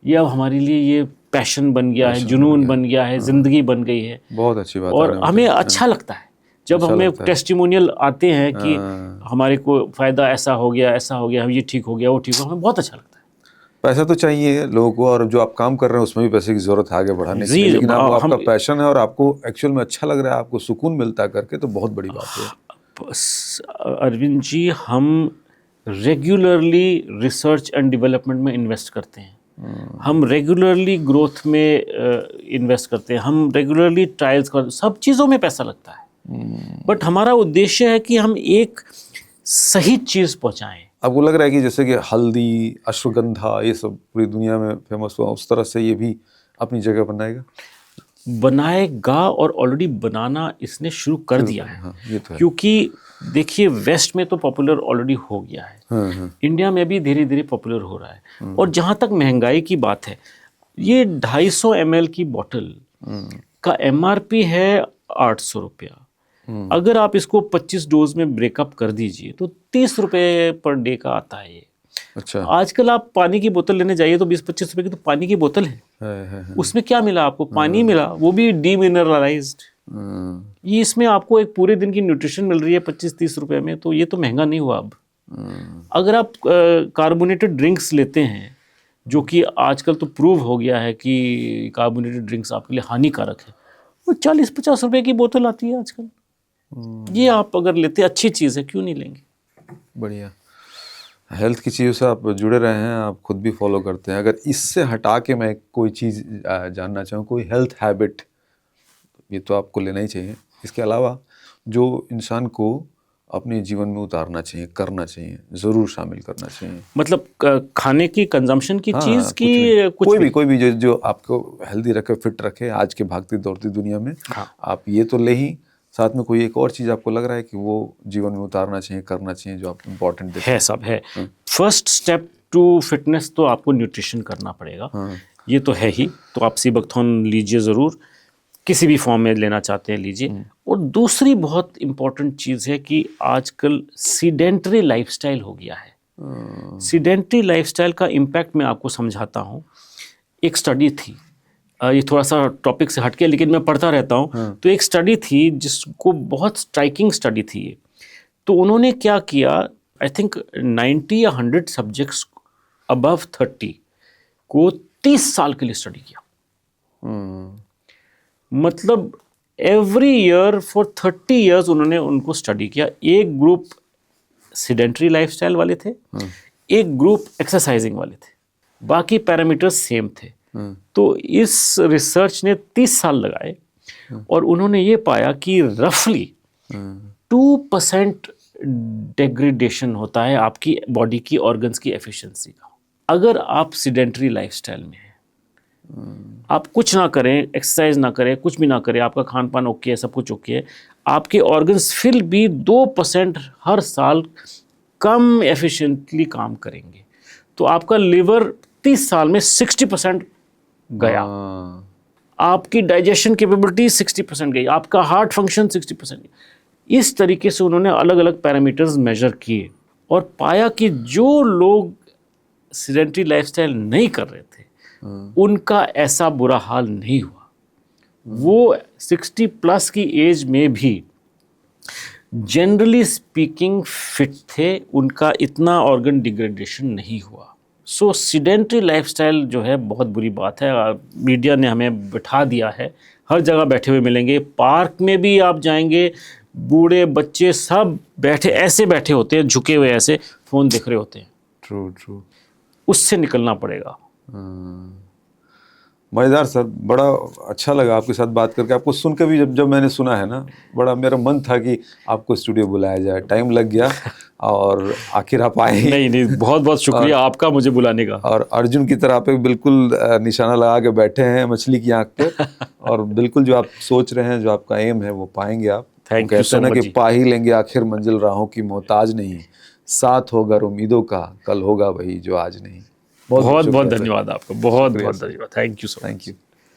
ये अब हमारे लिए ये पैशन बन गया है, जुनून बन गया है, ज़िंदगी बन गई है। बहुत अच्छी बात। और हमें अच्छा लगता है जब हमें टेस्टिमोनियल आते हैं कि हमारे को फ़ायदा ऐसा हो गया, हम ये ठीक हो गया, वो ठीक हो, हमें बहुत अच्छा लगता है। पैसा तो चाहिए लोगों को, और जो आप काम कर रहे हैं उसमें भी पैसे की ज़रूरत है आगे बढ़ाने के लिए, लेकिन आपका पैशन है और आपको एक्चुअल में अच्छा लग रहा है, आपको सुकून मिलता है करके, तो बहुत बड़ी बात है। अरविंद जी, हम रेगुलरली रिसर्च एंड डेवलपमेंट में इन्वेस्ट करते हैं, हम रेगुलरली ग्रोथ में इन्वेस्ट करते हैं, हम रेगुलरली ट्रायल्स करते हैं, सब चीज़ों में पैसा लगता है। बट हमारा उद्देश्य है कि हम एक सही चीज़ पहुंचाएं। आपको लग रहा है कि जैसे कि हल्दी, अश्वगंधा, ये सब पूरी दुनिया में फेमस हुआ, उस तरह से ये भी अपनी जगह बनाएगा और ऑलरेडी बनाना इसने शुरू कर दिया है। हाँ, ये तो है। क्योंकि देखिए, वेस्ट में तो पॉपुलर ऑलरेडी हो गया है, इंडिया में भी धीरे धीरे पॉपुलर हो रहा है। और जहाँ तक महंगाई की बात है, ये 250 ml की बोतल का MRP है 800 रुपया। अगर आप इसको 25 डोज में ब्रेकअप कर दीजिए तो 30 रुपये पर डे का आता है ये। अच्छा। आजकल आप पानी की बोतल लेने जाइए तो 20-25 रुपए की तो पानी की बोतल है। उसमें क्या मिला आपको? पानी मिला, वो भी डीमिनरलाइज्ड। ये इसमें आपको एक पूरे दिन की न्यूट्रिशन मिल रही है 25-30 रुपए में, तो ये तो महंगा नहीं हुआ अब। अगर आप कार्बोनेटेड ड्रिंक्स लेते हैं, जो कि आजकल तो प्रूव हो गया है कि कार्बोनेटेड ड्रिंक्स आपके लिए हानिकारक है, वो 40-50 रुपए की बोतल आती है आजकल। ये आप अगर लेते, अच्छी चीज़ है, क्यों नहीं लेंगे। बढ़िया। हेल्थ की चीज़ों से आप जुड़े रहे हैं, आप खुद भी फॉलो करते हैं। अगर इससे हटा के मैं कोई चीज़ जानना चाहूँ, कोई हेल्थ हैबिट, ये तो आपको लेना ही चाहिए, इसके अलावा जो इंसान को अपने जीवन में उतारना चाहिए, करना चाहिए, ज़रूर शामिल करना चाहिए, मतलब खाने की, कंजम्पशन की चीज़ की, कोई भी जो आपको हेल्दी रखे, फिट रखे आज के भागती दौड़ती दुनिया में। आप ये तो ले ही, साथ में कोई एक और चीज़ आपको लग रहा है कि वो जीवन में उतारना चाहिए, करना चाहिए, जो आप इम्पोर्टेंट है? सब है। फर्स्ट स्टेप टू फिटनेस तो आपको न्यूट्रिशन करना पड़ेगा। ये तो है ही। तो आप सीबकथॉर्न लीजिए ज़रूर, किसी भी फॉर्म में लेना चाहते हैं लीजिए। और दूसरी बहुत इम्पॉर्टेंट चीज़ है कि आजकल सीडेंटरी लाइफस्टाइल हो गया है। सीडेंटरी लाइफस्टाइल का इम्पैक्ट मैं आपको समझाता हूँ। एक स्टडी थी, ये थोड़ा सा टॉपिक से हटके, लेकिन मैं पढ़ता रहता हूँ। तो एक स्टडी थी जिसको, बहुत स्ट्राइकिंग स्टडी थी ये। तो उन्होंने क्या किया, आई थिंक 90 या 100 सब्जेक्ट्स अबव 30 को 30 साल के लिए स्टडी किया। मतलब एवरी ईयर फॉर 30 ईयर्स उन्होंने उनको स्टडी किया। एक ग्रुप सीडेंटरी लाइफस्टाइल वाले थे, एक ग्रुप एक्सरसाइजिंग वाले थे, बाकी पैरामीटर्स सेम थे। तो इस रिसर्च ने 30 साल लगाए और उन्होंने ये पाया कि रफली 2% डिग्रेडेशन होता है आपकी बॉडी की ऑर्गन्स की एफिशिएंसी का, अगर आप सीडेंटरी लाइफस्टाइल में हैं। आप कुछ ना करें, एक्सरसाइज ना करें, कुछ भी ना करें, आपका खान पान ओके है, सब कुछ ओके है, आपके ऑर्गन्स फिर भी 2% हर साल कम एफिशिएंटली काम करेंगे। तो आपका लिवर 30 साल में 60% गया, आपकी डाइजेशन कैपेबिलिटी 60% गई, आपका हार्ट फंक्शन 60% गई। इस तरीके से उन्होंने अलग अलग पैरामीटर्स मेजर किए और पाया कि जो लोग सीडेंटरी लाइफस्टाइल नहीं कर रहे थे उनका ऐसा बुरा हाल नहीं हुआ। वो 60 प्लस की एज में भी जनरली स्पीकिंग फिट थे, उनका इतना ऑर्गन डिग्रेडेशन नहीं हुआ। सो सीडेंटरी लाइफस्टाइल जो है बहुत बुरी बात है। मीडिया ने हमें बिठा दिया है, हर जगह बैठे हुए मिलेंगे, पार्क में भी आप जाएंगे, बूढ़े बच्चे सब बैठे, ऐसे बैठे होते हैं, झुके हुए, ऐसे फ़ोन देख रहे होते हैं। ट्रू। उससे निकलना पड़ेगा। मज़ेदार सर, बड़ा अच्छा लगा आपके साथ बात करके। आपको सुन के भी जब मैंने सुना है ना, बड़ा मेरा मन था कि आपको स्टूडियो बुलाया जाए। टाइम लग गया और आखिर आप आए। नहीं, बहुत बहुत शुक्रिया आपका मुझे बुलाने का। और अर्जुन की तरह आप एक बिल्कुल निशाना लगा के बैठे हैं मछली की आंख पे और बिल्कुल जो आप सोच रहे हैं, जो आपका एम है, वो पाएंगे आप। थैंक वो यू कहते सो हैं ना मच कि जी। पा ही लेंगे आखिर मंजिल, राहों की मोहताज नहीं, साथ होगा उम्मीदों का, कल होगा वही जो आज नहीं। बहुत बहुत बहुत शुक्रिया सर। धन्यवाद आपका, बहुत शुक्रिया बहुत सर। धन्यवाद, thank you so thank much. You.